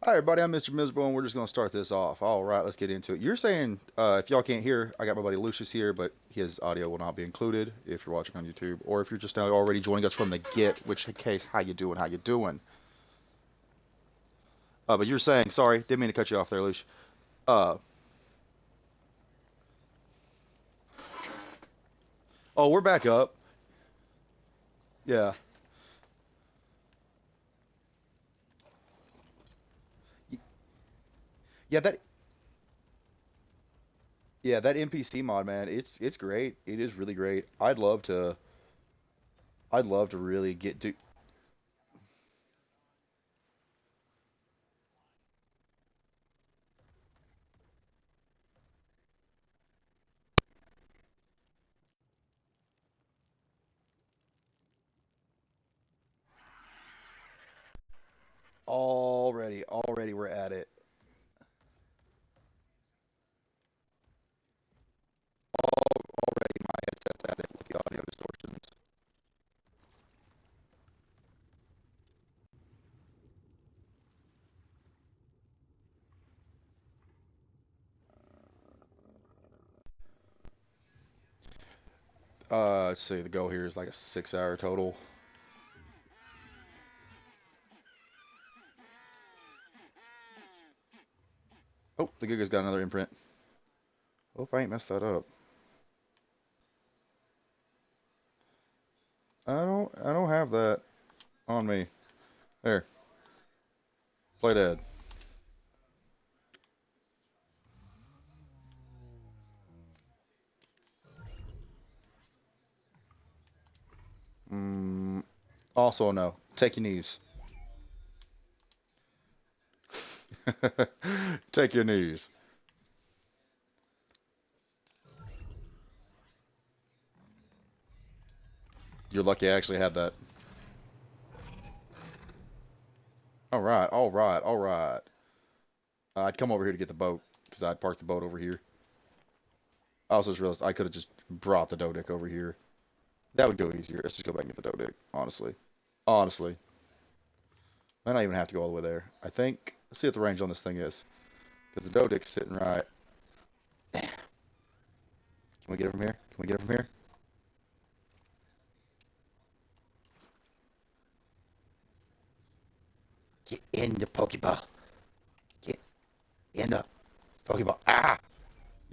Hi, everybody. I'm Mr. Miserable, and we're just going to start this off. All right, let's get into it. You're saying, if y'all can't hear, I got my buddy Lucius here, but his audio will not be included if you're watching on YouTube, or if you're just now already joining us from the get, which case, how you doing, how you doing? But you're saying, sorry, didn't mean to cut you off there, Lucius. Uh, oh, we're back up. Yeah. Yeah, that NPC mod, man, it's great. It is really great. I'd love to really get to. Already, we're at it. Already, my headset's at it with the audio distortions. Let's see, the goal here is like a 6 hour total. Oh, the Giga's got another imprint. Hope I ain't messed that up. I don't have that on me. There, play dead. Mm, also no. Take your knees. Take your knees. You're lucky I actually had that. All right. I'd come over here to get the boat because I'd parked the boat over here. I also just realized I could have just brought the Dodic over here. That would go easier. Let's just go back and get the Dodic, honestly. Honestly. Might not even have to go all the way there. I think. Let's see what the range on this thing is. Because the Dodic's sitting right. Can we get it from here? Can we get it from here? Get in the Pokeball. Get in the Pokeball. Ah!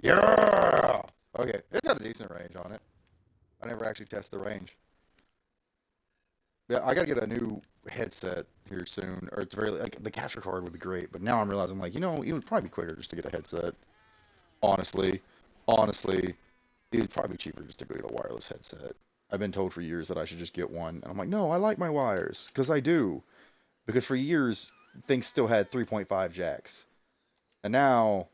Yeah! Okay, it's got a decent range on it. I never actually tested the range. Yeah, I gotta get a new headset here soon, or it's very like the capture card would be great. But now I'm realizing, like, it would probably be quicker just to get a headset. Honestly, honestly, it would probably be cheaper just to go get a wireless headset. I've been told for years that I should just get one, and I'm like, no, I like my wires because I do. Because for years things still had 3.5 jacks, and now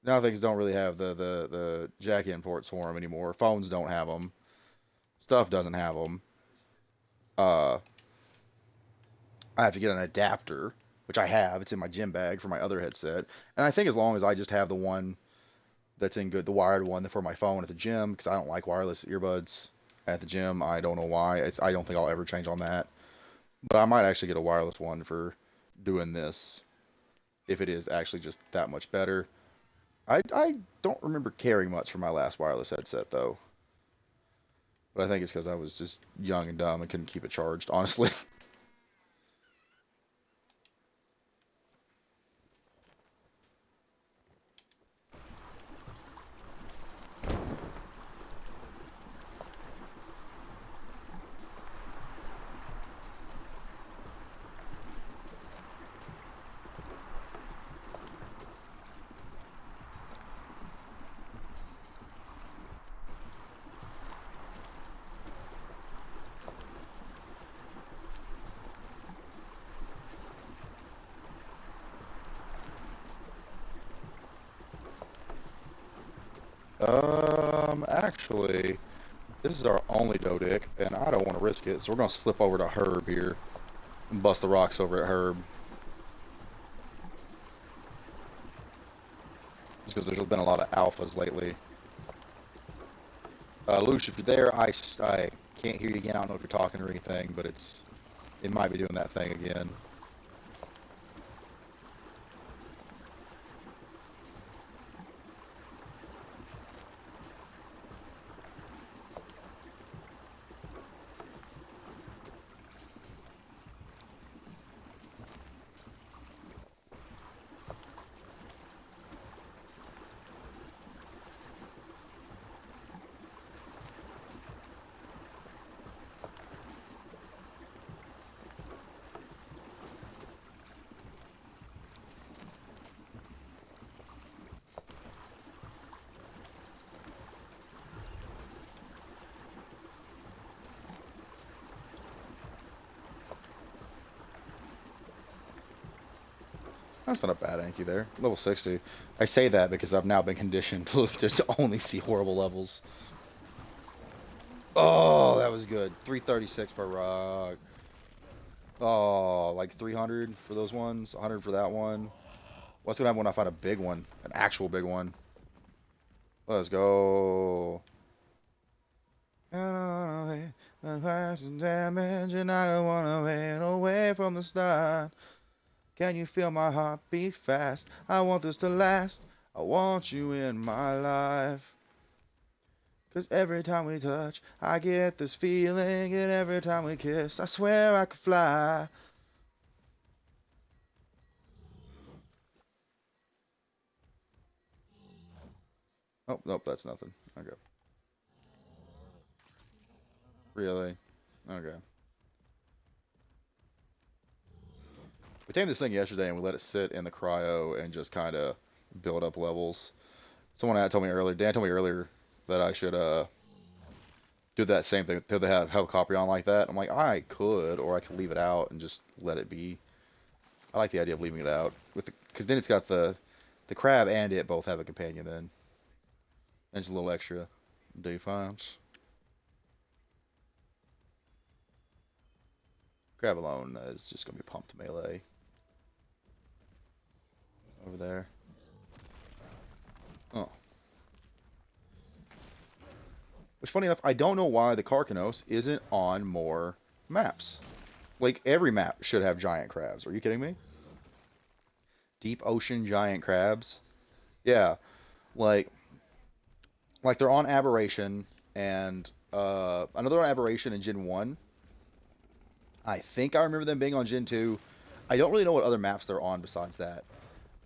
things don't really have the jack in ports for them anymore. Phones don't have them. Stuff doesn't have them. Uh, I have to get an adapter, which I have. It's in my gym bag for my other headset. And I think as long as I just have the one that's in good, the wired one for my phone at the gym, because I don't like wireless earbuds at the gym. I don't know why. I don't think I'll ever change on that. But I might actually get a wireless one for doing this if it is actually just that much better. I don't remember caring much for my last wireless headset though. But I think it's because I was just young and dumb and couldn't keep it charged, honestly. Actually, this is our only Dodic, and I don't want to risk it, so we're going to slip over to Herb here and bust the rocks over at Herb. Just because there's been a lot of alphas lately. Lush, if you're there, I can't hear you again. I don't know if you're talking or anything, but it might be doing that thing again. That's not a bad Anki there. Level 60. I say that because I've now been conditioned to just only see horrible levels. Oh, that was good. 336 per rock. Oh, like 300 for those ones, 100 for that one. What's gonna happen when I find a big one? An actual big one. Let's go. Damage and I don't wanna run away from the start. Can you feel my heart beat fast? I want this to last. I want you in my life. 'Cause every time we touch, I get this feeling, and every time we kiss, I swear I could fly. Oh, nope, that's nothing. Okay. Really? Okay. We tamed this thing yesterday and we let it sit in the cryo and just kind of build up levels. Someone had told me earlier, Dan told me earlier that I should do that same thing. Do they have copy on like that? I'm like, I could, or I could leave it out and just let it be. I like the idea of leaving it out with because then it's got the crab and it both have a companion then. And it's a little extra defense. Crab alone is just gonna be pumped melee over there. Oh, which funny enough, I don't know why the Carcanos isn't on more maps. Like every map should have giant crabs. Are you kidding me? Deep ocean giant crabs. Yeah, like they're on Aberration and another on Aberration in Gen 1. I think I remember them being on Gen 2. I don't really know what other maps they're on besides that.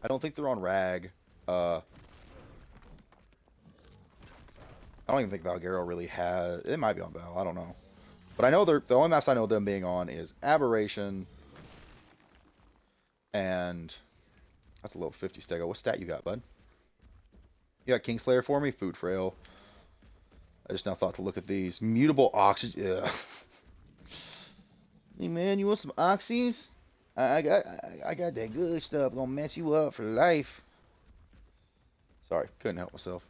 I don't think they're on Rag. I don't even think Valguero really has. It might be on Val. I don't know. But I know they're the only maps I know them being on is Aberration and that's a little 50 stego. What stat you got, bud? You got Kingslayer for me? Food frail. I just now thought to look at these. Mutable oxygen. Yeah. Hey man, you want some oxys? I got that good stuff. Gonna mess you up for life. Sorry, couldn't help myself.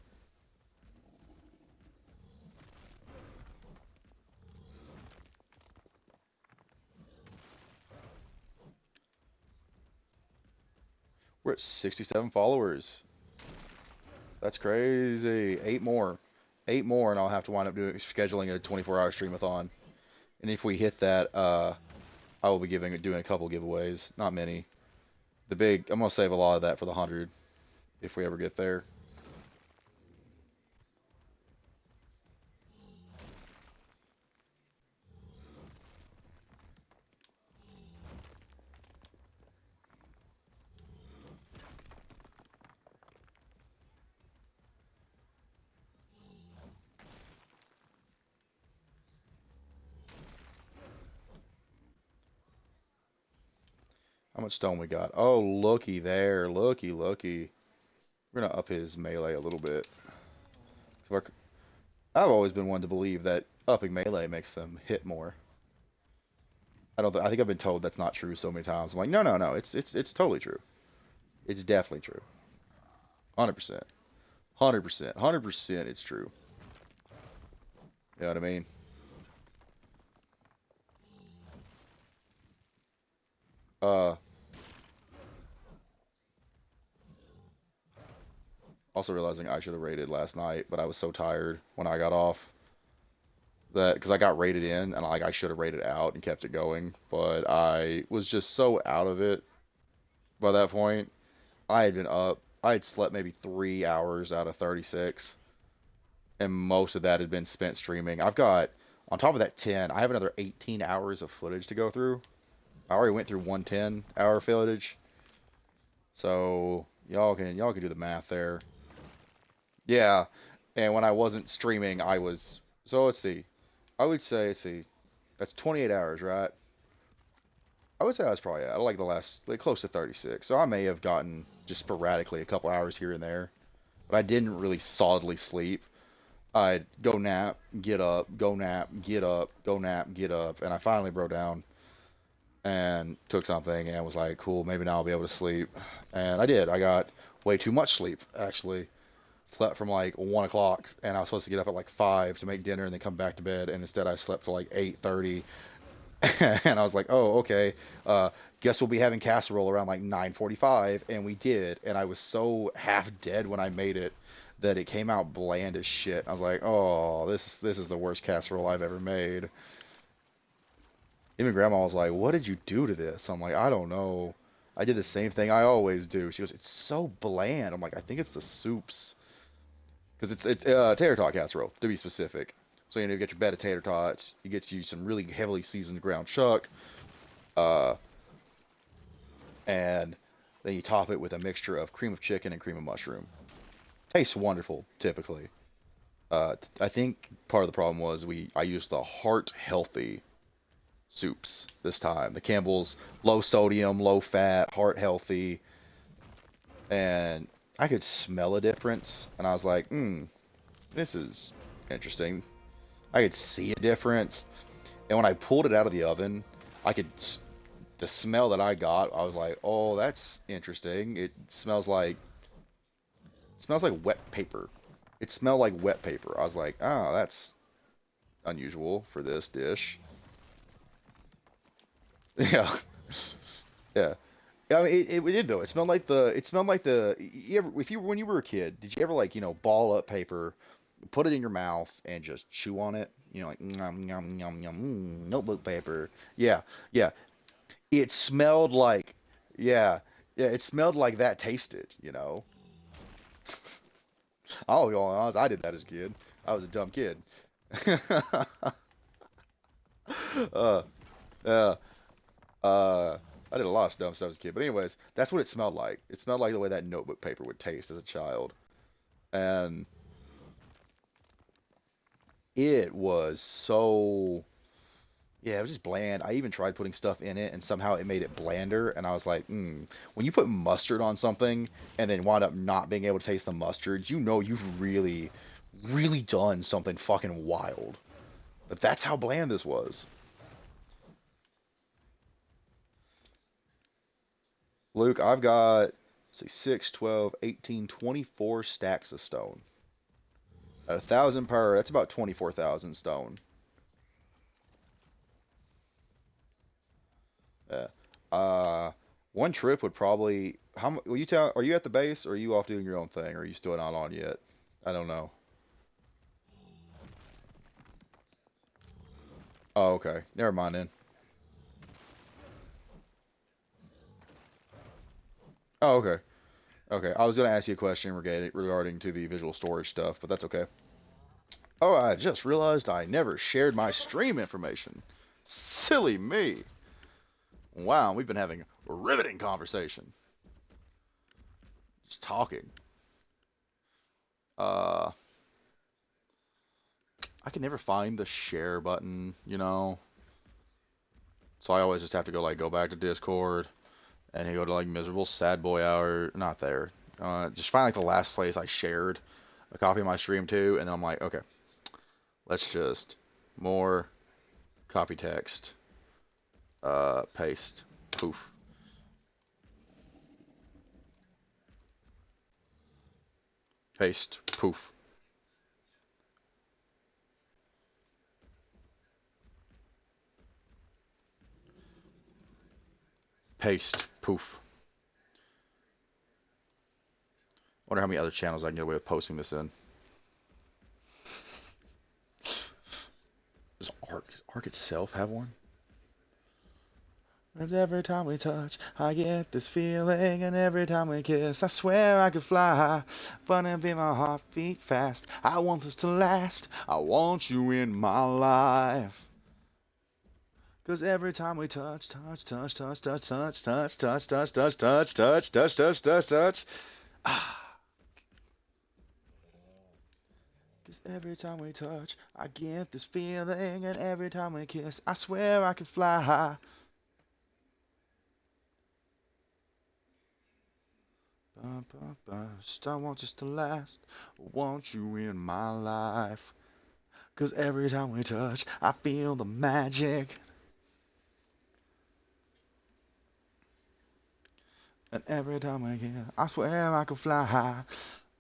We're at 67 followers. That's crazy. Eight more. Eight more, and I'll have to wind up scheduling a 24-hour streamathon. And if we hit that, I will be doing a couple giveaways. Not many. I'm gonna save a lot of that for the 100 if we ever get there. How much stone we got? Oh, looky there. Looky, looky. We're gonna up his melee a little bit. So I've always been one to believe that upping melee makes them hit more. I think I've been told that's not true so many times. I'm like, no, no, no. It's totally true. It's definitely true. 100%. 100%. 100% it's true. You know what I mean? Uh, Also realizing I should have raided last night, but I was so tired when I got off that because I got raided in and I should have raided out and kept it going, but I was just so out of it by that point. I had been up. I had slept maybe 3 hours out of 36, and most of that had been spent streaming. I've got on top of that 10, I have another 18 hours of footage to go through. I already went through 110-hour footage, so y'all can do the math there. Yeah, and when I wasn't streaming, I was. So let's see. I would say, let's see, that's 28 hours, right? I would say I was probably at like the last, like close to 36. So I may have gotten just sporadically a couple hours here and there, but I didn't really solidly sleep. I'd go nap, get up, go nap, get up, go nap, get up, and I finally broke down. and took something and was like, cool, maybe now I'll be able to sleep. And I did. I got way too much sleep, actually. Slept from like 1 o'clock, and I was supposed to get up at like 5 to make dinner and then come back to bed. And instead, I slept till like 8:30, and I was like, oh, okay. Uh, guess we'll be having casserole around like 9:45, and we did. And I was so half dead when I made it that it came out bland as shit. I was like, oh, this is the worst casserole I've ever made. Even Grandma was like, what did you do to this? I'm like, I don't know. I did the same thing I always do. She goes, it's so bland. I'm like, I think it's the soups. Because it's tater tot casserole, to be specific. So, you get your bed of tater tots. You get you some really heavily seasoned ground chuck. Uh, and then you top it with a mixture of cream of chicken and cream of mushroom. Tastes wonderful, typically. I think part of the problem was I used the heart healthy soups this time. The Campbell's low sodium, low fat, heart healthy, and I could smell a difference, and I was like, this is interesting. I could see a difference, and when I pulled it out of the oven, I could the smell that I got. I was like, oh, that's interesting. It smells like wet paper. It smelled like wet paper. I was like, oh, that's unusual for this dish. Yeah, yeah. Yeah, I mean, it did though. It smelled like the. You ever, if you when you were a kid, did you ever like ball up paper, put it in your mouth, and just chew on it? Like yum yum yum yum, notebook paper. Yeah, yeah. It smelled like, yeah, yeah. It smelled like that tasted. I'll be honest. I did that as a kid. I was a dumb kid. uh, yeah. Uh, I did a lot of dumb stuff as a kid, but anyways, that's what it smelled like. It smelled like the way that notebook paper would taste as a child, and it was so, yeah, it was just bland. I even tried putting stuff in it, and somehow it made it blander. And I was like, when you put mustard on something and then wind up not being able to taste the mustard, you've really, really done something fucking wild. But that's how bland this was. Luke, I've got, let's see, 6, 12, 18, 24 stacks of stone. At 1,000 per, that's about 24,000 stone. Yeah. Uh, One trip would probably, will you tell, are you at the base or are you off doing your own thing or are you still not on yet? I don't know. Oh, okay. Never mind then. Oh, okay. Okay. I was gonna ask you a question regarding to the visual storage stuff, but that's okay. Oh, I just realized I never shared my stream information. Silly me. Wow, we've been having a riveting conversation. Just talking. Uh, I can never find the share button. So I always just have to go back to Discord and go to like miserable sad boy hour. Not there. Just find like the last place I shared a copy of my stream to, and then I'm like, okay, let's just more copy text, paste, poof, paste, poof, paste, poof. Wonder how many other channels I can get away with posting this in. Does Ark itself have one? And every time we touch, I get this feeling, and every time we kiss, I swear I could fly. But it be my heartbeat fast. I want this to last. I want you in my life. Cause every time we touch, touch, touch, touch, touch, touch, touch, touch, touch, touch, touch, touch, touch, touch, touch, touch. Cause every time we touch, I get this feeling, and every time we kiss, I swear I could fly. I want this to last. I want you in my life. Cause every time we touch, I feel the magic. And every time I hear, I swear I could fly high.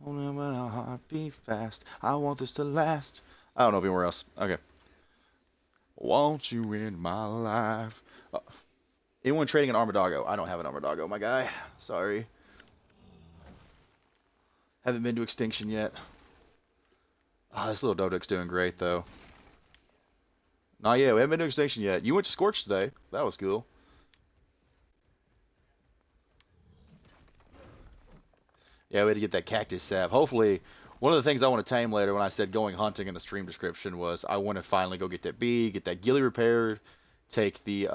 Only when our heart beat fast. I want this to last. I don't know anywhere else. Okay. Want you in my life. Anyone trading an Armadago? I don't have an Armadago, my guy. Sorry. Haven't been to Extinction yet. Oh, this little Dodek's doing great, though. Not yet. We haven't been to Extinction yet. You went to Scorch today. That was cool. Yeah, we had to get that cactus sap. Hopefully, one of the things I want to tame later when I said going hunting in the stream description was I want to finally go get that bee, get that ghillie repaired, take the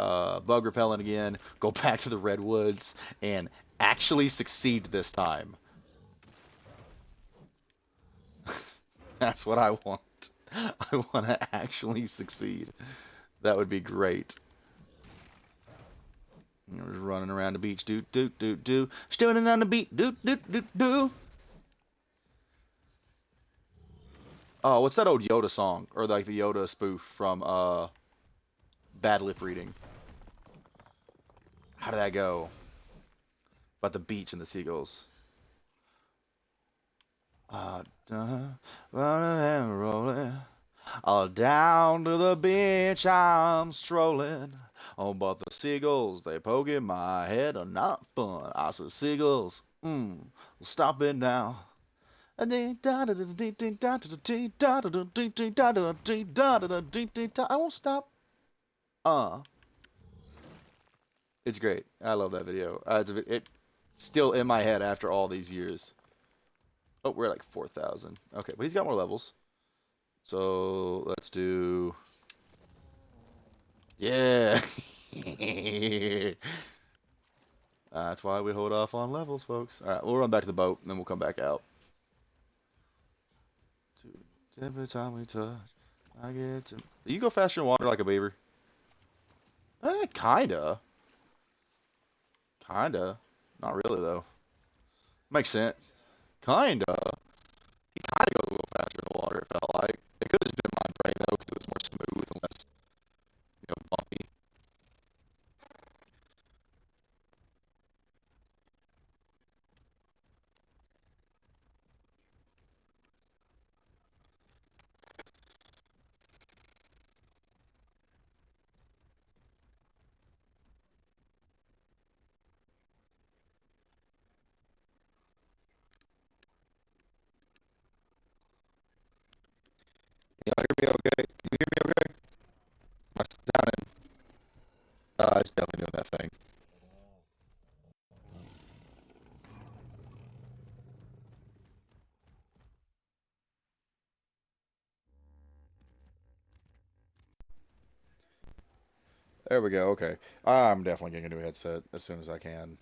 bug repellent again, go back to the redwoods, and actually succeed this time. That's what I want. I want to actually succeed. That would be great. You're just running around the beach, do do do do, standing on the beat, do do do do. Oh, what's that old Yoda song or like the Yoda spoof from Bad Lip Reading? How did that go? About the beach and the seagulls. Running and rolling, all down to the beach I'm strolling. Oh, but the seagulls, they poking my head are not fun. I said, seagulls, stop it now. I won't stop. It's great. I love that video. It's still in my head after all these years. Oh, we're at like 4,000. Okay, but he's got more levels. So let's do. Yeah. That's why we hold off on levels, folks. All right, we'll run back to the boat and then we'll come back out. Every time we touch, I get to. Do you go faster in water like a beaver? Kinda. Kinda. Not really though. Makes sense. Kinda. He kinda goes a little faster in the water. It felt like it could have just been my brain though, because it was more smooth and less, bumpy. Y'all hear me okay? Can you hear me okay? My sounding. It's definitely doing that thing. There we go. Okay. I'm definitely getting a new headset as soon as I can,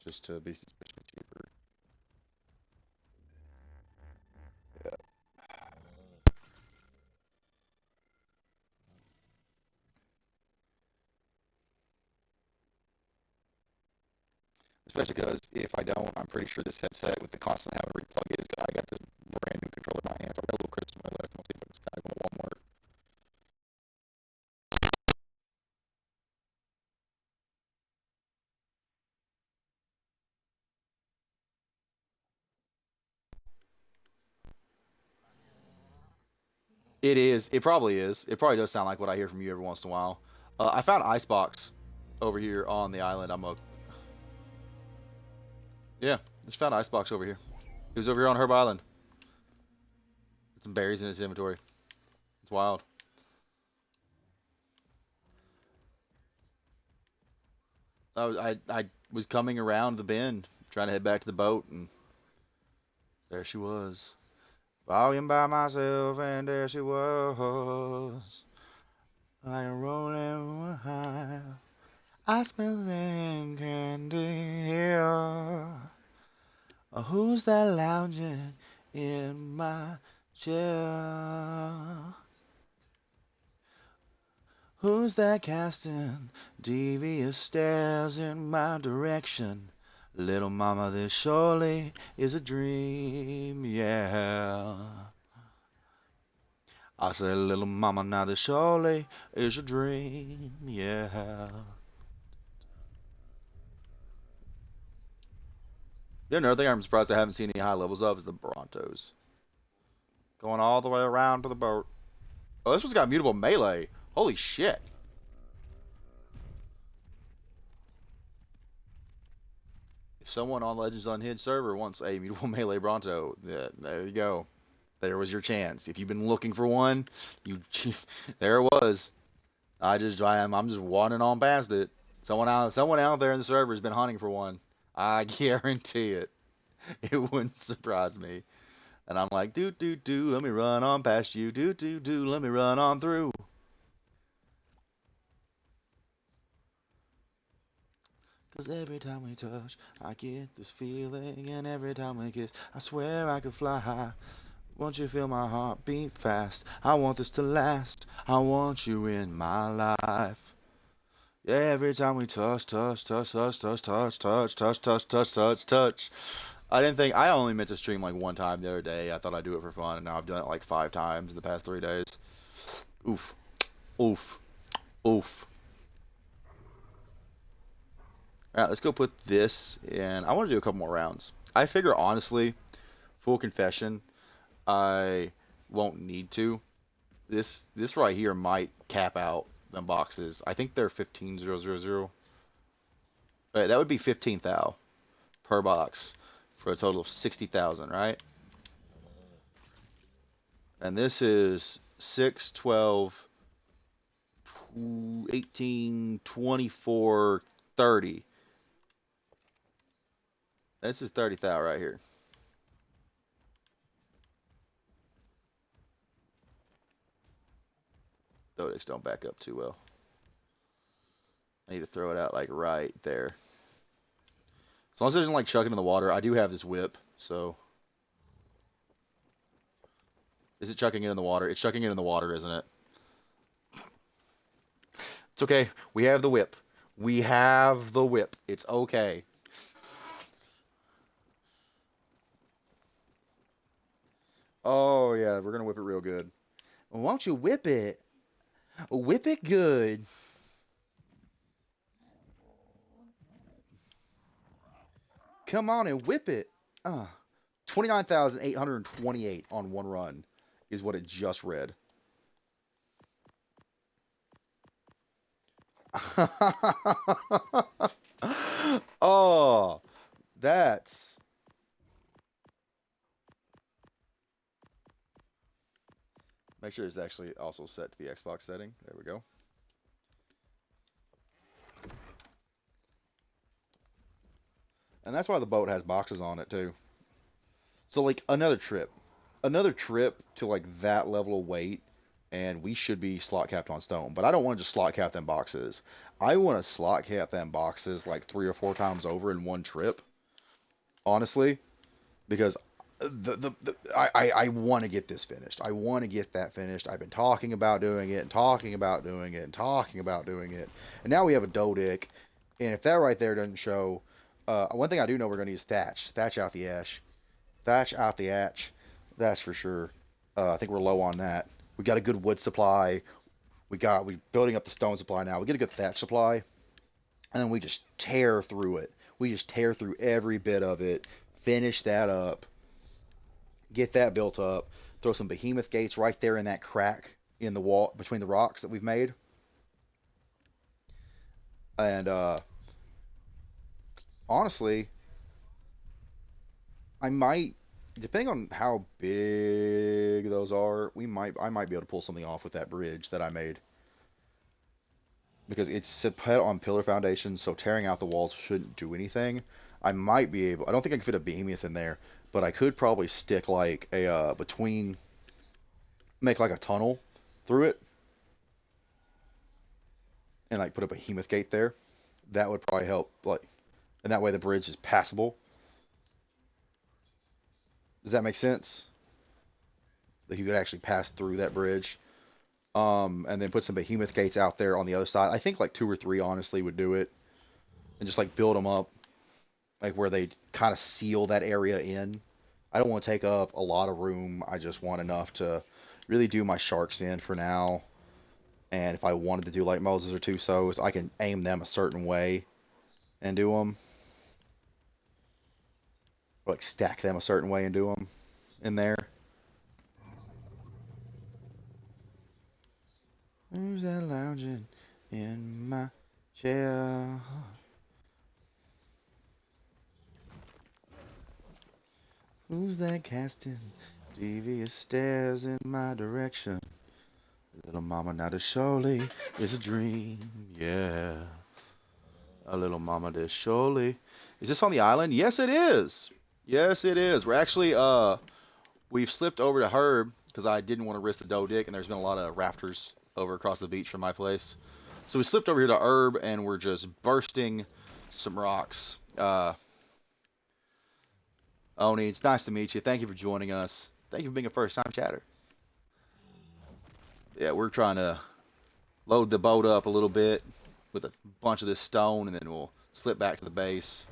just to be cheaper. Yeah. Especially because if I don't, I'm pretty sure this headset with the constant having to replug it, I got this brand new controller in my hands. I got a little crystal in my left. I'll see if I can snag one at Walmart. It is. It probably is. It probably does sound like what I hear from you every once in a while. I found Icebox over here on the island. Yeah, just found Icebox over here. He was over here on Herb Island. With some berries in his inventory. It's wild. I was coming around the bend, trying to head back to the boat, and there she was. Walking by myself, and there she was. Like a rolling high. I smell candy here. Who's that lounging in my chair? Who's that casting devious stares in my direction? Little mama, this surely is a dream, yeah. I said, little mama, now this surely is a dream, yeah. Yeah, another thing I'm surprised I haven't seen any high levels of is the Brontos. Going all the way around to the boat. Oh, this one's got mutable melee. Holy shit. If someone on Legends Unhinged server wants a mutable melee Bronto, yeah, there you go. There was your chance. If you've been looking for one, you there it was. I'm just wandering on past it. Someone out there in the server has been hunting for one. I guarantee it. It wouldn't surprise me. And I'm like, do, let me run on past you. Do, let me run on through. Cause every time we touch, I get this feeling, and every time we kiss, I swear I could fly high. Won't you feel my heart beat fast? I want this to last. I want you in my life. Yeah, every time we touch. I didn't think I only meant to stream like one time the other day. I thought I'd do it for fun, and now I've done it like 5 times in the past 3 days. Oof, oof, oof. All right, let's go put this in. I want to do a couple more rounds. I figure honestly, full confession, I won't need to. This right here might cap out them boxes. I think they're 15,000. That would be 15,000 per box for a total of 60,000, right? And this is 6, 12, 18, 24, 30. This is 30,000 right here. Thodics don't back up too well. I need to throw it out like right there. As long as it doesn't like chuck it in the water, I do have this whip, so. Is it chucking it in the water? It's chucking it in the water, isn't it? It's okay. We have the whip. We have the whip. It's okay. Oh, yeah, we're going to whip it real good. Why don't you whip it? Whip it good. Come on and whip it. 29,828 on one run is what it just read. Oh, that's. Make sure it's actually also set to the Xbox setting. There we go. And that's why the boat has boxes on it too. So like another trip to like that level of weight, and we should be slot capped on stone. But I don't want to just slot cap them boxes. I want to slot cap them boxes like 3 or 4 times over in one trip. Honestly, because I want to get this finished. I want to get that finished. I've been talking about doing it and talking about doing it and talking about doing it, and now we have a Dodic. And if that right there doesn't show, one thing I do know we're going to use thatch. Thatch out the ash. Thatch out the ash. That's for sure. I think we're low on that. We got a good wood supply. We building up the stone supply now. We get a good thatch supply, and then we just tear through it. We just tear through every bit of it. Finish that up. Get that built up. Throw some behemoth gates right there in that crack in the wall between the rocks that we've made. And honestly, I might, depending on how big those are, I might be able to pull something off with that bridge that I made because it's set on pillar foundations, so tearing out the walls shouldn't do anything. I might be able. I don't think I can fit a behemoth in there, but I could probably stick like a make like a tunnel through it, and like put a behemoth gate there. That would probably help. Like, and that way the bridge is passable. Does that make sense? That you could actually pass through that bridge. And then put some behemoth gates out there on the other side. I think like 2 or 3 honestly would do it, and just like build them up, like where they kind of seal that area in. I don't want to take up a lot of room. I just want enough to really do my sharks in for now. And if I wanted to do like Moses or Tusos, I can aim them a certain way and do them. Or like stack them a certain way and do them in there. Who's that lounging in my chair? Who's that casting devious stares in my direction? Little mama, now this surely is a dream. Yeah. A little mama, this surely. Is this on the island? Yes, it is. Yes, it is. We're actually, we've slipped over to Herb because I didn't want to risk the doe dick, and there's been a lot of rafters over across the beach from my place. So we slipped over here to Herb, and we're just bursting some rocks. Oni, it's nice to meet you. Thank you for joining us. Thank you for being a first-time chatter. Yeah, we're trying to load the boat up a little bit with a bunch of this stone, and then we'll slip back to the base,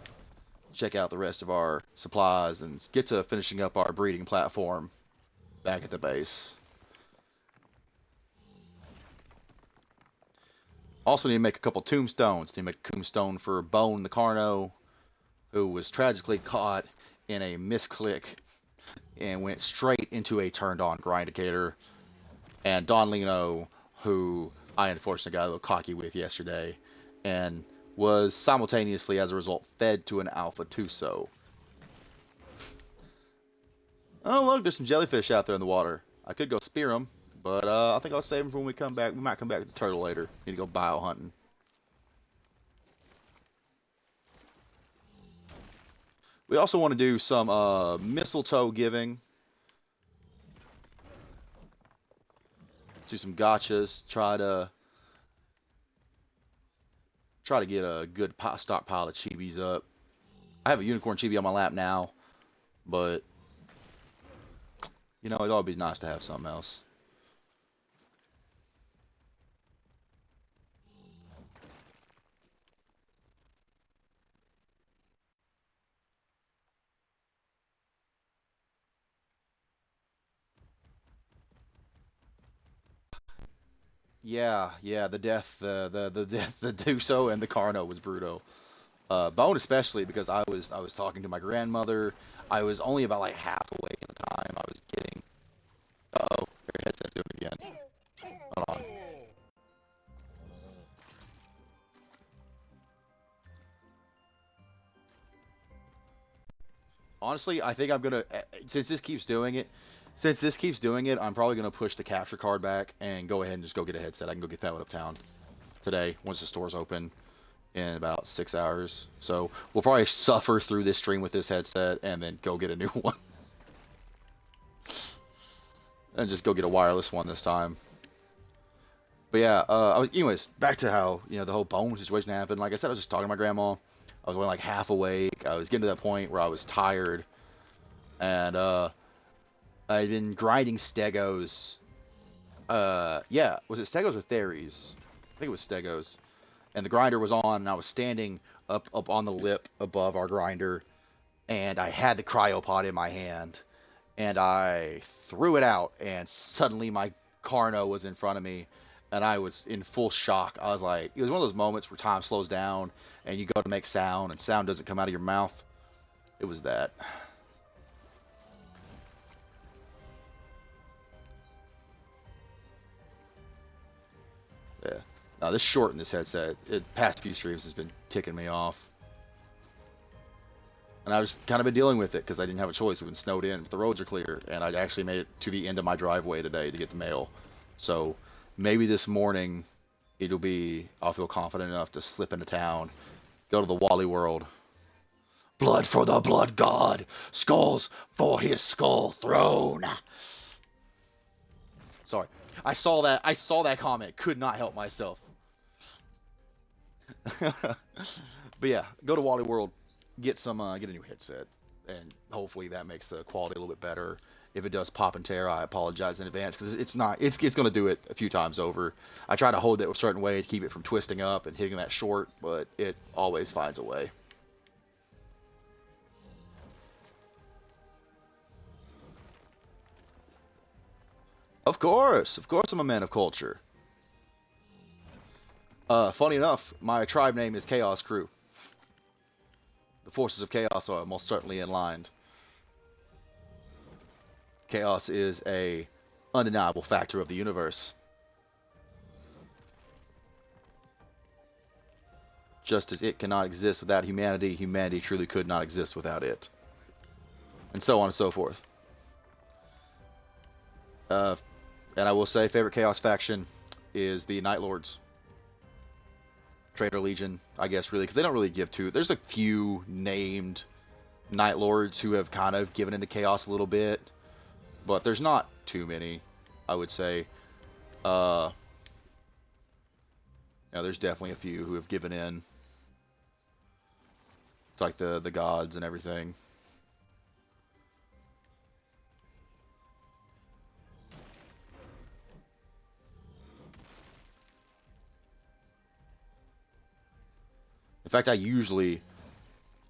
check out the rest of our supplies, and get to finishing up our breeding platform back at the base. Also need to make a couple tombstones. Need to make a tombstone for Bone the Carno, who was tragically caught in a misclick and went straight into a turned-on grindicator. And Don Lino, who I unfortunately got a little cocky with yesterday, and was simultaneously, as a result, fed to an Alpha Tuso. Oh, look, there's some jellyfish out there in the water. I could go spear them, but I think I'll save them for when we come back. We might come back with the turtle later. Need to go bio hunting. We also want to do some mistletoe giving. Do some gotchas. Try to get a good stockpile of chibis up. I have a unicorn chibi on my lap now, but you know, it'd always be nice to have something else. Yeah, the death, the Duso and the Carno was brutal. Bone especially because I was talking to my grandmother. I was only about like half awake at the time. I was getting. Uh-oh, your headset's doing it again. Hold on. Honestly, I think I'm gonna since this keeps doing it. Since this keeps doing it, I'm probably gonna push the capture card back and go ahead and just go get a headset. I can go get that one uptown today once the store's open in about 6 hours. So we'll probably suffer through this stream with this headset and then go get a new one. And just go get a wireless one this time. But yeah, anyways, back to how, the whole bone situation happened. Like I said, I was just talking to my grandma. I was only like half awake. I was getting to that point where I was tired. And I'd been grinding stegos. Yeah, was it stegos or theres? I think it was stegos. And the grinder was on, and I was standing up on the lip above our grinder, and I had the cryopod in my hand, and I threw it out, and suddenly my Carno was in front of me, and I was in full shock. I was like, it was one of those moments where time slows down, and you go to make sound, and sound doesn't come out of your mouth. It was that. Yeah. Now this short in this headset, past few streams has been ticking me off. And I was kind of been dealing with it because I didn't have a choice. We've been snowed in, but the roads are clear, and I actually made it to the end of my driveway today to get the mail. So maybe this morning I'll feel confident enough to slip into town, go to the Wally World. Blood for the blood god, skulls for his skull throne. Sorry, I saw that comment. Could not help myself. But yeah, go to Wally World, get a new headset, and hopefully that makes the quality a little bit better. If it does pop and tear, I apologize in advance because it's going to do it a few times over. I try to hold it a certain way to keep it from twisting up and hitting that short, but it always finds a way. Of course, I'm a man of culture. Funny enough, my tribe name is Chaos Crew. The forces of chaos are most certainly in line. Chaos is a undeniable factor of the universe. Just as it cannot exist without humanity, humanity truly could not exist without it. And so on and so forth. And I will say, favorite Chaos faction is the Night Lords. Traitor Legion, I guess, really, because they don't really give to. There's a few named Night Lords who have kind of given into Chaos a little bit, but there's not too many, I would say. Yeah, there's definitely a few who have given in. It's like the gods and everything. In fact, I usually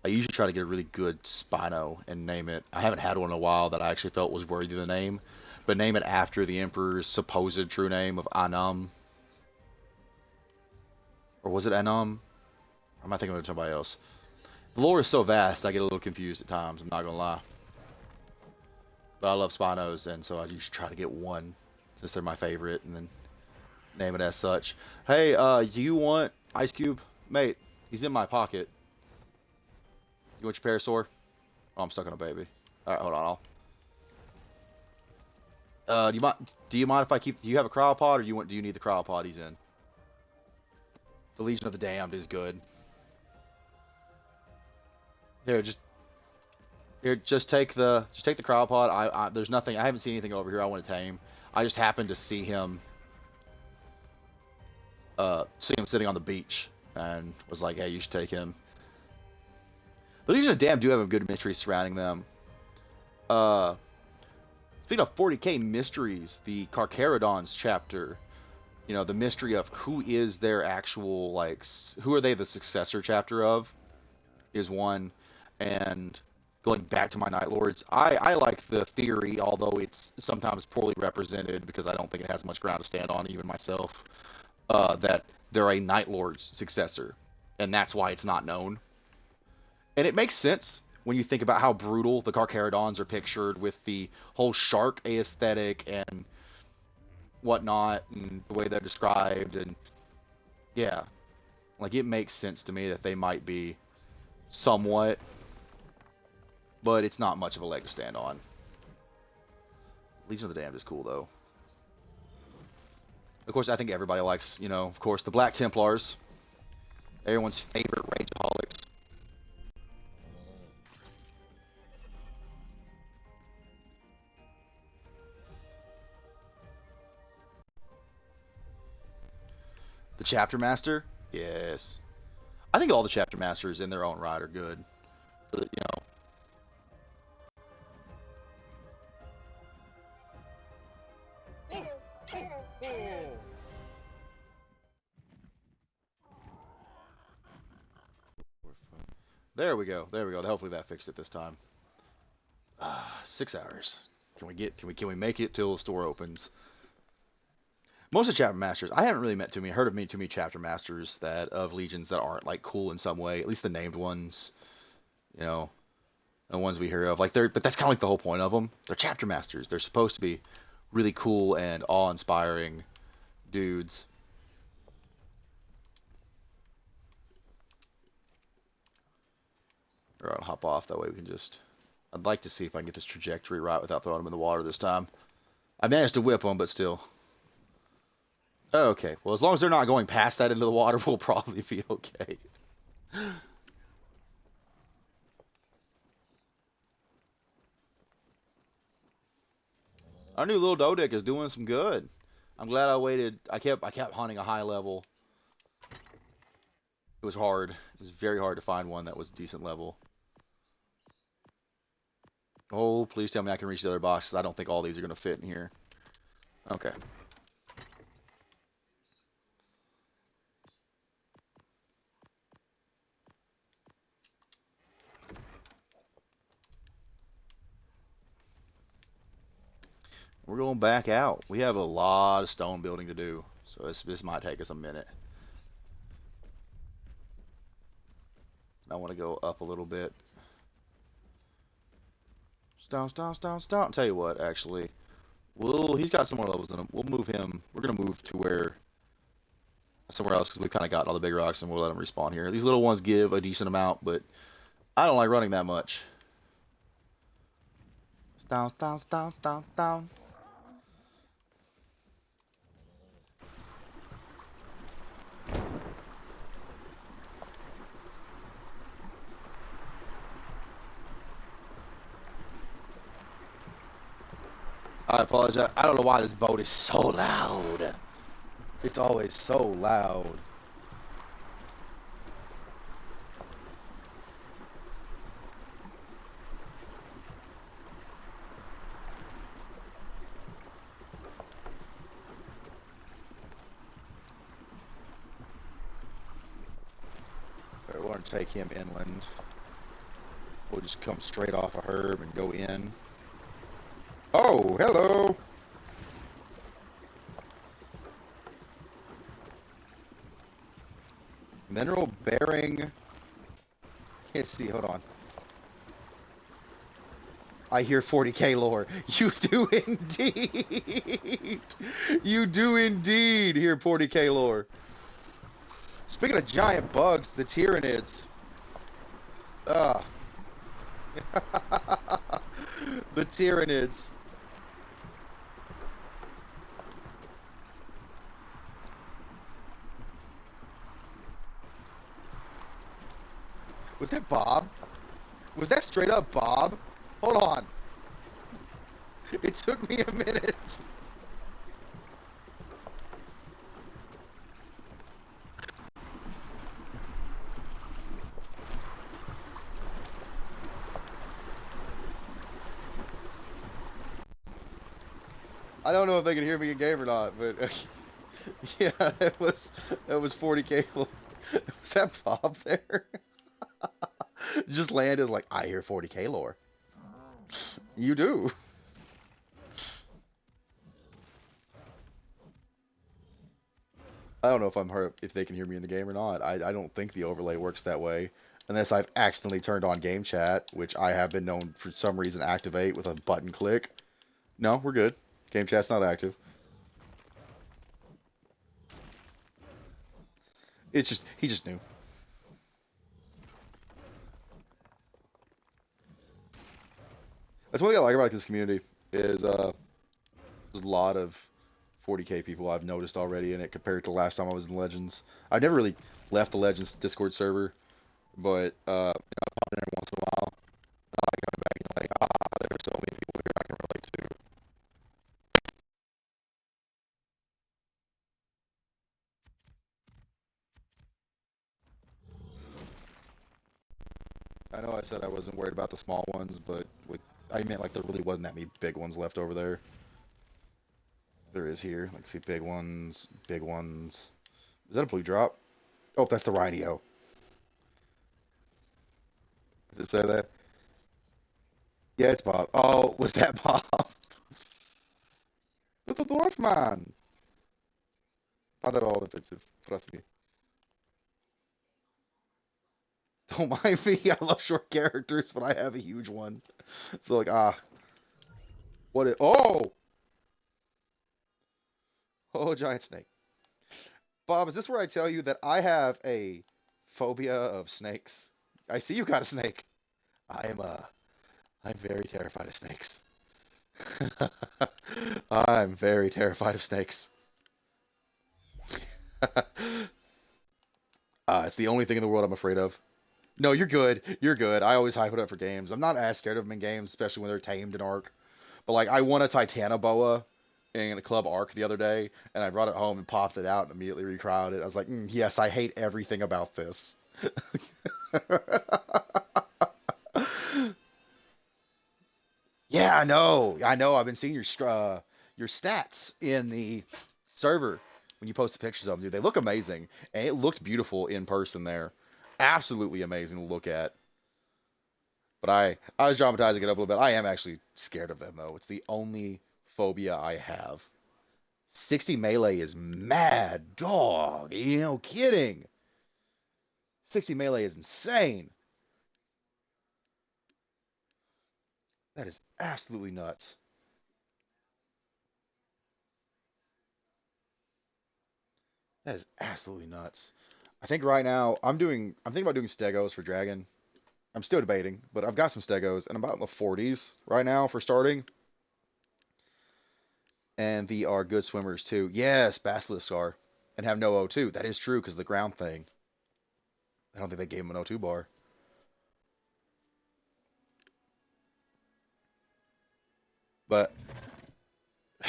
try to get a really good Spino and name it. I haven't had one in a while that I actually felt was worthy of the name, but name it after the Emperor's supposed true name of Anum. Or was it Anum? Or am I thinking of somebody else? The lore is so vast, I get a little confused at times, I'm not gonna lie. But I love Spinos, and so I usually try to get one, since they're my favorite, and then name it as such. Hey, do you want Ice Cube? Mate, he's in my pocket. You want your parasaur? Oh, I'm stuck on a baby. Alright, hold on. Do you mind if I keep... Do you have a cryopod, or do you need the cryopod he's in? The Legion of the Damned is good. Here, just take the cryopod. There's nothing... I haven't seen anything over here I want to tame. I just happened to see him sitting on the beach, and was like, hey, you should take him. The Legion of Damned do have a good mystery surrounding them. Speaking of 40k mysteries, the Carcharodons chapter, you know, the mystery of who is their actual, like, who are they the successor chapter of, is one. And going back to my Night Lords, I like the theory, although it's sometimes poorly represented because I don't think it has much ground to stand on, even myself, that they're a Night Lord's successor, and that's why it's not known. And it makes sense when you think about how brutal the Carcharodons are pictured with the whole shark aesthetic and whatnot, and the way they're described, and yeah, like, it makes sense to me that they might be somewhat, but it's not much of a leg to stand on. Legion of the Damned is cool, though. Of course, I think everybody likes, you know, of course, the Black Templars. Everyone's favorite rageaholics. The Chapter Master? Yes. I think all the Chapter Masters in their own right are good. You know. There we go. There we go. Hopefully that fixed it this time. 6 hours. Can we make it till the store opens? Most of the chapter masters, I haven't really heard of too many chapter masters that of legions that aren't, like, cool in some way. At least the named ones, you know, the ones we hear of. Like, but that's kind of like the whole point of them. They're chapter masters. They're supposed to be really cool and awe-inspiring dudes. Or I'll hop off, that way we can just... I'd like to see if I can get this trajectory right without throwing them in the water this time. I managed to whip them, but still. Okay, well, as long as they're not going past that into the water, we'll probably be okay. Our new little Dodic is doing some good. I'm glad I waited. I kept hunting a high level. It was hard. It was very hard to find one that was decent level. Oh, please tell me I can reach the other boxes. I don't think all these are going to fit in here. Okay. We're going back out. We have a lot of stone building to do, so this might take us a minute. I want to go up a little bit. Stomp, stomp, stomp, stomp. Tell you what, actually, he's got some more levels than him. We'll move him. We're gonna move to where somewhere else because we've kind of got all the big rocks and we'll let them respawn here. These little ones give a decent amount, but I don't like running that much. Stomp, stomp, stomp, stomp, stomp. I apologize. I don't know why this boat is so loud. It's always so loud. I want to take him inland. We'll just come straight off a herb and go in. Oh, hello. Mineral bearing. Let's see, hold on. I hear 40k lore. You do indeed. You do indeed hear 40k lore. Speaking of giant bugs, the Tyranids. Ugh. The Tyranids. Was that Bob? Was that straight up Bob? Hold on. It took me a minute. I don't know if they can hear me in game or not, but yeah, that was 40k. Was that Bob there? Just landed like I hear 40k lore. You do. I don't know if I'm hurt if they can hear me in the game or not. I don't think the overlay works that way. Unless I've accidentally turned on game chat, which I have been known for some reason activate with a button click. No, we're good. Game chat's not active. It's just he just knew. That's one thing I like about this community is there's a lot of 40k people I've noticed already in it compared to the last time I was in Legends. I've never really left the Legends Discord server, but I pop in every once in a while. I like coming back and like, there's so many people here I can relate to. I know I said I wasn't worried about the small ones, but I meant like there really wasn't that many big ones left over there. There is here. Like, see, big ones, big ones. Is that a blue drop? Oh, that's the Rhino. Does it say that? Yeah, it's Bob. Oh, was that Bob? Little dwarf man. Not at all offensive. Trust me. Don't mind me. I love short characters, but I have a huge one. So like, what? Oh, giant snake. Bob, is this where I tell you that I have a phobia of snakes? I see you got a snake. I am I'm very terrified of snakes. I'm very terrified of snakes. It's the only thing in the world I'm afraid of. No, you're good. You're good. I always hype it up for games. I'm not as scared of them in games, especially when they're tamed in Arc. But like, I won a Titanoboa in the club Arc the other day, and I brought it home and popped it out and immediately recrowed it. I was like, yes, I hate everything about this. Yeah, I know. I know. I've been seeing your stats in the server when you post the pictures of them, dude. They look amazing, and it looked beautiful in person there. Absolutely amazing to look at. But I was dramatizing it up a little bit. I am actually scared of them though. It's the only phobia I have. 60 melee is mad, dog. You know, kidding. 60 melee is insane. That is absolutely nuts. That is absolutely nuts. I think right now I'm thinking about doing Stegos for Dragon. I'm still debating, but I've got some Stegos and I'm about in the 40s right now for starting. And they are good swimmers too. Yes, Basilisk are. And have no O2. That is true because of the ground thing. I don't think they gave him an O2 bar. But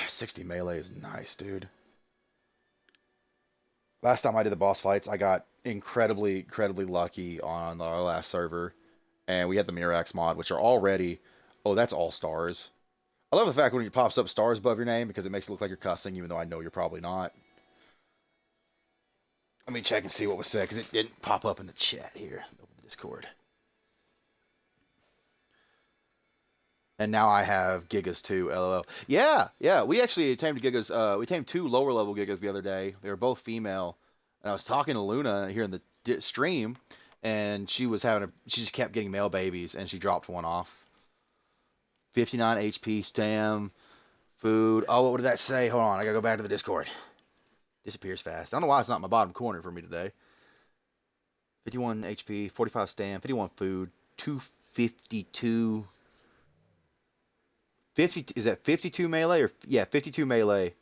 60 melee is nice, dude. Last time I did the boss fights, I got incredibly lucky on our last server. And we had the Mirax mod, which are already. Oh, that's all stars. I love the fact when it pops up stars above your name because it makes it look like you're cussing, even though I know you're probably not. Let me check and see what was said because it didn't pop up in the chat here. Open the Discord. And now I have Gigas too, lol. Yeah, yeah. We actually tamed Gigas. We tamed two lower level Gigas the other day. They were both female. And I was talking to Luna here in the stream, and she was having a. She just kept getting male babies, and she dropped one off. 59 HP, stam, food. Oh, what did that say? Hold on, I gotta go back to the Discord. Disappears fast. I don't know why it's not in my bottom corner for me today. 51 HP, 45 stam, 51 food, 252. 50 is that 52 melee or yeah, 52 melee.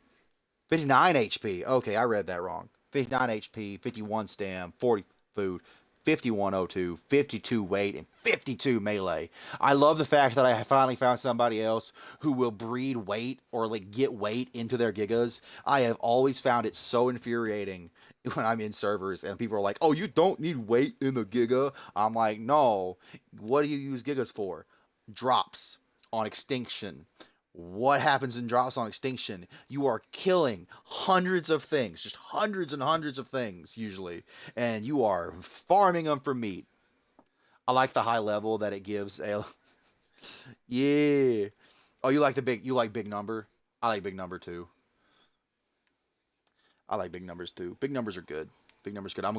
59 HP. Okay, I read that wrong. 59 HP, 51 stam, 40 food, 5102, 52 weight, and 52 melee. I love the fact that I finally found somebody else who will breed weight or like get weight into their gigas. I have always found it so infuriating when I'm in servers and people are like, "Oh, you don't need weight in the giga." I'm like, "No. What do you use gigas for? Drops on extinction. What happens in drops on extinction? You are killing hundreds of things, just hundreds and hundreds of things usually, and you are farming them for meat. I like the high level that it gives. Yeah. Oh, you like big number? I like big number too. I like big numbers too. Big numbers are good. Big numbers good. Don't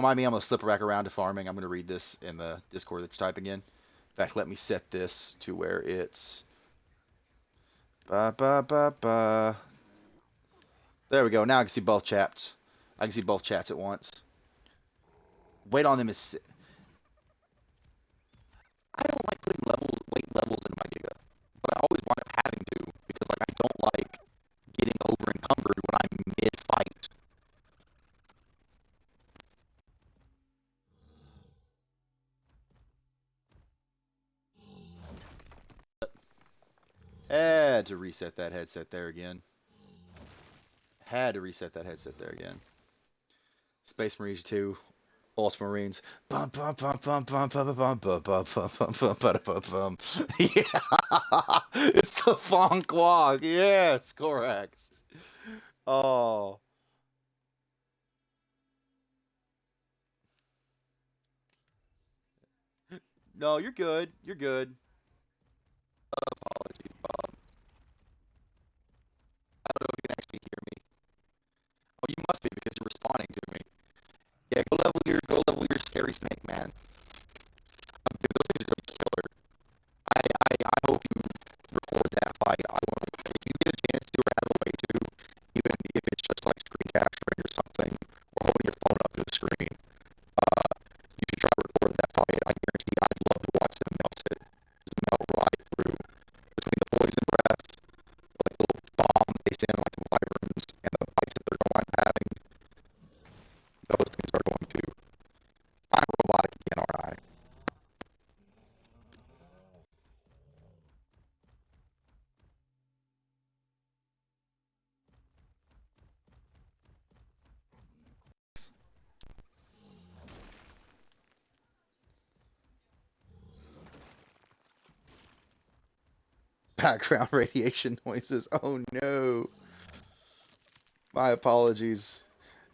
mind me. I'm gonna slip back around to farming. I'm gonna read this in the Discord that you're typing in. In fact, let me set this to where it's ba ba ba ba. There we go. Now I can see both chats. I can see both chats at once. Wait on them is. I don't like putting weight levels in my Giga, but I always wind up having to because like I don't like getting over encumbered when I'm mid fight. Had to reset that headset there again. Had to reset that headset there again. Space Marines 2, Ultramarines. Bum bum bum bum bum bum bum bum bum bum bum bum bum bum bum. Yeah, it's the funk walk. Yes, correct. Oh no, you're good. You're good. Apologies, Bob. I don't know if you can actually hear me. Oh, you must be because you're responding to me. Yeah, go level your scary snake, man. Dude, those things are gonna be killer. I hope you record that fight. I want if you get a chance to or have a way to, even if it's just like screen capturing or something, or holding your phone up to the screen, you should try to record that fight. I guarantee I'd love to watch them melt right through between the poison breath, like little bomb they send like the wyverns, and the fights that they're going having. Those things are going to. I'm robotic again, aren't I? Background radiation noises. Oh no. My apologies.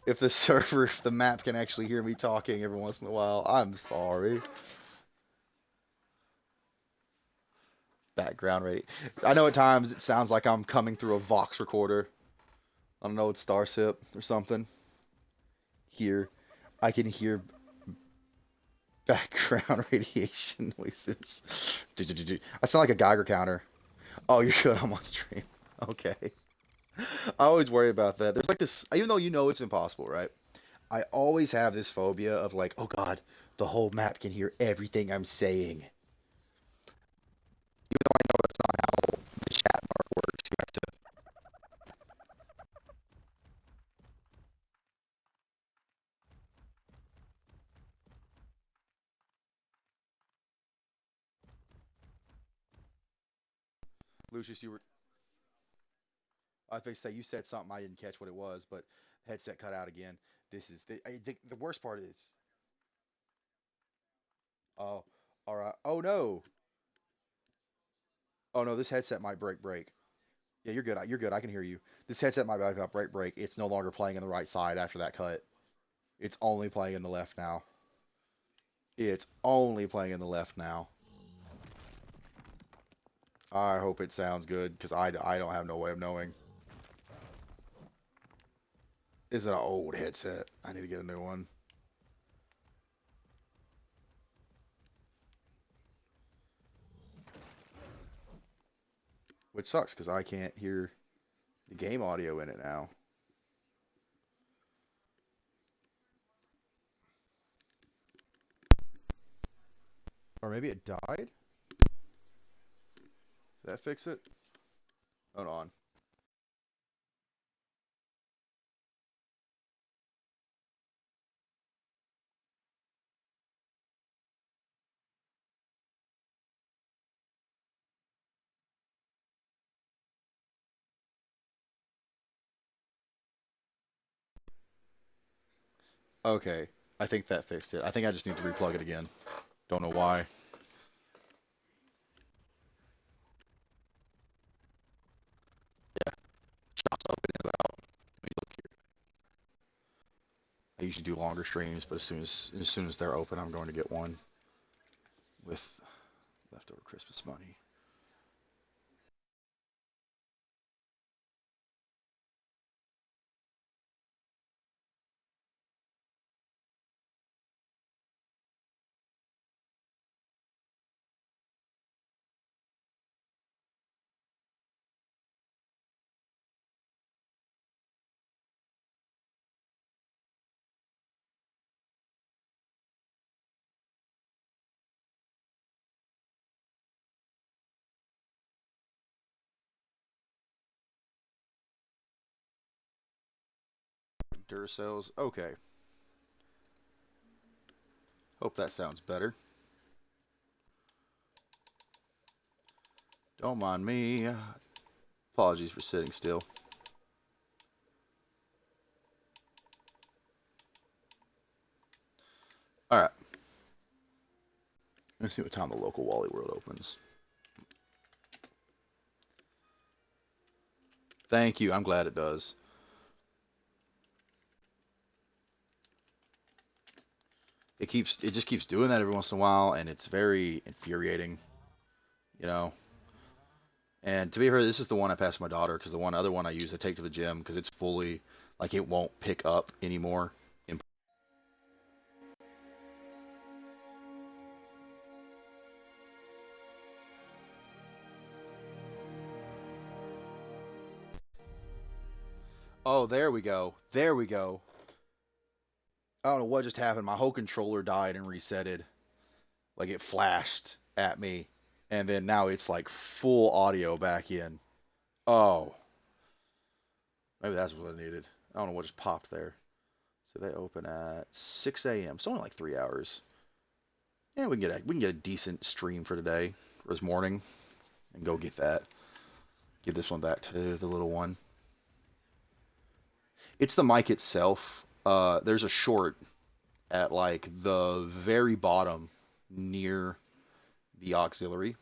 If the server, if the map can actually hear me talking every once in a while, I'm sorry. Background rate. I know at times it sounds like I'm coming through a Vox recorder. I don't know, it's Starship or something. Here, I can hear Background radiation noises. I sound like a Geiger counter. Oh, you're good. I'm on stream. Okay. I always worry about that. There's like this, even though you know it's impossible, right? I always have this phobia of like, oh God, the whole map can hear everything I'm saying. Even though I know that's not how the chat mark works. You have to. Lucius, you were. I was going to say you said something I didn't catch what it was, but headset cut out again. This is the worst part is. Oh, all right. Oh no. Oh no, this headset might break. Yeah, you're good. You're good. I can hear you. This headset might back up. Break. It's no longer playing in the right side after that cut. It's only playing in the left now. It's only playing in the left now. I hope it sounds good because I don't have no way of knowing. This is an old headset. I need to get a new one. Which sucks because I can't hear the game audio in it now. Or maybe it died? Did that fix it? Hold on. Okay. I think that fixed it. I think I just need to replug it again. Don't know why. Yeah. Shop's open in about. Let me look here. I usually do longer streams, but as soon as they're open, I'm going to get one with leftover Christmas money. Duracells. Okay. Hope that sounds better. Don't mind me. Apologies for sitting still. All right. Let's see what time the local Wally World opens. Thank you. I'm glad it does. It just keeps doing that every once in a while, and it's very infuriating, you know. And to be fair, this is the one I passed my daughter because the other one I use I take to the gym because it's fully like it won't pick up anymore. Oh, there we go. There we go. I don't know what just happened. My whole controller died and resetted. Like it flashed at me, and then now it's like full audio back in. Oh, maybe that's what I needed. I don't know what just popped there. So they open at 6 a.m. So only like 3 hours. Yeah, we can get a decent stream for today, for this morning, and go get that. Give this one back to the little one. It's the mic itself. There's a short at like the very bottom near the auxiliary,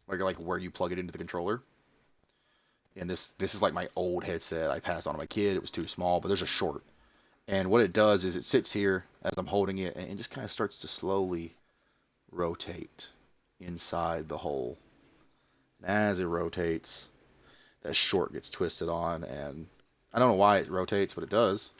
like where you plug it into the controller. And this is like my old headset I passed on to my kid. It was too small, but there's a short. And what it does is it sits here as I'm holding it and it just kind of starts to slowly rotate inside the hole. And as it rotates, that short gets twisted on, and I don't know why it rotates, but it does.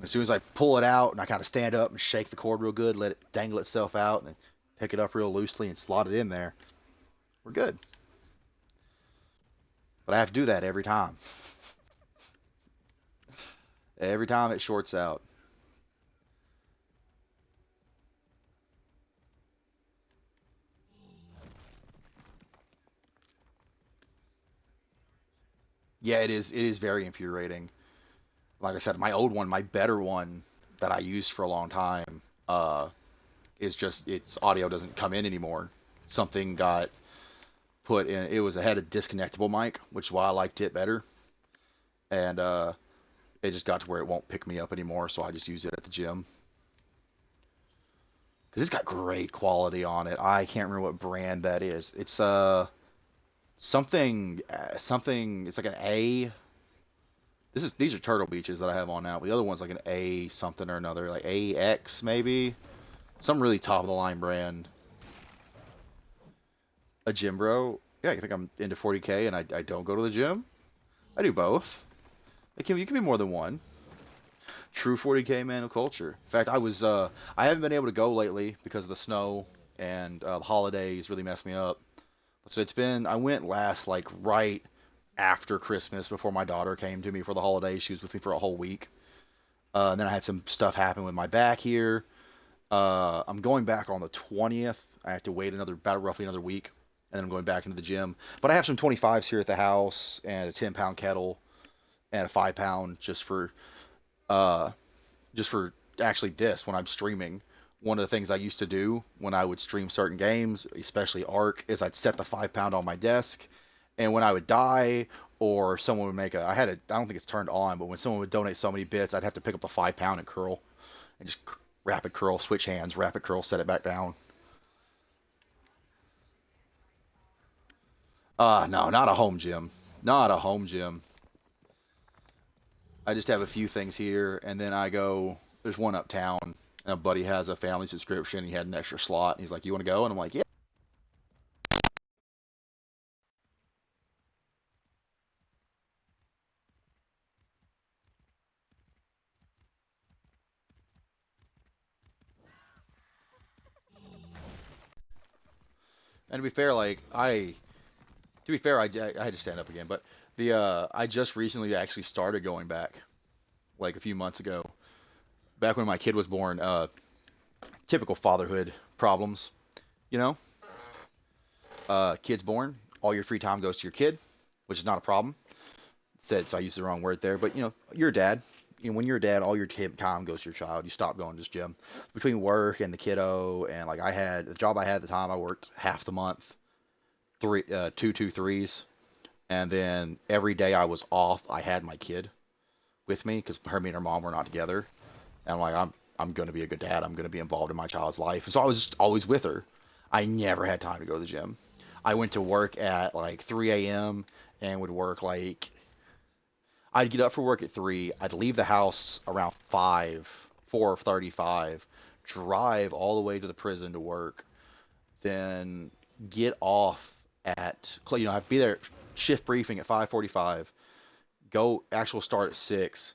As soon as I pull it out and I kind of stand up and shake the cord real good, let it dangle itself out, and then pick it up real loosely and slot it in there, we're good. But I have to do that every time. Every time it shorts out. Yeah, it is. It is very infuriating. Like I said, my old one, my better one that I used for a long time, is just its audio doesn't come in anymore. Something got put in. It was had a disconnectable mic, which is why I liked it better, and it just got to where it won't pick me up anymore. So I just use it at the gym because it's got great quality on it. I can't remember what brand that is. It's something. It's like an A. These are Turtle Beaches that I have on now. But the other one's like an A something or another, like AX maybe. Some really top of the line brand. A gym bro. Yeah, you think I'm into 40K and I don't go to the gym? I do both. You can be more than one. True 40K man of culture. In fact, I haven't been able to go lately because of the snow and the holidays really messed me up. So I went last like right after Christmas before my daughter came to me for the holidays. She was with me for a whole week. And then I had some stuff happen with my back here. I'm going back on the 20th. I have to wait about roughly another week, and then I'm going back into the gym. But I have some 25s here at the house, and a 10-pound kettle, and a 5-pound uh, just for actually this when I'm streaming. One of the things I used to do when I would stream certain games, especially Ark, is I'd set the 5-pound on my desk, and when I would die or someone would I don't think it's turned on, but when someone would donate so many bits, I'd have to pick up the 5-pound and curl, and just rapid curl, switch hands, rapid curl, set it back down. No, not a home gym. Not a home gym. I just have a few things here, and then I go. There's one uptown, and a buddy has a family subscription. He had an extra slot. And he's like, "You want to go?" And I'm like, "Yeah." And to be fair, I had to stand up again, but I just recently actually started going back, like a few months ago, back when my kid was born. Typical fatherhood problems, you know. Kid's born, all your free time goes to your kid, which is not a problem. Said so I used the wrong word there, but you're a dad. When you're a dad, all your time goes to your child. You stop going to this gym. Between work and the kiddo, and like I had the job I had at the time, I worked half the month, two threes, and then every day I was off, I had my kid with me because me and her mom were not together. And I'm gonna be a good dad. I'm gonna be involved in my child's life. And so I was just always with her. I never had time to go to the gym. I went to work at like 3 a.m. and would work like I'd get up for work at 3. I'd leave the house around 4:35, drive all the way to the prison to work, then get off I'd be there shift briefing at 5:45, go actual start at 6,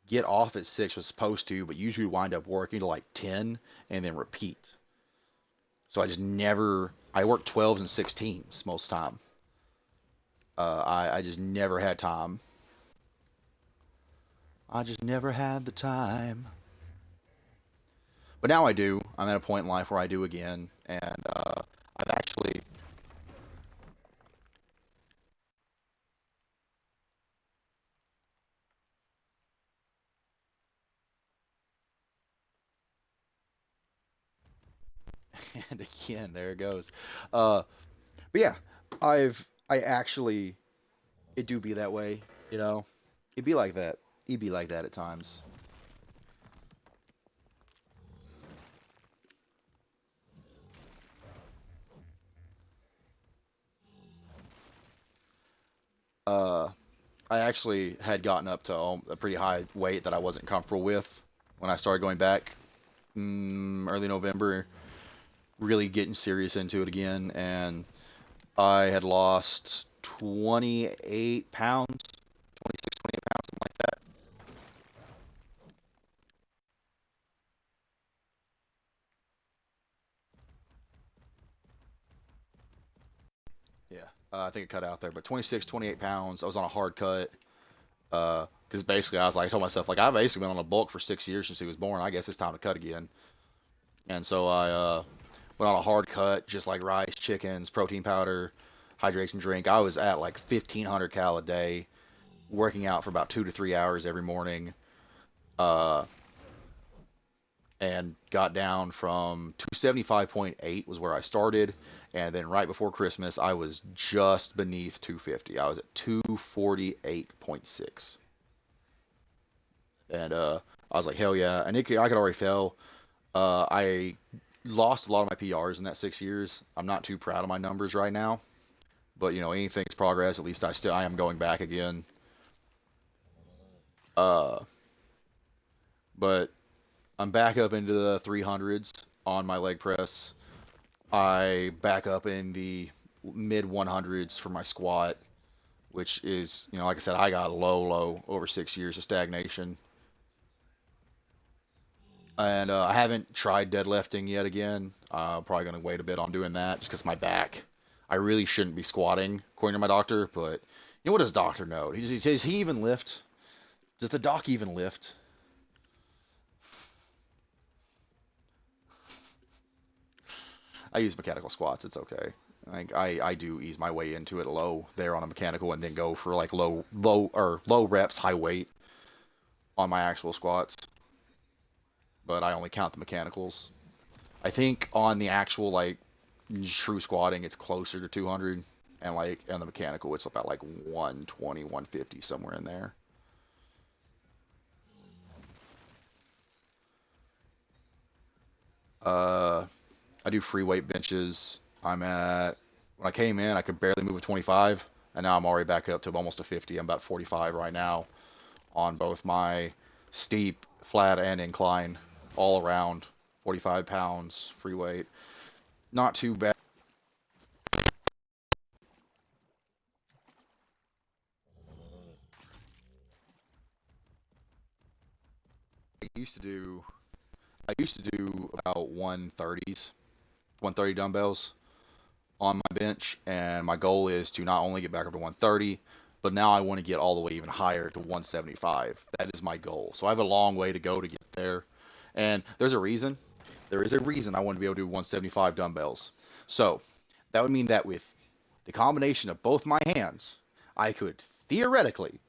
get off at 6 was supposed to, but usually wind up working to like 10 and then repeat. So I worked 12s and 16s most of the time. I just never had time. I just never had the time. But now I do. I'm at a point in life where I do again, and I've actually. And again, there it goes. Uh, but yeah, I actually it do be that way, you know. It'd be like that. It'd be like that at times. Uh, I actually had gotten up to a pretty high weight that I wasn't comfortable with when I started going back early November, really getting serious into it again, and I had lost 28 pounds, 26, 28 pounds, something like that. Yeah, I think it cut out there, but 26, 28 pounds. I was on a hard cut. Because basically I was like, I told myself like I've basically been on a bulk for 6 years since he was born. I guess it's time to cut again. And so I went on a hard cut, just like rice, chickens, protein powder, hydration drink. I was at like 1,500 cal a day, working out for about 2 to 3 hours every morning, uh, and got down from 275.8 was where I started, and then right before Christmas I was just beneath 250. I was at 248.6, and I was like, hell yeah! And I could already tell. I lost a lot of my PRs in that 6 years. I'm not too proud of my numbers right now, but anything's progress. At least I am going back again. Uh, but I'm back up into the 300s on my leg press. I back up in the mid 100s for my squat, which is, like I said, I got low over 6 years of stagnation. And I haven't tried deadlifting yet again. Probably going to wait a bit on doing that just because my back. I really shouldn't be squatting, according to my doctor, but what does doctor know? Does he even lift? Does the doc even lift? I use mechanical squats. It's okay. I do ease my way into it low there on a mechanical and then go for like low reps, high weight on my actual squats. But I only count the mechanicals. I think on the actual like true squatting, it's closer to 200, and like on the mechanical, it's about like 120, 150 somewhere in there. Uh, I do free weight benches. I'm at when I came in, I could barely move a 25, and now I'm already back up to almost a 50. I'm about 45 right now on both my steep, flat, and incline, all around 45 pounds free weight. Not too bad. I used to do I used to do about 130s, 130 dumbbells on my bench, and my goal is to not only get back up to 130, but now I want to get all the way even higher to 175. That is my goal. So I have a long way to go to get there, and there's a reason. There is a reason I want to be able to do 175 dumbbells. So that would mean that with the combination of both my hands, I could theoretically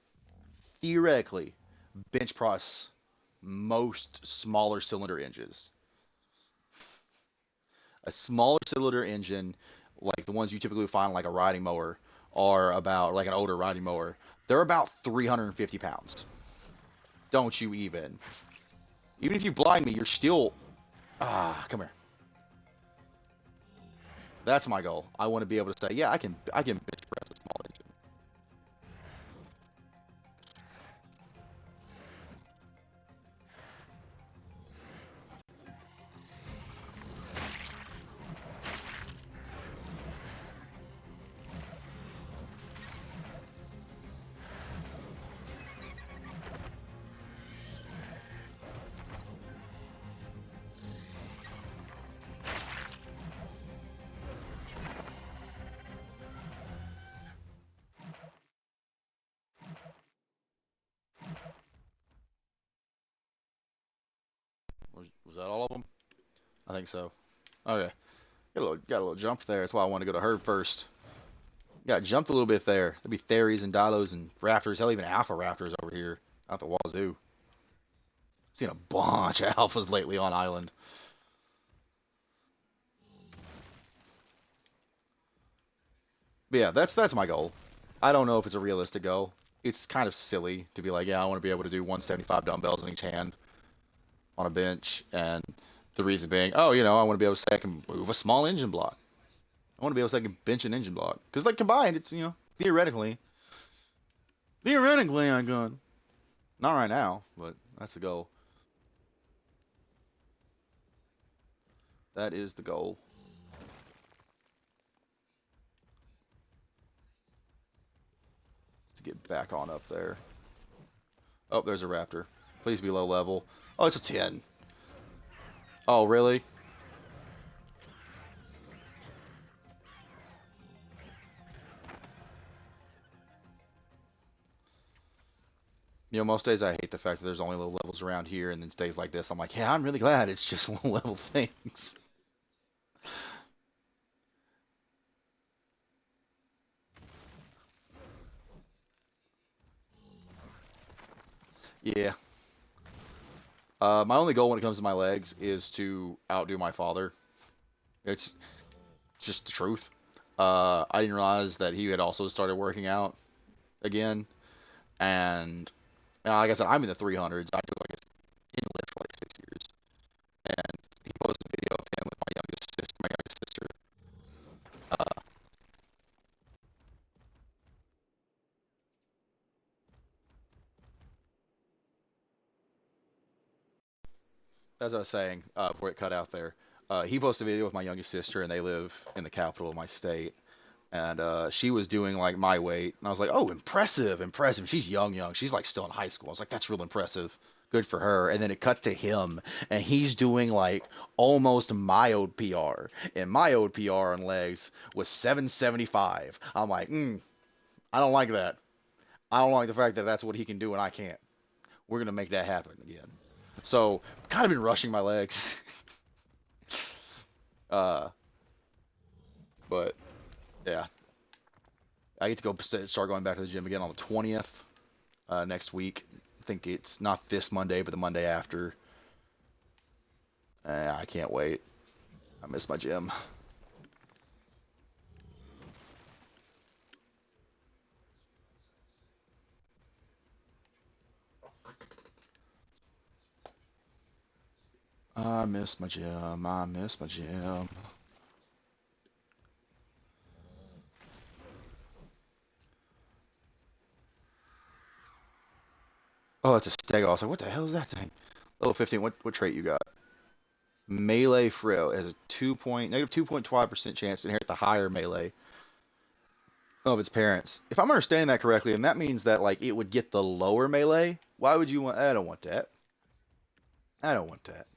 bench press most smaller cylinder engines. A smaller cylinder engine, like the ones you typically find like a riding mower, are about like an older riding mower. They're about 350 pounds. Don't you even? Even if you blind me, you're still come here. That's my goal. I want to be able to say, yeah, I can bench press a small engine. Was that all of them? I think so. Okay. Got a little jump there. That's why I want to go to Herb first. Got jumped a little bit there. There'd be Theries and Dilos and Raptors. Hell, even Alpha Raptors over here out the wazoo. Seen a bunch of alphas lately on Island. But yeah, that's my goal. I don't know if it's a realistic goal. It's kind of silly to be like, yeah, I want to be able to do 175 dumbbells in each hand on a bench, and the reason being, oh, I want to be able to say I can move a small engine block. I want to be able to say I can bench an engine block because like combined, it's theoretically I'm going. Not right now, but that's the goal. That is the goal. To get back on up there. Oh, there's a raptor. Please be low level. Oh, it's a 10. Oh, really? You know, most days I hate the fact that there's only low levels around here, and then days like this, I'm like, yeah, I'm really glad it's just low level things. Yeah. My only goal when it comes to my legs is to outdo my father. It's just the truth. I didn't realize that he had also started working out again, and like I said, I'm in the 300s. I do like in lift for like 6 years, and he posted a video of him with my youngest sister. My youngest sister. Uh, as I was saying, before it cut out there, he posted a video with my youngest sister, and they live in the capital of my state. And she was doing like my weight, and I was like, "Oh, impressive, impressive." She's young. She's like still in high school. I was like, "That's real impressive, good for her." And then it cut to him, and he's doing like almost my old PR, and my old PR on legs was 775. I'm like, I don't like that. I don't like the fact that that's what he can do and I can't. We're gonna make that happen again. So kind of been rushing my legs, uh, but yeah, I get to go start going back to the gym again on the 20th next week. I think it's not this Monday, but the Monday after. I can't wait. I miss my gym. I miss my gym. I miss my gym. Oh, it's a stego. I was like, what the hell is that thing? Level 15. What trait you got? Melee Frill. It has a 2.5% chance to inherit the higher melee of its parents. If I'm understanding that correctly, and that means that like it would get the lower melee. Why would you want? I don't want that. I don't want that.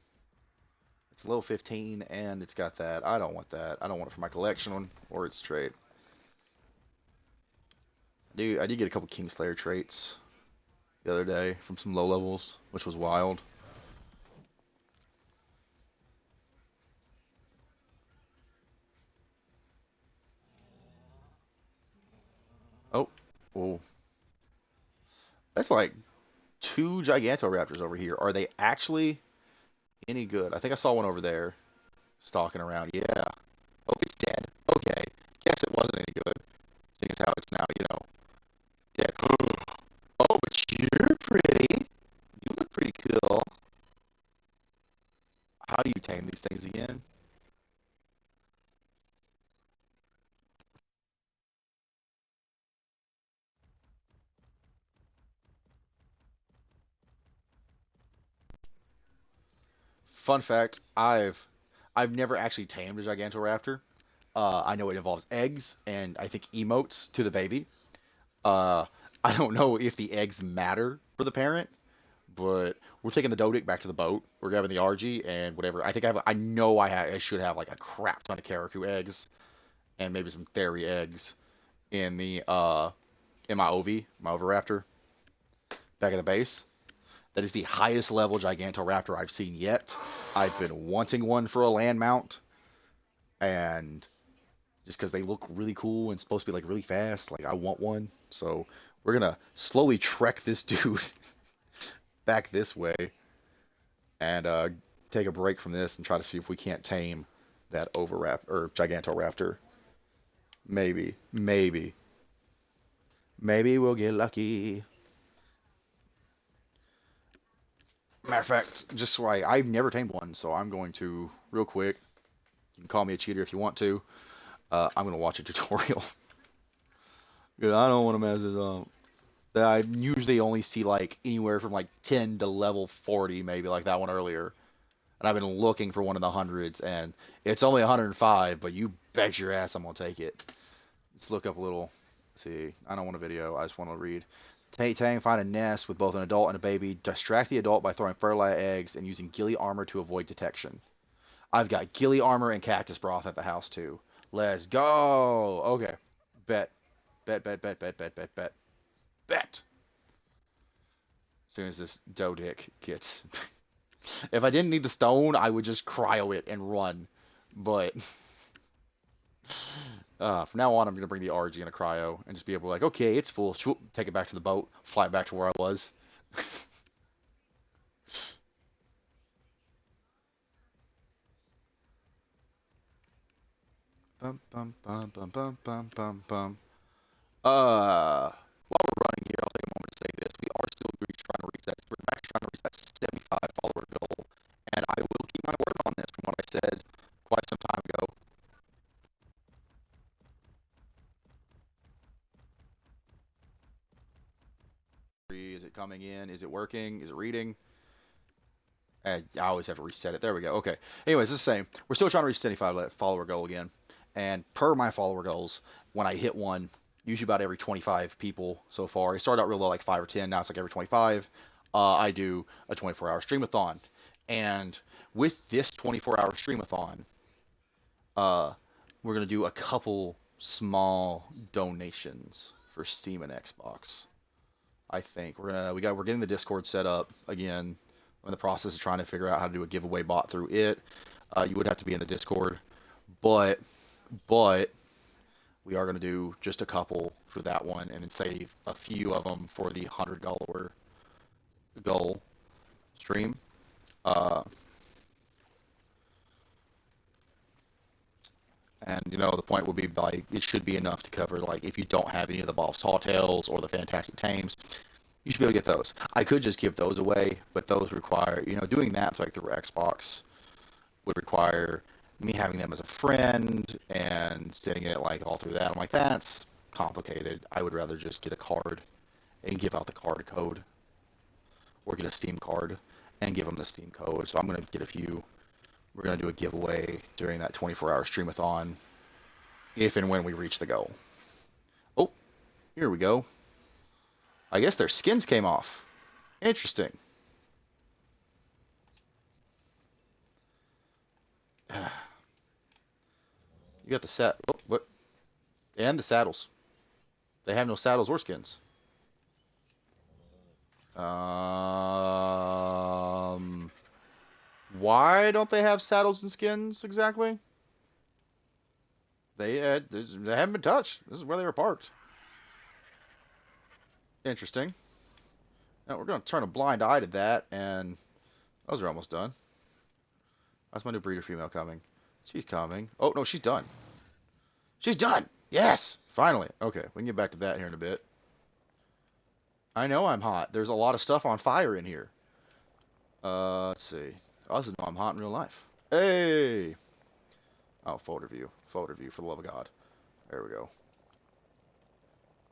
It's level 15 and it's got that. I don't want that. I don't want it for my collection or its trait. Dude, I did get a couple Kingslayer traits the other day from some low levels, which was wild. Oh, oh, that's like two Gigantoraptors over here. Are they actually any good? I think I saw one over there stalking around. Yeah. Oh, it's dead. Okay. Guess it wasn't any good. Seeing as how it's now, dead. Oh, but you're pretty. You look pretty cool. How do you tame these things again? Fun fact: I've never actually tamed a Gigantoraptor. I know it involves eggs and I think emotes to the baby. Uh, I don't know if the eggs matter for the parent, but we're taking the Dodic back to the boat. We're grabbing the RG and whatever. I think I know I should have like a crap ton of Karaku eggs and maybe some Theory eggs in the in my OV, my Oviraptor, back at the base. That is the highest level Gigantoraptor I've seen yet. I've been wanting one for a land mount, and just because they look really cool and supposed to be like really fast, like I want one. So we're gonna slowly trek this dude back this way and take a break from this and try to see if we can't tame that Oviraptor or Gigantoraptor. Maybe we'll get lucky. Matter of fact, just so I've never tamed one, so I'm going to real quick. You can call me a cheater if you want to. I'm gonna watch a tutorial because I don't want to mess this up. I usually only see like anywhere from like 10 to level 40, maybe like that one earlier. And I've been looking for one in the hundreds, and it's only 105, but you bet your ass I'm gonna take it. Let's look up a little. See, I don't want a video. I just want to read. Tang find a nest with both an adult and a baby. Distract the adult by throwing fertilized eggs and using ghillie armor to avoid detection. I've got ghillie armor and cactus broth at the house too. Let's go. Okay. Bet. Bet. Bet. Bet. Bet. Bet. Bet. Bet. Bet. soon as this doe dick gets. If I didn't need the stone, I would just cryo it and run. But from now on, I'm gonna bring the RG in a cryo and just be able to like, okay, it's full. Swoop, take it back to the boat, fly it back to where I was. Bum bum bum bum bum bum bum bum. While we're running here, I'll take a moment to say this: we are still trying to reach that. We're actually trying to reach that 75 follower goal, and I will keep my word on this from what I said quite some time ago. Is it coming in? Is it working? Is it reading? I always have to reset it. There we go. Okay. Anyways, it's the same. We're still trying to reach 75 follower goal again. And per my follower goals, when I hit one, usually about every 25 people so far. It started out real low, like 5 or 10. Now it's like every 25. I do a 24-hour streamathon. And with this 24-hour streamathon, we're going to do a couple small donations for Steam and Xbox. I think we're getting the Discord set up again. I'm in the process of trying to figure out how to do a giveaway bot through it. You would have to be in the Discord, but we are going to do just a couple for that one and then save a few of them for the $100 goal stream. And the point would be like it should be enough to cover like if you don't have any of the Boss Hawtails or the Fantastic Tames, you should be able to get those. I could just give those away, but those require doing that like through Xbox would require me having them as a friend and setting it like all through that. I'm like, that's complicated. I would rather just get a card and give out the card code, or get a Steam card and give them the Steam code. So I'm gonna get a few. We're gonna do a giveaway during that 24-hour streamathon, if and when we reach the goal. Oh, here we go. I guess their skins came off. Interesting. You got the set. Oh, what? And the saddles. They have no saddles or skins. Why don't they have saddles and skins exactly? They haven't been touched. This is where they were parked. Interesting. Now we're going to turn a blind eye to that, and those are almost done. That's my new breeder female coming. She's coming. Oh, no, she's done. She's done! Yes! Finally. Okay, we can get back to that here in a bit. I know I'm hot. There's a lot of stuff on fire in here. Let's see. I also know I'm hot in real life. Hey! Oh, photo view. Photo view, for the love of God. There we go.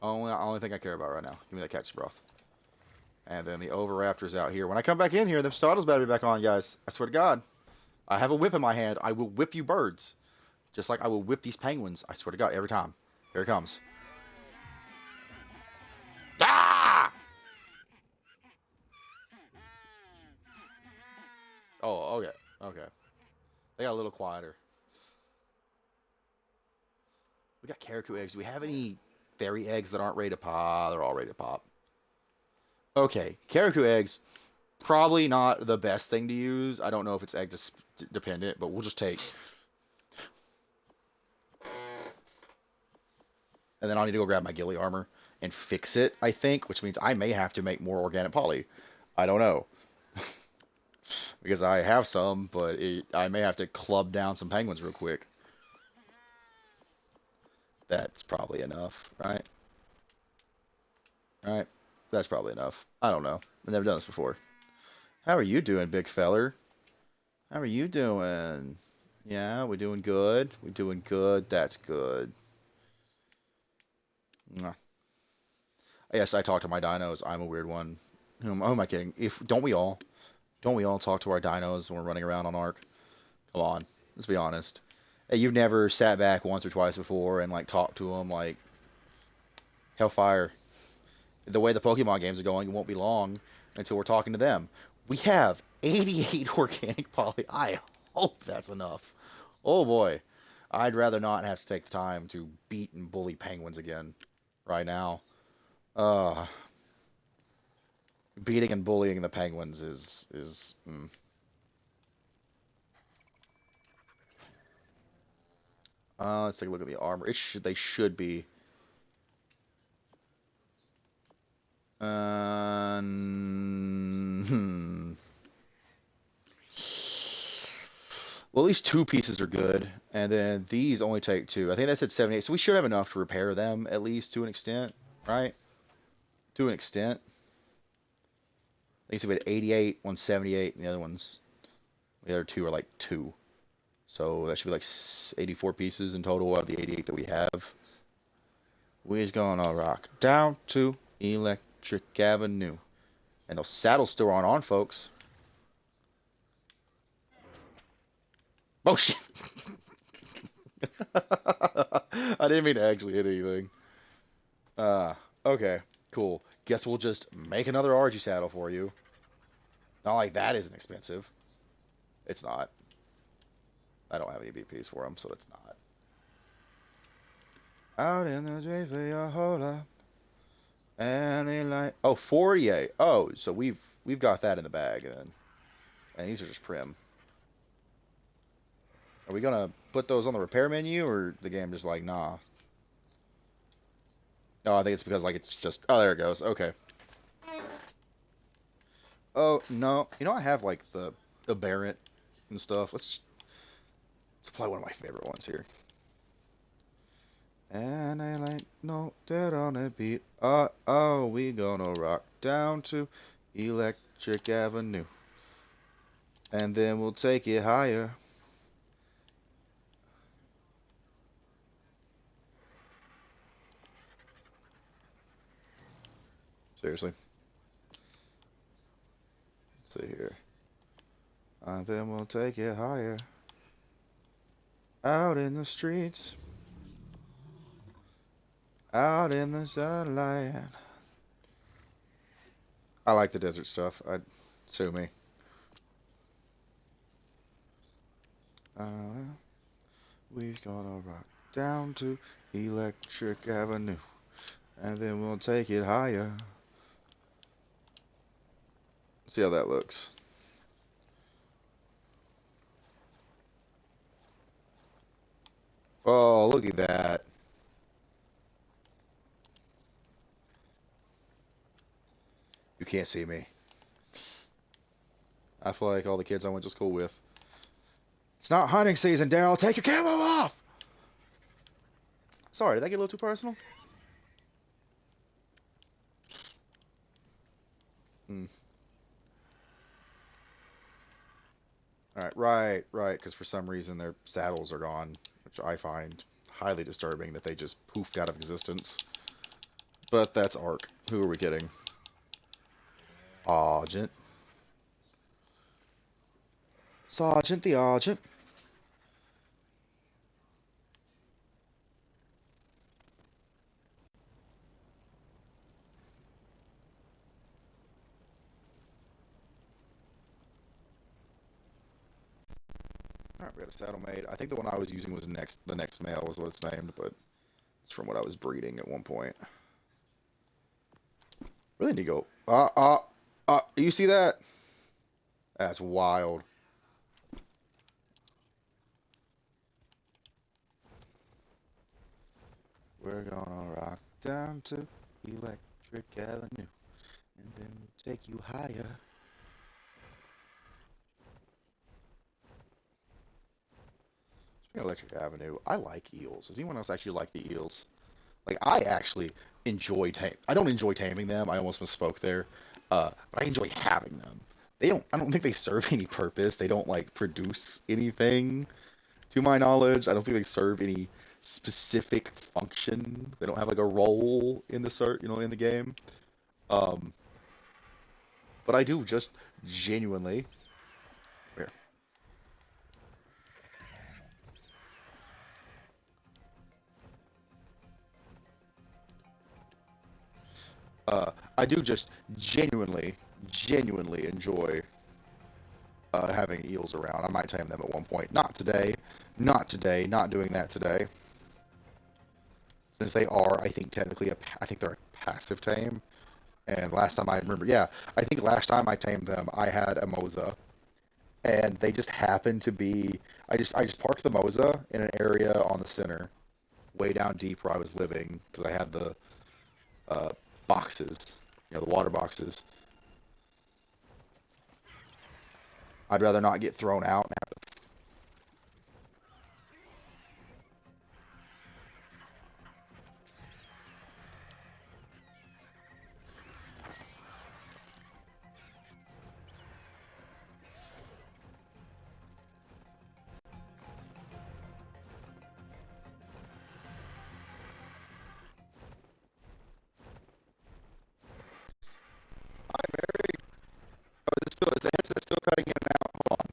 Only thing I care about right now. Give me that catch broth. And then the Oviraptor's out here. When I come back in here, the startles better be back on, guys. I swear to God. I have a whip in my hand. I will whip you birds. Just like I will whip these penguins. I swear to God, every time. Here it comes. Ah! Oh, okay. Okay. They got a little quieter. We got Caracu eggs. Do we have any fairy eggs that aren't ready to pop? They're all ready to pop. Okay. Caracu eggs, probably not the best thing to use. I don't know if it's egg dependent, but we'll just take. And then I'll need to go grab my ghillie armor and fix it, I think, which means I may have to make more organic poly. I don't know. Because I have some, but I may have to club down some penguins real quick. That's probably enough, right? Right? That's probably enough. I don't know. I've never done this before. How are you doing, big feller? How are you doing? Yeah, we're doing good. We're doing good. That's good. Mwah. Yes, I talk to my dinos. I'm a weird one. Who am I kidding? Don't we all? Don't we all talk to our dinos when we're running around on Ark? Come on, let's be honest. Hey, you've never sat back once or twice before and like talked to them like Hellfire. The way the Pokemon games are going, it won't be long until we're talking to them. We have 88 organic poly. I hope that's enough. Oh boy, I'd rather not have to take the time to beat and bully penguins again right now. Uh, Beating and bullying the penguins is. Let's take a look at the armor. They should be. Hmm. Well, at least two pieces are good, and then these only take two. I think that's at 78, so we should have enough to repair them at least to an extent, right? To an extent. I think it's about 88, 178, and the other two are like two. So that should be like 84 pieces in total out of the 88 that we have. We're gonna rock down to Electric Avenue. And those saddles still aren't on, folks. Oh, shit. I didn't mean to actually hit anything. Uh, okay, cool. Guess we'll just make another RG saddle for you. Not like that isn't expensive. It's not. I don't have any BPs for them, so it's not. Out in the day for your hold up. And they like 48. Oh, so we've got that in the bag then. And these are just prim. Are we gonna put those on the repair menu or the game just like nah? Oh, I think it's because like it's just oh there it goes. Okay. Oh no. You know I have like the aberrant and stuff. Let's play one of my favorite ones here. And I like no dead on a beat. Oh, we gonna rock down to Electric Avenue. And then we'll take it higher. Seriously. Let's see here. And then we'll take it higher. Out in the streets. Out in the sunlight. I like the desert stuff. Sue me. We're gonna rock down to Electric Avenue. And then we'll take it higher. See how that looks. Oh, look at that. You can't see me. I feel like all the kids I went to school with. It's not hunting season, Daryl. Take your camo off! Sorry, did that get a little too personal? Hmm. Right, because for some reason their saddles are gone, which I find highly disturbing that they just poofed out of existence. But that's Ark. Who are we kidding? Argent. Sergeant the Argent. Alright, we got a saddle made. I think the one I was using was the next male was what it's named, but it's from what I was breeding at one point. Really need to go. Do you see that? That's wild. We're gonna rock down to Electric Avenue, and then we'll take you higher. Speaking of Electric Avenue, I like eels. Does anyone else actually like the eels? Like, I actually enjoy I don't enjoy taming them. I almost misspoke there. But I enjoy having them. I don't think they serve any purpose. They don't, like, produce anything, to my knowledge. I don't think they serve any specific function. They don't have, like, a role in in the game. Um, but I do just genuinely. Here. I do just genuinely enjoy having eels around. I might tame them at one point. Not today. Not today. Not doing that today. Since they are, I think technically, I think they're a passive tame. And last time I remember, yeah, I think last time I tamed them, I had a Moza, and they just happened to be. I just parked the Moza in an area on the center, way down deep where I was living, because I had the uh, boxes, the water boxes. I'd rather not get thrown out. Is the headset still cutting in and out? Hold on.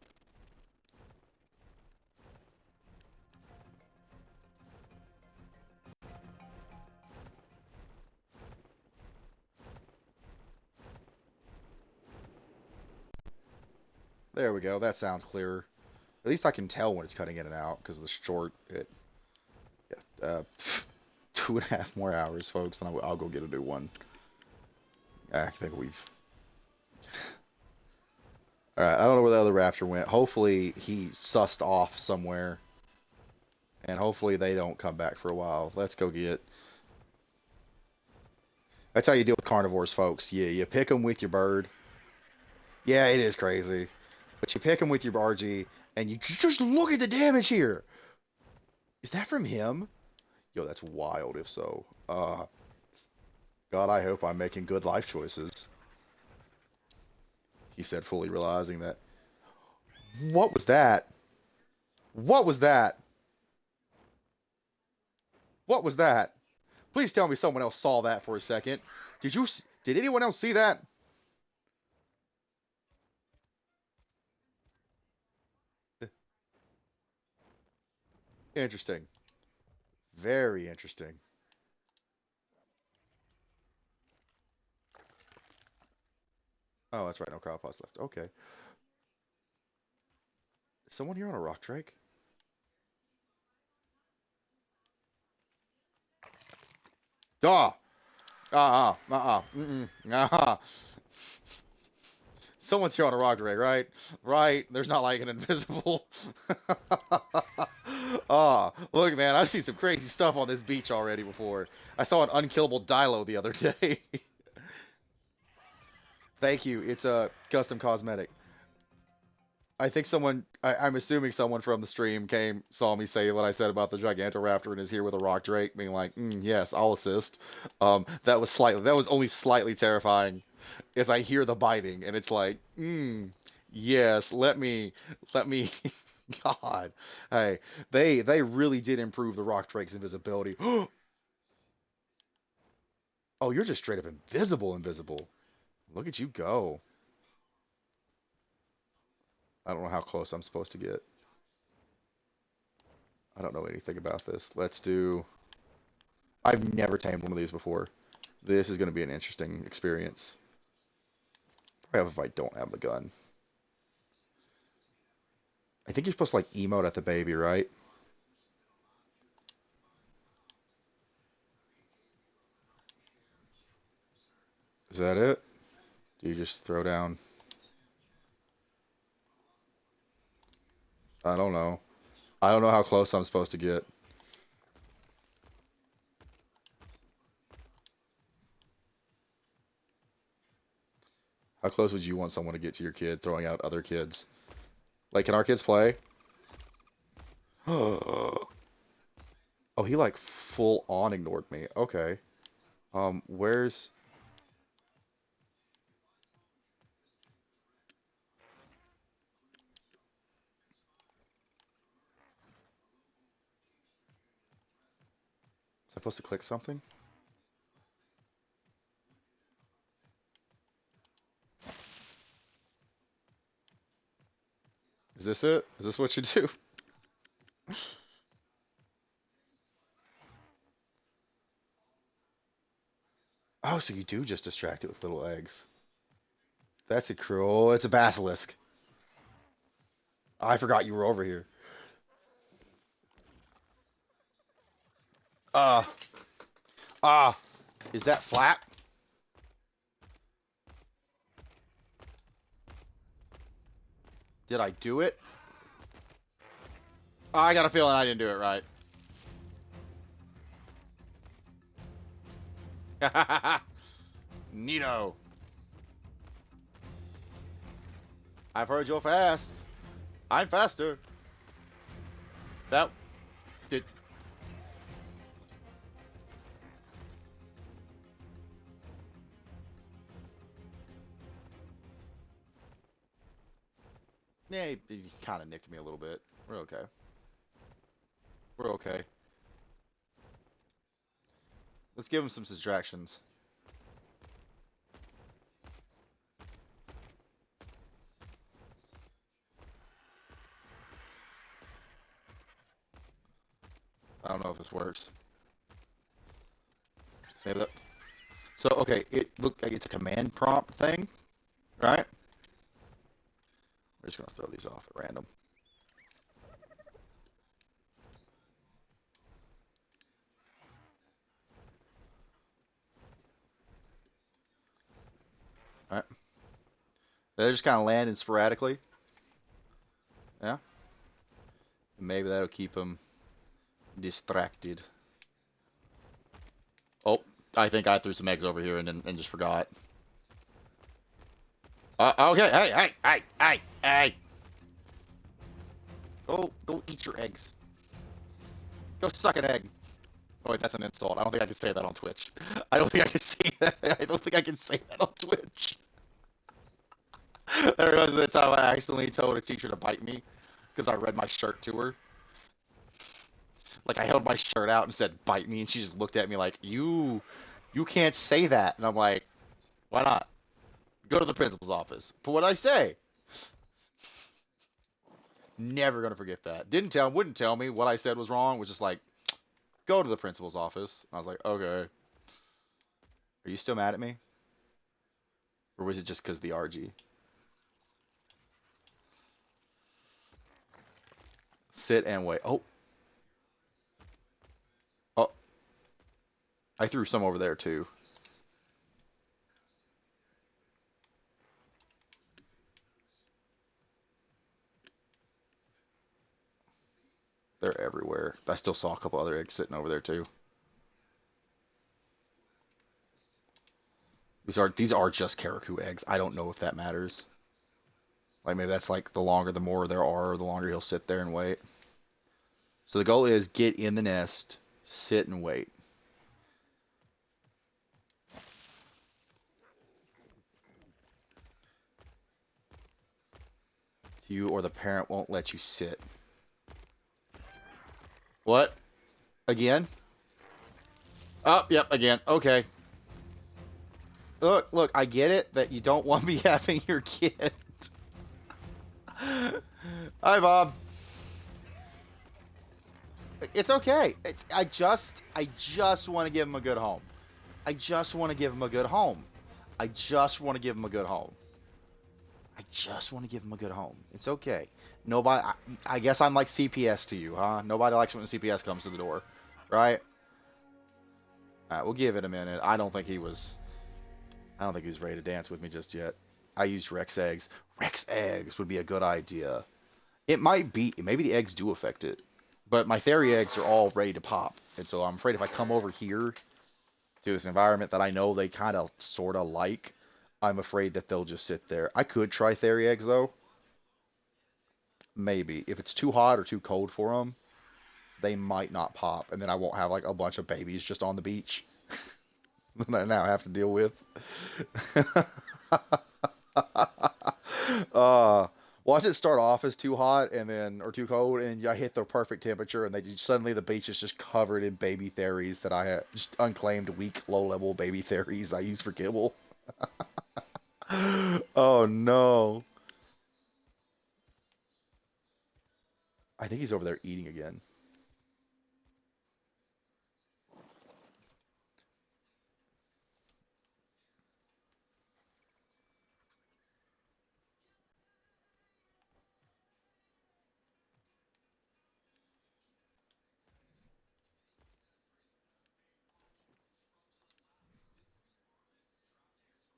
There we go. That sounds clearer. At least I can tell when it's cutting in and out because of the short. Yeah, 2.5 more hours, folks, and I'll go get a new one. I think we've. All right, I don't know where the other raptor went. Hopefully he sussed off somewhere, and hopefully they don't come back for a while. Let's go get. That's how you deal with carnivores, folks. You pick them with your bird. Yeah, it is crazy, but you pick them with your RG, and you just look at the damage here. Is that from him? Yo, that's wild. If so, God, I hope I'm making good life choices. He said, fully realizing that. What was that? What was that? What was that? Please tell me someone else saw that for a second. Did you? Did anyone else see that? Interesting. Very interesting. Oh, that's right. No crowdpots left. Okay. Is someone here on a rock drake? Ah. Uh-uh. Someone's here on a rock drake, right? Right. There's not like an invisible. Look, man, I've seen some crazy stuff on this beach already before. I saw an unkillable Dilo the other day. Thank you. It's a custom cosmetic. I think I'm assuming someone from the stream saw me say what I said about the Gigantoraptor and is here with a rock drake, being like, yes, I'll assist. That was only slightly terrifying as I hear the biting, and it's like, yes, let me, God, hey, they really did improve the rock drake's invisibility. Oh, you're just straight up invisible. Look at you go. I don't know how close I'm supposed to get. I don't know anything about this. Let's do. I've never tamed one of these before. This is going to be an interesting experience. Probably if I don't have the gun. I think you're supposed to like emote at the baby, right? Is that it? Do you just throw down? I don't know. I don't know how close I'm supposed to get. How close would you want someone to get to your kid throwing out other kids? Like, can our kids play? Oh, he like full on ignored me. Okay. Where's... Was I supposed to click something? Is this it? Is this what you do? Oh, so you do just distract it with little eggs. That's a cruel. It's a basilisk. I forgot you were over here. Ah, is that flap? Did I do it? I got a feeling I didn't do it right. Neato. I've heard you're fast. I'm faster. That did. Yeah, he kind of nicked me a little bit. We're okay. We're okay. Let's give him some distractions. I don't know if this works. Maybe that. So okay, it looked like it's a command prompt thing, right? We're just gonna throw these off at random. All right. They're just kind of landing sporadically. Yeah. Maybe that'll keep them distracted. Oh, I think I threw some eggs over here and just forgot. Okay, hey! Go eat your eggs. Go suck an egg. Oh wait, that's an insult. I don't think I can say that on Twitch. I don't think I can say that. I don't think I can say that on Twitch. There was the time I accidentally told a teacher to bite me because I read my shirt to her. Like I held my shirt out and said "bite me," and she just looked at me like, "You can't say that." And I'm like, "Why not? Go to the principal's office." But what I say? Never gonna forget that. Wouldn't tell me what I said was wrong. Was just like, go to the principal's office. And I was like, okay. Are you still mad at me? Or was it just because the RG? Sit and wait. Oh, I threw some over there too. They're everywhere. I still saw a couple other eggs sitting over there too. These are just Karaku eggs. I don't know if that matters. Like maybe that's like the more there are, the longer he'll sit there and wait. So the goal is get in the nest, sit and wait. You or the parent won't let you sit. What? Again? Oh, yep, again. Okay. Look, I get it that you don't want me having your kid. Hi, Bob. It's okay. I just want to give him a good home. I just want to give him a good home. I just want to give him a good home. I just want to give him a good home. It's okay. Nobody. I guess I'm like CPS to you, huh? Nobody likes when the CPS comes to the door, right? All right, we'll give it a minute. I don't think he was ready to dance with me just yet. I used Rex eggs. Rex eggs would be a good idea. It might be. Maybe the eggs do affect it. But my Theory eggs are all ready to pop. And so I'm afraid if I come over here to this environment that I know they kind of sort of like, I'm afraid that they'll just sit there. I could try Theory eggs, though. Maybe. If it's too hot or too cold for them, they might not pop. And then I won't have like a bunch of babies just on the beach that I now have to deal with. uh, Watch it start off as too hot and then or too cold, and I hit the perfect temperature, and suddenly the beach is just covered in baby theories that I had just unclaimed, weak, low-level baby theories I use for kibble. Oh no! I think he's over there eating again.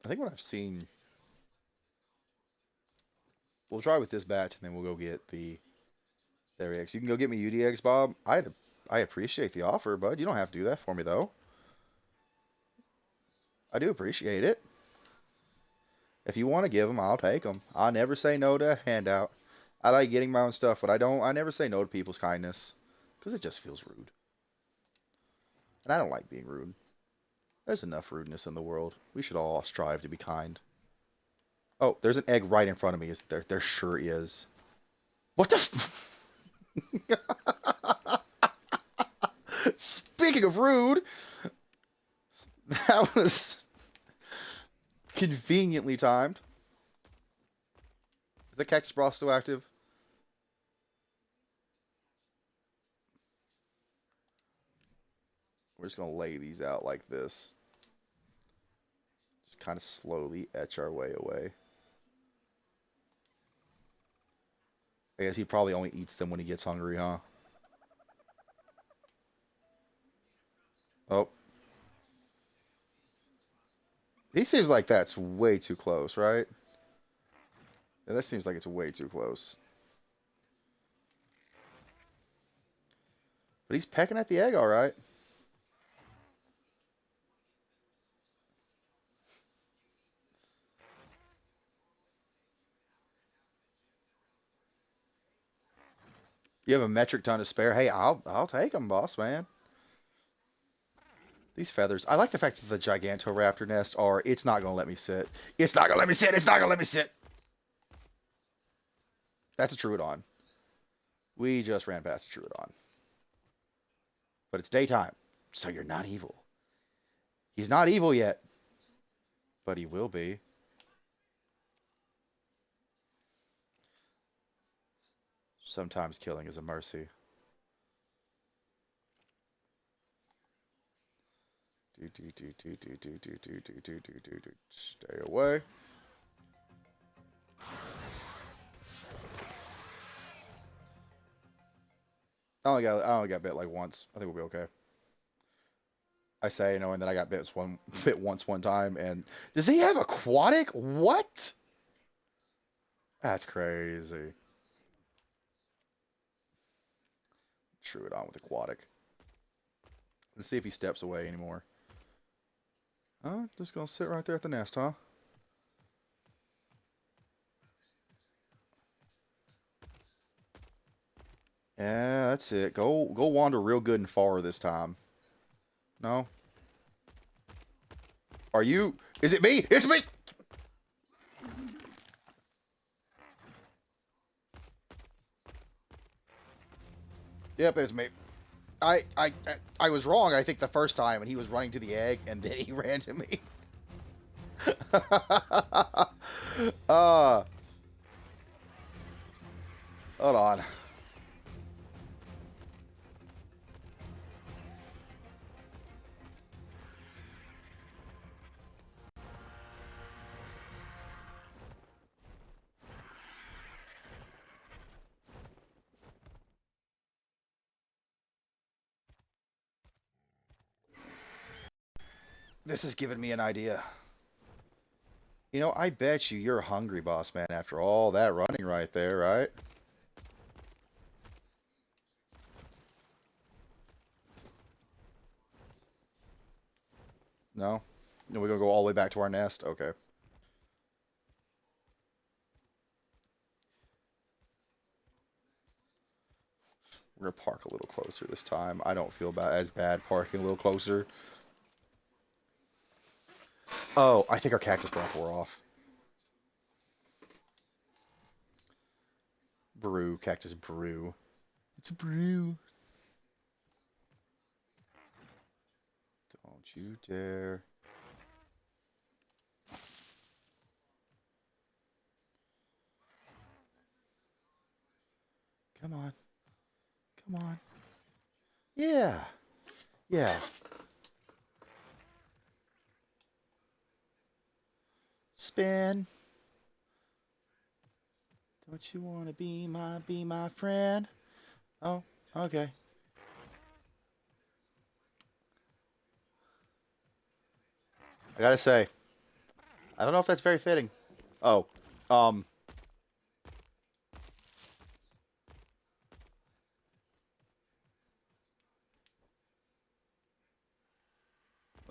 I think what I've seen. we'll try with this batch, and then we'll go get the eggs. You can go get me UD eggs, Bob. I appreciate the offer, bud. You don't have to do that for me, though. I do appreciate it. If you want to give them, I'll take them. I never say no to a handout. I like getting my own stuff, but I never say no to people's kindness. Because it just feels rude. And I don't like being rude. There's enough rudeness in the world. We should all strive to be kind. Oh, there's an egg right in front of me. Is there? There sure is. What the? Speaking of rude, that was conveniently timed. Is the cactus bra still active? We're just gonna lay these out like this. Just kind of slowly etch our way away. I guess he probably only eats them when he gets hungry, huh? Oh. He seems like that's way too close, right? Yeah, that seems like it's way too close. But he's pecking at the egg all right. You have a metric ton to spare. Hey, I'll take them, boss man. These feathers. I like the fact that the Gigantoraptor nests are. It's not gonna let me sit. It's not gonna let me sit. It's not gonna let me sit. That's a Troodon. We just ran past a Troodon. But it's daytime, so you're not evil. He's not evil yet, but he will be. Sometimes killing is a mercy. Stay away. I only got bit like once. I think we'll be okay. I say, knowing that I got bit once one time, and does he have aquatic? What? That's crazy. Troodon with aquatic. Let's see if he steps away anymore. Oh, just gonna sit right there at the nest, huh? Yeah, that's it. Go wander real good and far this time. No? Are you? Is it me? It's me! Yep, it's me. I was wrong, I think, the first time, and he was running to the egg, and then he ran to me. uh, hold on. This has given me an idea. You know, I bet you're hungry, boss man, after all that running right there, right? No? No, we're gonna go all the way back to our nest? Okay. We're gonna park a little closer this time. I don't feel as bad parking a little closer. Oh, I think our cactus block wore off. Brew, cactus brew. It's a brew. Don't you dare. Come on. Come on. Yeah. Yeah. Spin. Don't you want to be my friend? Oh, okay. I gotta say, I don't know if that's very fitting. Oh, um,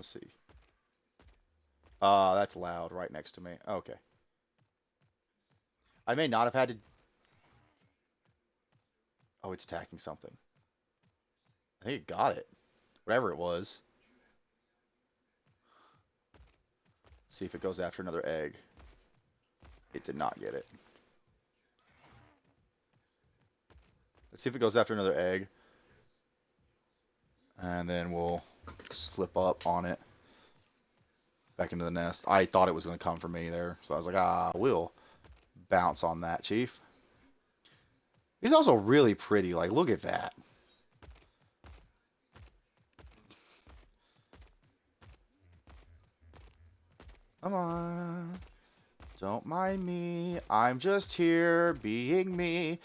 Let's see. That's loud right next to me. Okay. I may not have had to... Oh, it's attacking something. I think it got it. Whatever it was. See if it goes after another egg. It did not get it. Let's see if it goes after another egg. And then we'll slip up on it. Back into the nest. I thought it was going to come for me there. So I was like, we'll bounce on that, Chief. He's also really pretty. Like, look at that. Come on. Don't mind me. I'm just here being me.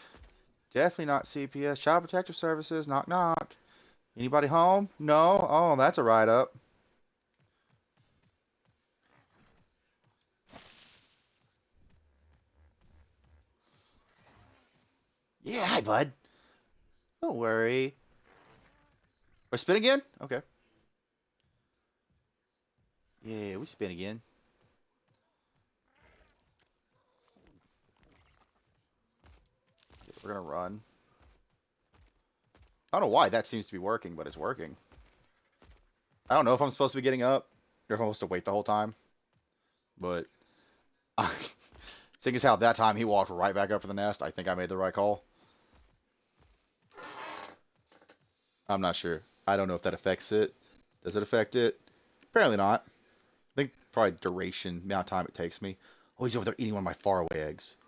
Definitely not CPS. Child Protective Services. Knock, knock. Anybody home? No? Oh, that's a write-up. Yeah, hi, bud. Don't worry. We spin again? Okay. Yeah, we spin again. We're gonna run. I don't know why that seems to be working, but it's working. I don't know if I'm supposed to be getting up or if I'm supposed to wait the whole time. But seeing as how that time he walked right back up to the nest, I think I made the right call. I'm not sure. I don't know if that affects it. Does it affect it? Apparently not. I think probably duration, amount of time it takes me. Oh, he's over there eating one of my faraway eggs.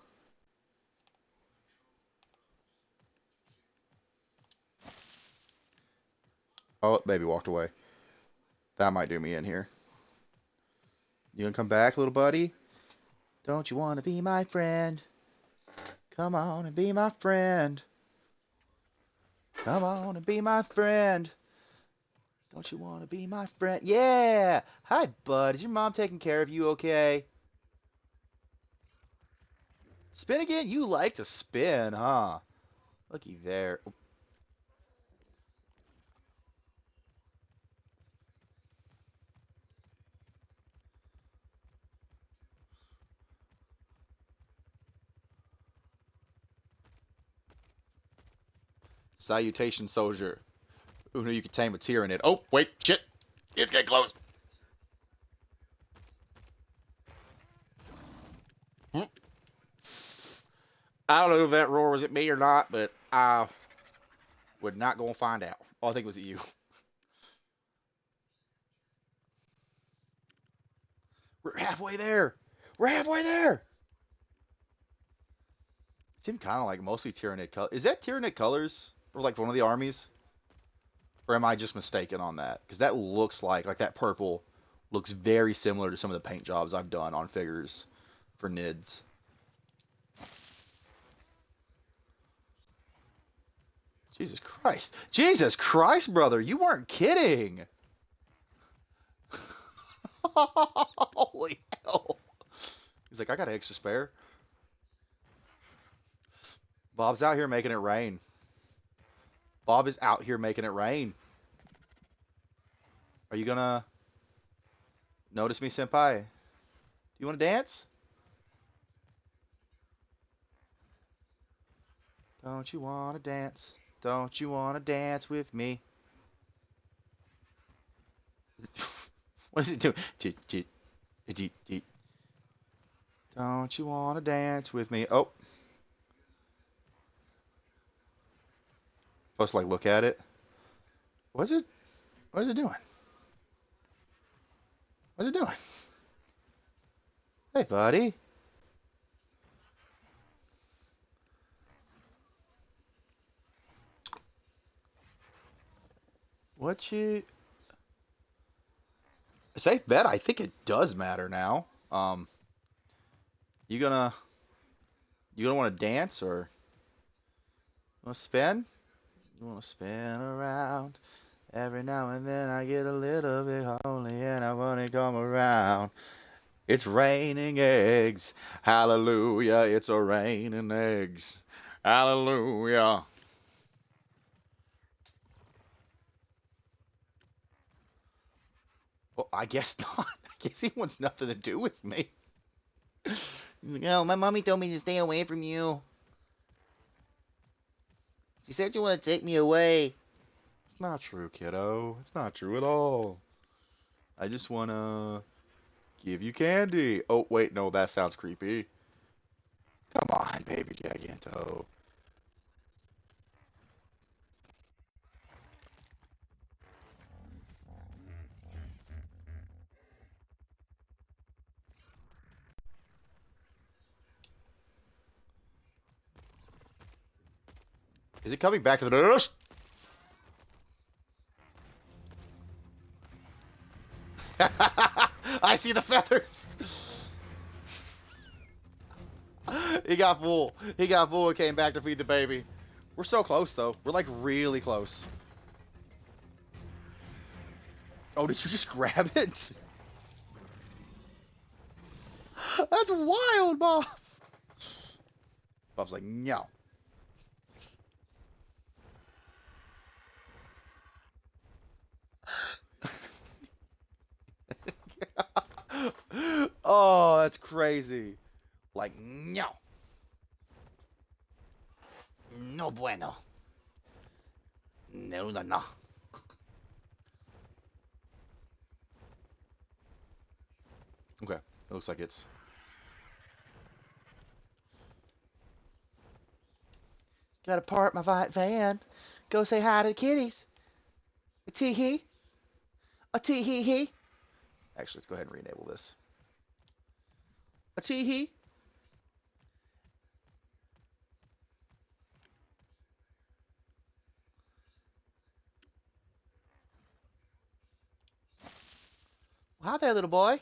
Oh, baby walked away. That might do me in here. You gonna come back, little buddy? Don't you want to be my friend? Come on and be my friend. Come on and be my friend. Don't you want to be my friend? Yeah! Hi, bud. Is your mom taking care of you okay? Spin again? You like to spin, huh? Looky there. Salutation, soldier. Who knew you could tame a tear in it? Oh, wait, shit. It's getting close. I don't know if that roar was at me or not, but I would not go and find out. Oh, I think it was at you. We're halfway there. We're halfway there. It seemed kind of like mostly Tyranid color. Is that Tyranid colors? Or like one of the armies? Or am I just mistaken on that? Because that looks like that purple looks very similar to some of the paint jobs I've done on figures for NIDs. Jesus Christ. Jesus Christ, brother. You weren't kidding. Holy hell. He's like, I got an extra spare. Bob's out here making it rain. Bob is out here making it rain. Are you gonna notice me, senpai? Do you want to dance? Don't you want to dance? Don't you want to dance with me? What is it doing? Don't you want to dance with me? Oh. Supposed to like look at it. What is it doing? What's it doing? Hey, buddy. What you... Safe bet, I think it does matter now. You gonna want to dance or want to spin? You want to spin around. Every now and then I get a little bit lonely and I want to come around. It's raining eggs. Hallelujah, it's a raining eggs. Hallelujah. Well, I guess not. I guess he wants nothing to do with me. No, my mommy told me to stay away from you. She said you want to take me away. It's not true, kiddo. It's not true at all. I just want to give you candy. Oh, wait, no, that sounds creepy. Come on, baby Giganto. Is it coming back to the nest? I see the feathers. He got full. He got full and came back to feed the baby. We're so close, though. We're like really close. Oh, did you just grab it? That's wild, Bob. Bob's like, no. Oh, that's crazy. Like, no. No bueno. No, no, no. Okay, it looks like it's... Gotta park my van. Go say hi to the kitties. A tee-hee. A tee-hee-hee. Actually, let's go ahead and re-enable this. A tee-hee. Hi there, little boy.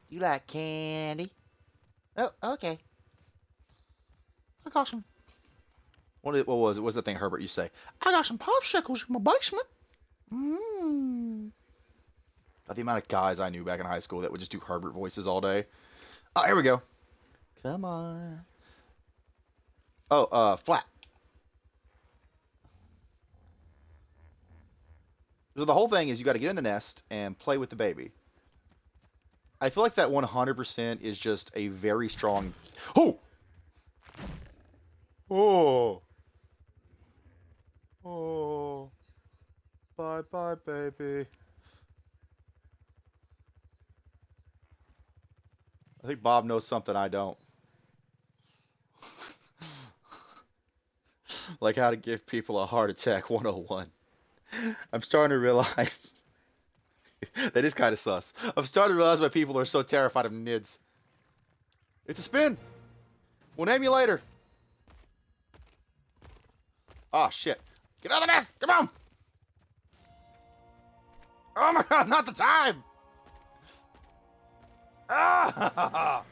You like candy? Oh, okay. I got some. What was it? What's the thing Herbert you say? I got some popsicles in my basement. Mmm. The amount of guys I knew back in high school that would just do Herbert voices all day. Oh, here we go. Come on. Oh, flat. So the whole thing is you got to get in the nest and play with the baby. I feel like that 100% is just a very strong... Oh! Oh! Oh. Bye-bye, baby. I think Bob knows something I don't. Like how to give people a heart attack 101. I'm starting to realize... that is kind of sus. I'm starting to realize why people are so terrified of NIDS. It's a spin! We'll name you later. Oh, shit. Get out of the nest! Come on! Oh my god, not the time! Ah!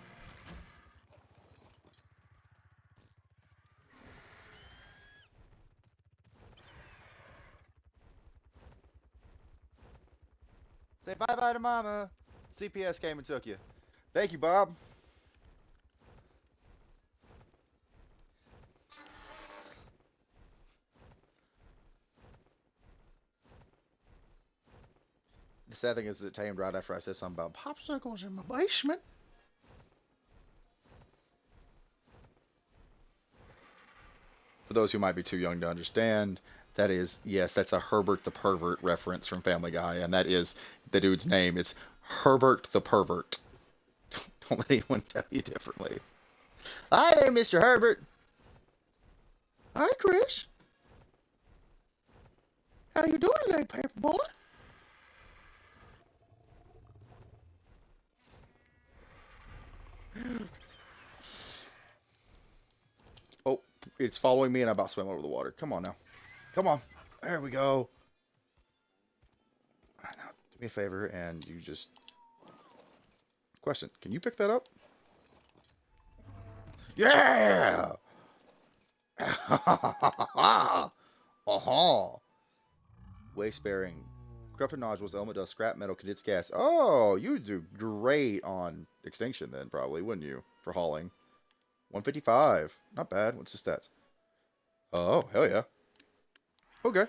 Say bye-bye to Mama. CPS came and took you. Thank you, Bob. The sad thing is it tamed right after I said something about popsicles in my basement. For those who might be too young to understand, that is, yes, that's a Herbert the Pervert reference from Family Guy, and that is the dude's name. It's Herbert the Pervert. Don't let anyone tell you differently. Hi there, Mr. Herbert. Hi, Chris. How you doing today, paper boy? Oh, it's following me and I'm about to swim over the water. Come on now. Come on. There we go. Now, do me a favor and you just... Question. Can you pick that up? Yeah! Uh-huh. Waste bearing. Corrupted nodules, element dust, scrap metal, condensed gas. Oh, you would do great on extinction then, probably, wouldn't you? For hauling. 155. Not bad. What's the stats? Oh, hell yeah. Okay.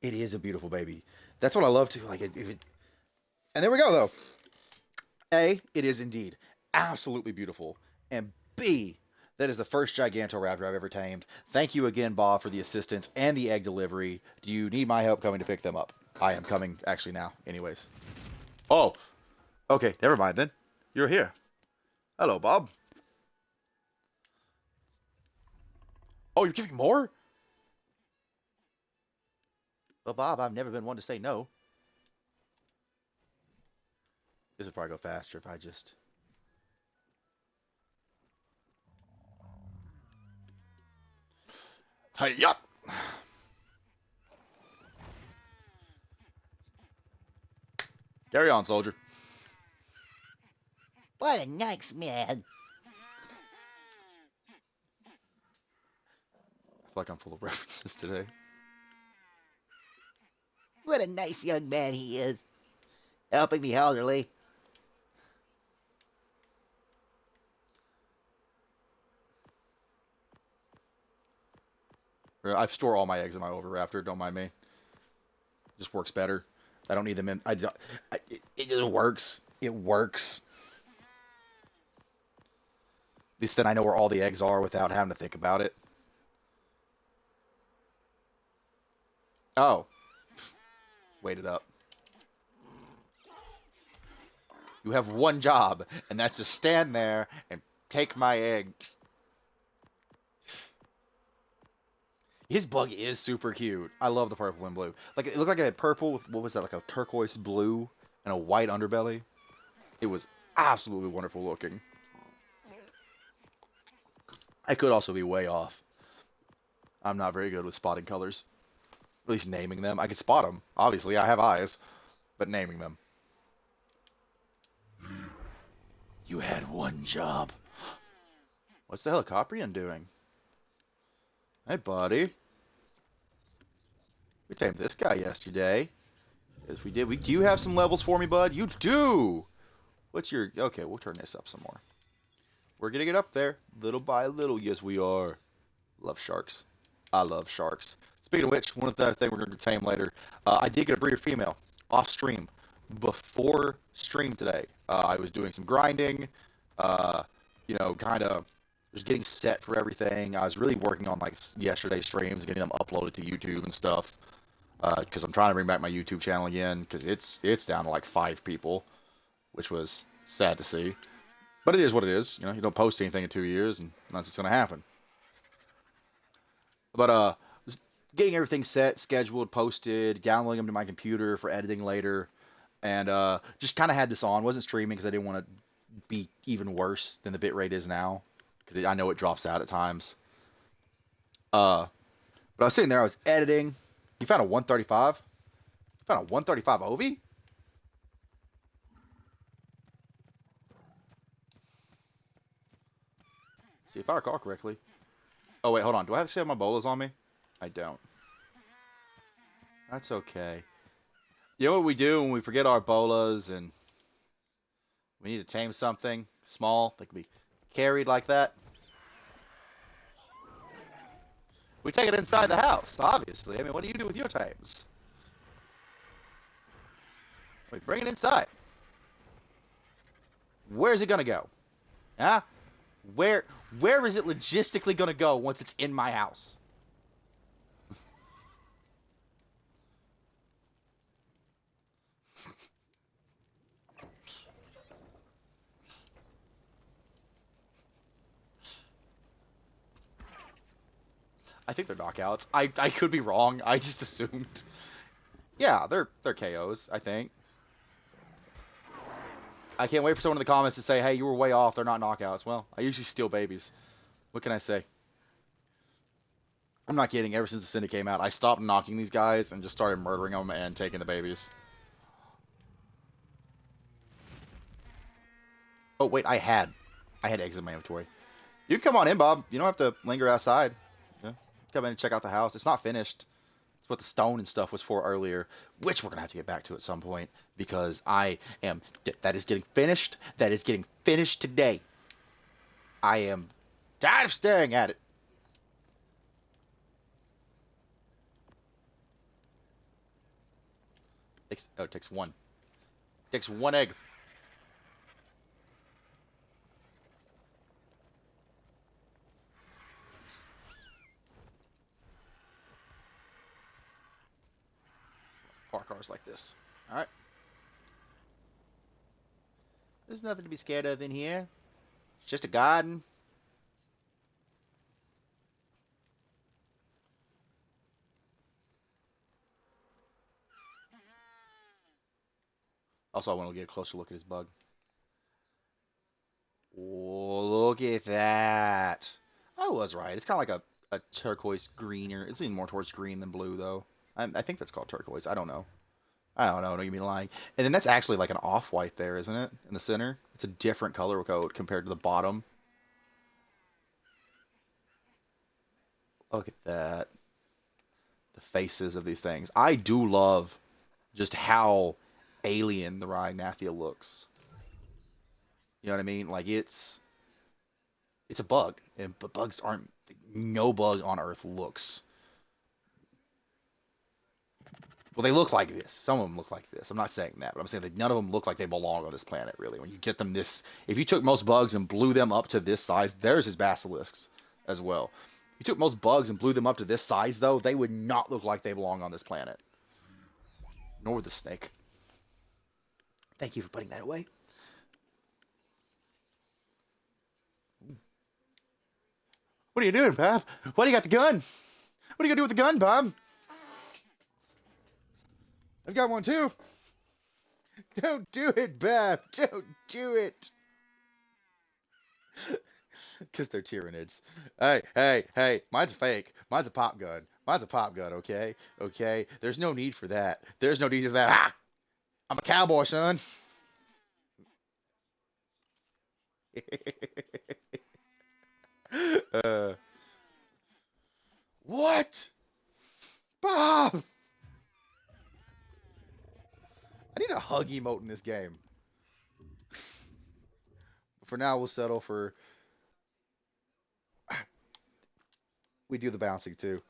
It is a beautiful baby. That's what I love too. Like, and there we go though. A, it is indeed absolutely beautiful, and B, that is the first Gigantoraptor I've ever tamed. Thank you again, Bob, for the assistance and the egg delivery. Do you need my help coming to pick them up? I am coming actually now. Anyways. Oh, okay. Never mind then. You're here. Hello, Bob. Oh, you're giving more? Well, Bob, I've never been one to say no. This would probably go faster if I just... Hey, yup! Carry on, soldier. What a nice man. I feel like I'm full of references today. What a nice young man he is. Helping the elderly. I store all my eggs in my Oviraptor. Don't mind me. It just works better. I don't need them in. It just works. It works. At least then I know where all the eggs are without having to think about it. Oh. Wait it up. You have one job, and that's to stand there and take my eggs. His bug is super cute. I love the purple and blue. Like, it looked like a purple with, what was that, like a turquoise blue and a white underbelly. It was absolutely wonderful looking. I could also be way off. I'm not very good with spotting colors. At least naming them. I can spot them. Obviously, I have eyes. But naming them. You had one job. What's the Helicoprion doing? Hey, buddy. We tamed this guy yesterday. Yes, we did. Do you have some levels for me, bud? You do! What's your... Okay, we'll turn this up some more. We're gonna get up there. Little by little. Yes, we are. Love sharks. I love sharks. Speaking of which, one of the things we're going to tame later, I did get a breeder female off stream before stream today. I was doing some grinding, you know, kind of just getting set for everything. I was really working on like yesterday's streams, getting them uploaded to YouTube and stuff, because I'm trying to bring back my YouTube channel again, because it's down to like 5 people, which was sad to see. But it is what it is. You know, you don't post anything in 2 years, and that's what's going to happen. But getting everything set, scheduled, posted, downloading them to my computer for editing later, and just kind of had this on. Wasn't streaming because I didn't want to be even worse than the bitrate is now, because I know it drops out at times. But I was sitting there, I was editing. You found a 135? You found a 135 Ovi? See, if I recall correctly. Oh, wait, hold on. Do I actually have my bolas on me? I don't. That's okay. You know what we do when we forget our bolas and we need to tame something small that can be carried like that? We take it inside the house, obviously. I mean, what do you do with your tames? We bring it inside. Where's it gonna go? Huh? Where is it logistically gonna go once it's in my house? I think they're knockouts. I could be wrong. I just assumed. Yeah, they're KOs, I think. I can't wait for someone in the comments to say, hey, you were way off. They're not knockouts. Well, I usually steal babies. What can I say? I'm not kidding. Ever since the Syndic came out, I stopped knocking these guys and just started murdering them and taking the babies. Oh, wait. I had eggs in my inventory. You can come on in, Bob. You don't have to linger outside. Yeah. Come in and check out the house. It's not finished. It's what the stone and stuff was for earlier, which we're going to have to get back to at some point, because that is getting finished. That is getting finished today. I am tired of staring at it. Oh, it takes one. It takes one egg. Park cars like this. All right. There's nothing to be scared of in here. It's just a garden. Also, I want to get a closer look at his bug. Oh, look at that. I was right. It's kind of like a turquoise green, or it's leaning more towards green than blue, though. I think that's called turquoise. I don't know. I don't know. Don't get me lying. And then that's actually like an off-white there, isn't it? In the center. It's a different color code compared to the bottom. Look at that. The faces of these things. I do love just how alien the Rhygnathia looks. You know what I mean? Like it's a bug, and but bugs aren't. No bug on Earth looks. Well, they look like this. Some of them look like this. I'm not saying that, but I'm saying that none of them look like they belong on this planet. Really, when you get them this, if you took most bugs and blew them up to this size, there's his basilisks as well. If you took most bugs and blew them up to this size, though, they would not look like they belong on this planet. Nor would the snake. Thank you for putting that away. What are you doing, Bob? Why do you got the gun? What are you gonna do with the gun, Bob? I've got one too. Don't do it, Bob. Don't do it. Because they're Tyranids. Hey, hey, hey. Mine's a fake. Mine's a pop gun. Mine's a pop gun, okay? Okay? There's no need for that. There's no need for that. Ah! I'm a cowboy, son. uh, what? Bob! I need a hug emote in this game. For now, we'll settle for. We do the bouncing too.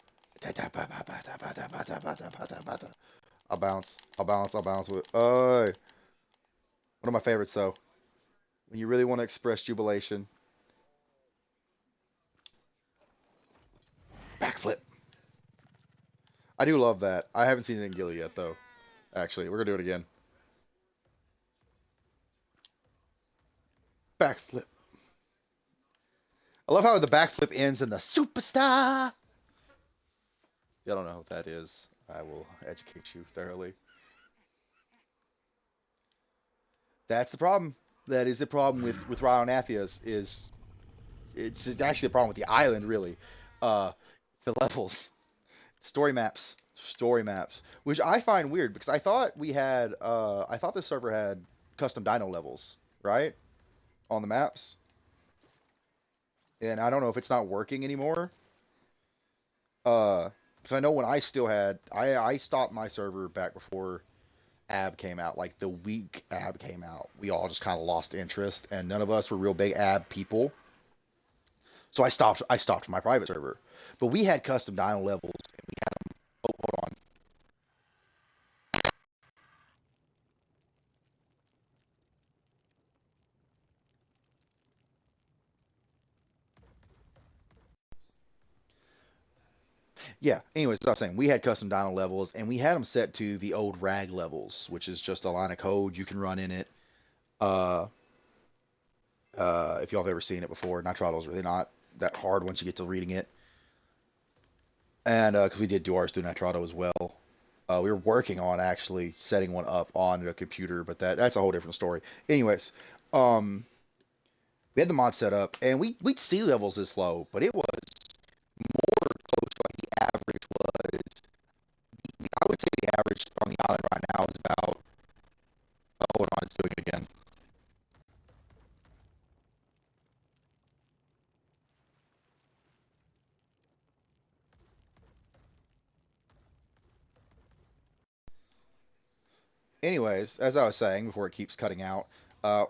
I'll bounce. I'll bounce. I'll bounce with. One of my favorites though. When you really want to express jubilation. Backflip. I do love that. I haven't seen it in Gilly yet though. Actually, we're gonna do it again. Backflip. I love how the backflip ends in the superstar. If you don't know what that is, I will educate you thoroughly. That's the problem. That is the problem with Rhinognathias is it's actually a problem with the island really. Uh, the levels, story maps, which I find weird because I thought we had I thought this server had custom dino levels, right? On the maps. And I don't know if it's not working anymore. Because I know when I still had, I stopped my server back before AB came out. Like the week AB came out, we all just kind of lost interest, and none of us were real big AB people. So I stopped my private server. But we had custom dino levels, and we had them. Oh, hold on. Yeah. Anyways, as I was saying, we had custom dino levels, and we had them set to the old rag levels, which is just a line of code you can run in it. Uh, if y'all have ever seen it before, Nitrado is really not that hard once you get to reading it. And because we did do ours through Nitrado as well. We were working on actually setting one up on the computer, but that's a whole different story. Anyways, um, we had the mod set up, and we'd see levels this low, but it was more close to like the average was. I would say the average on the island right now is about. Oh, hold on, it's doing it again. Anyways, as I was saying before it keeps cutting out,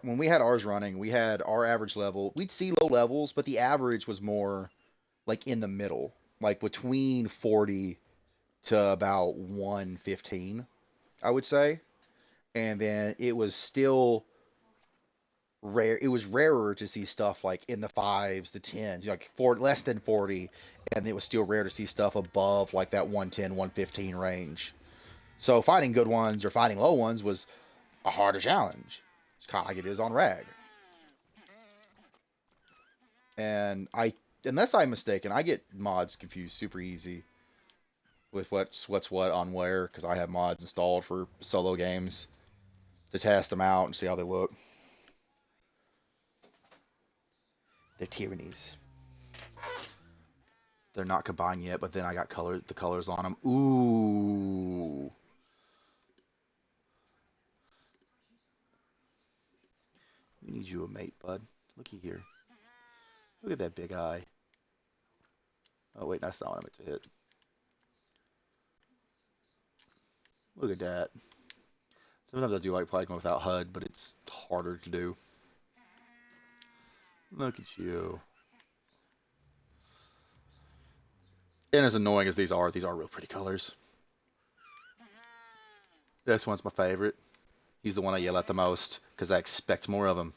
when we had ours running, we had our average level. We'd see low levels, but the average was more like in the middle, like between 40 to about 115. I would say. And then it was still rare. It was rarer to see stuff like in the fives, the tens, like less than 40, and it was still rare to see stuff above like that 110, 115 range. So finding good ones or finding low ones was a harder challenge. It's kind of like it is on rag. And unless I'm mistaken, I get mods confused super easy with what's what on where because I have mods installed for solo games to test them out and see how they look. They're tyrannies. They're not combined yet, but then I got the colors on them. Ooh. We need you a mate, bud. Looky here. Look at that big eye. Oh, wait, that's not what I meant to hit. Look at that. Sometimes I do like playing without HUD, but it's harder to do. Look at you. And as annoying as these are real pretty colors. This one's my favorite. He's the one I yell at the most, because I expect more of him.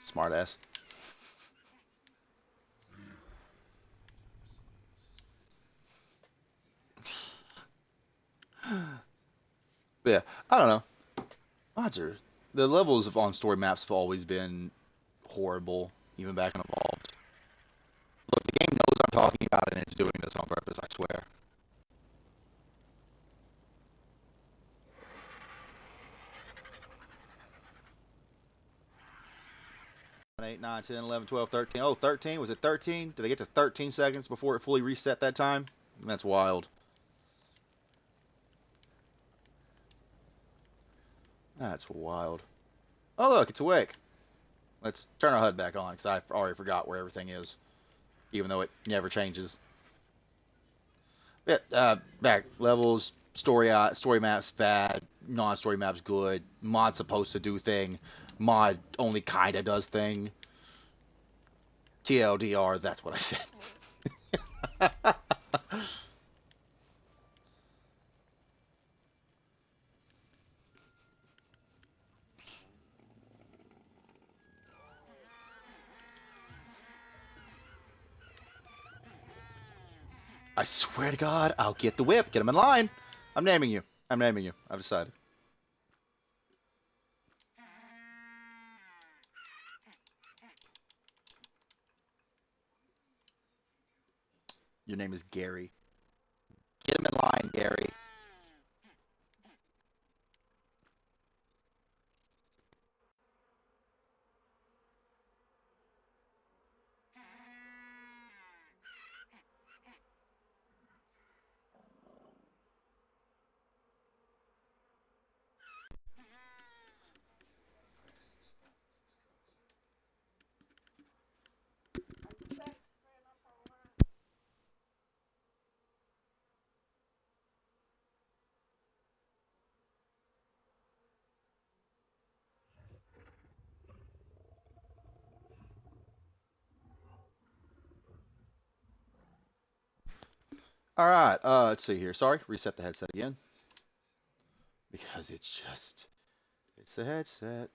Smartass. But yeah, I don't know. Odds are the levels of on story maps have always been horrible, even back in Evolved. Look, the game knows I'm talking about it and it's doing this on purpose, I swear. 8, 9, 10, 11, 12, 13. Oh, 13? Was it 13? Did I get to 13 seconds before it fully reset that time? That's wild. That's wild. Oh, look, it's awake. Let's turn our HUD back on because I already forgot where everything is, even though it never changes. Yeah, back levels, story maps bad, non-story maps good. Mod supposed to do thing, mod only kinda does thing. TLDR, that's what I said. I swear to God, I'll get the whip. Get him in line. I'm naming you. I'm naming you. I've decided. Your name is Gary. Get him in line, Gary. All right. Let's see here. Sorry, reset the headset again because it's the headset.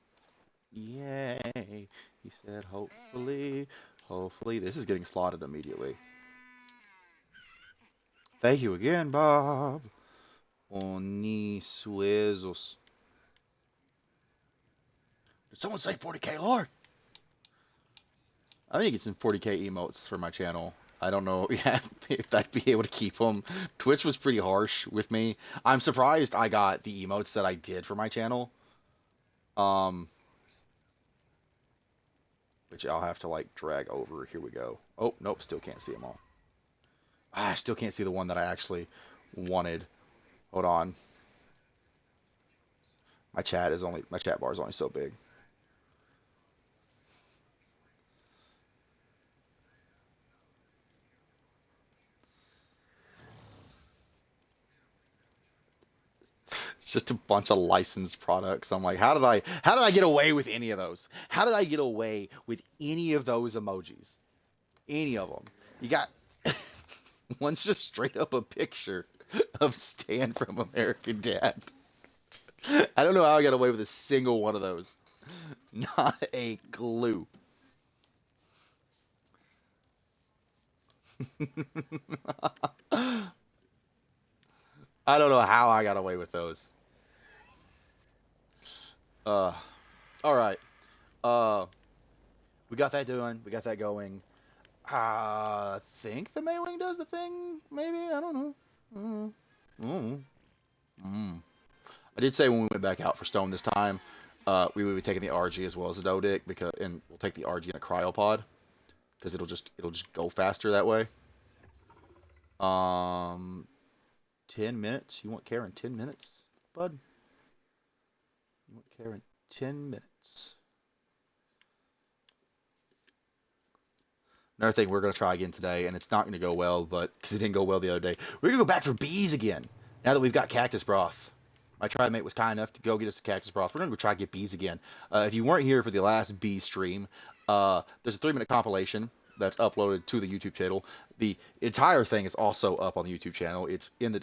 Yay! He said, hopefully, this is getting slotted immediately. Thank you again, Bob. Onisuezos. Did someone say 40k Lord? I think it's some 40k emotes for my channel. I don't know if I'd be able to keep them. Twitch was pretty harsh with me. I'm surprised I got the emotes that I did for my channel. Which I'll have to like drag over. Here we go. Oh, nope, still can't see them all. I still can't see the one that I actually wanted. Hold on. My chat bar is only so big. It's just a bunch of licensed products. I'm like, how did I get away with any of those? How did I get away with any of those emojis? Any of them? You got One's just straight up a picture of Stan from American Dad. I don't know how I got away with a single one of those. Not a clue. I don't know how I got away with those. Uh, all right. Uh, we got that doing. We got that going. I think the Maywing does the thing. Maybe I don't know. Mm. Mm. Mm. I did say when we went back out for stone this time, we would be taking the RG as well as the Dodic and we'll take the RG in a cryopod because it'll just go faster that way. Um, 10 minutes. You want care in 10 minutes, bud? You want care in 10 minutes? Another thing we're going to try again today, and it's not going to go well, but because it didn't go well the other day, we're going to go back for bees again. Now that we've got cactus broth, my tribe mate was kind enough to go get us the cactus broth. We're going to go try to get bees again. If you weren't here for the last bee stream, there's a 3-minute compilation that's uploaded to the YouTube channel. The entire thing is also up on the YouTube channel.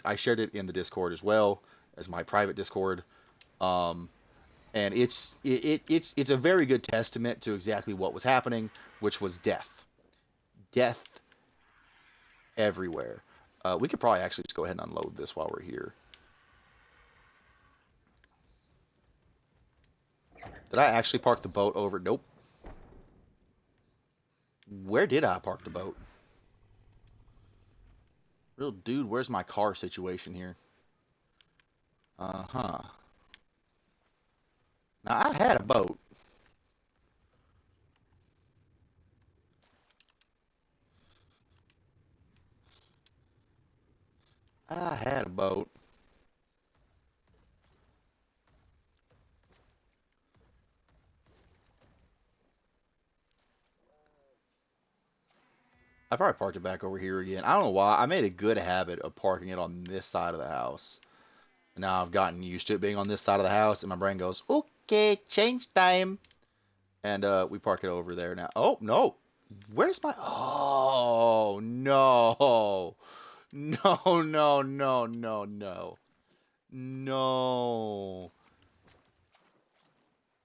I shared it in the Discord as well as my private Discord. Um, and it's a very good testament to exactly what was happening, which was death everywhere. We could probably actually just go ahead and unload this while we're here. Did I actually park the boat over? Nope. Where did I park the boat? Real dude, where's my car situation here? Uh-huh. Now, I had a boat. I had a boat. I probably parked it back over here again. I don't know why. I made a good habit of parking it on this side of the house. And now I've gotten used to it being on this side of the house, and my brain goes, okay, change time. And we park it over there now. Oh, no. Where's my... Oh, no. No, no, no, no, no. No.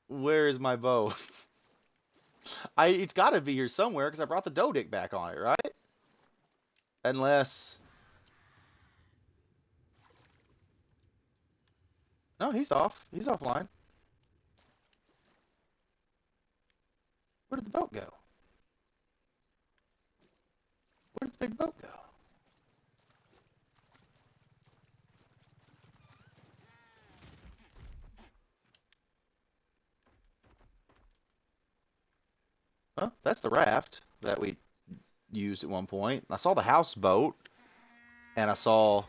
Where is my boat? It's got to be here somewhere because I brought the Dodic back on it, right? Unless... No, he's off. He's offline. Where did the boat go? Where did the big boat go? Huh? That's the raft that we used at one point. I saw the houseboat, and I saw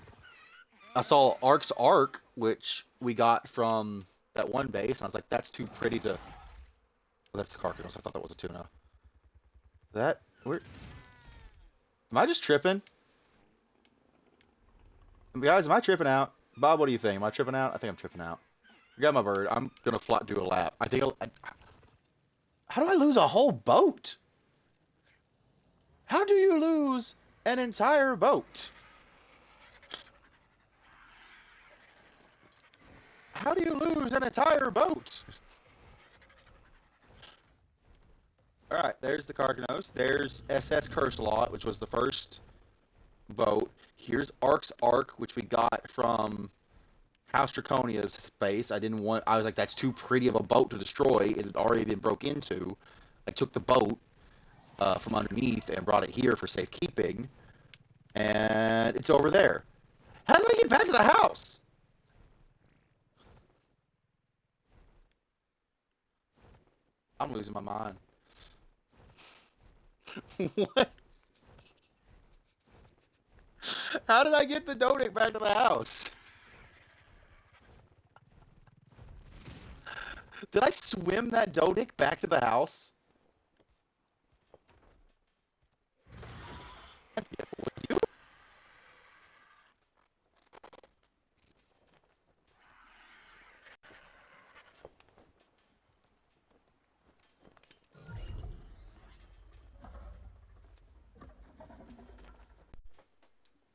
Ark's Ark, which we got from that one base. And I was like, that's too pretty to. Oh, that's the Carcanos. I thought that was a tuna. That where? Am I just tripping? Guys, am I tripping out? Bob, what do you think? Am I tripping out? I think I'm tripping out. I got my bird. I'm gonna do a lap. I think. How do I lose a whole boat? How do you lose an entire boat? How do you lose an entire boat? All right, there's the Carcanos. There's SS Curselot, which was the first boat. Here's Ark's Ark, which we got from House Draconia's base. I was like, that's too pretty of a boat to destroy. It had already been broke into. I took the boat from underneath and brought it here for safekeeping. And it's over there. How did I get back to the house? I'm losing my mind. What? How did I get the Dodic back to the house? Did I swim that Dodic back to the house?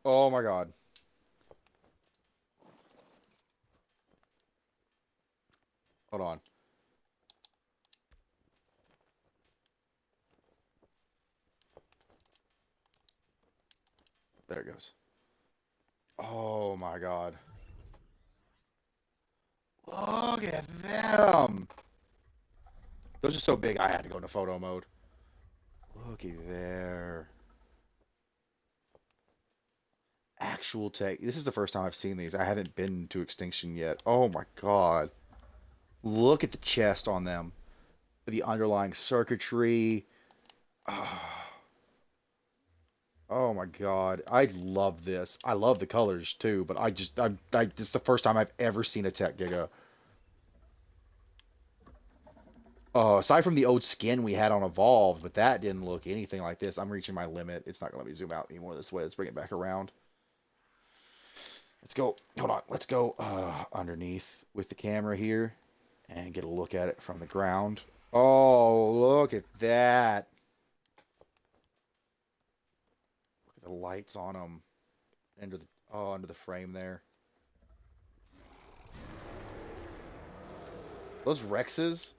Oh my god. Hold on. There it goes. Oh my god. Look at them. Those are so big, I had to go into photo mode. Looky there. Actual tech. This is the first time I've seen these. I haven't been to Extinction yet. Oh my god. Look at the chest on them. The underlying circuitry. Oh, oh my god. I love this. I love the colors too, but this is the first time I've ever seen a Tech Giga. Aside from the old skin we had on Evolved, but that didn't look anything like this. I'm reaching my limit. It's not going to let me zoom out anymore this way. Let's bring it back around. Let's go. Hold on. Let's go underneath with the camera here and get a look at it from the ground. Oh, look at that. Look at the lights on them under the frame there. Those Rexes.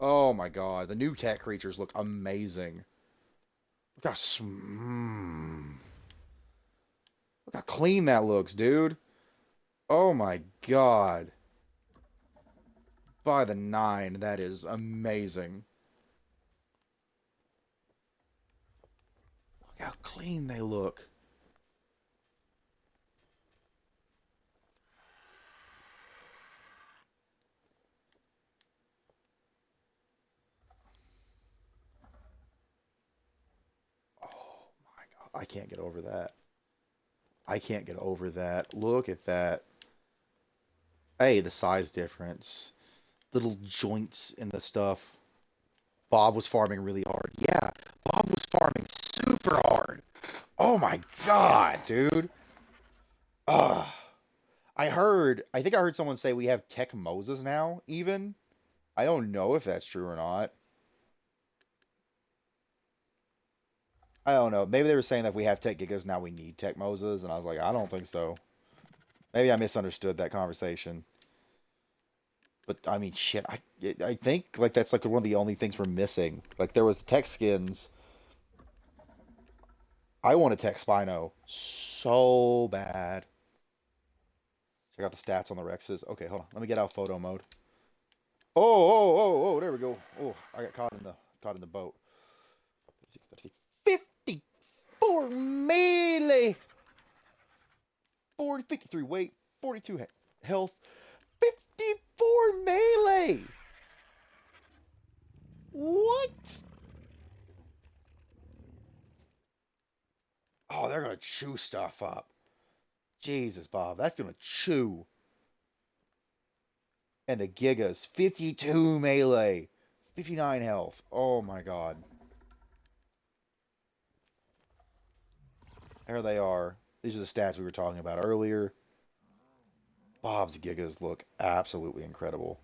Oh my god, the new tech creatures look amazing. Look how look how clean that looks, dude. Oh my god. By the 9, that is amazing. Look how clean they look. Oh my god, I can't get over that. I can't get over that. Look at that. Hey, the size difference. Little joints in the stuff. Bob was farming really hard. Yeah, Bob was farming super hard. Oh my god, dude. Ugh. I think I heard someone say we have Tech Moses now, even. I don't know if that's true or not. I don't know. Maybe they were saying that if we have Tech Gigas now we need Tech Moses, and I was like, I don't think so. Maybe I misunderstood that conversation. But I mean, shit. I think like that's like one of the only things we're missing. Like there was the tech skins. I want a tech Spino so bad. Check out the stats on the Rexes. Okay, hold on. Let me get out photo mode. Oh! There we go. Oh, I got caught in the boat. 54 melee. 53 weight. 42 health. 54 melee. What? Oh, they're gonna chew stuff up. Jesus, Bob, that's gonna chew. And the Gigas, 52 melee, 59 health. Oh my god. There they are. These are the stats we were talking about earlier. Bob's Gigas look absolutely incredible.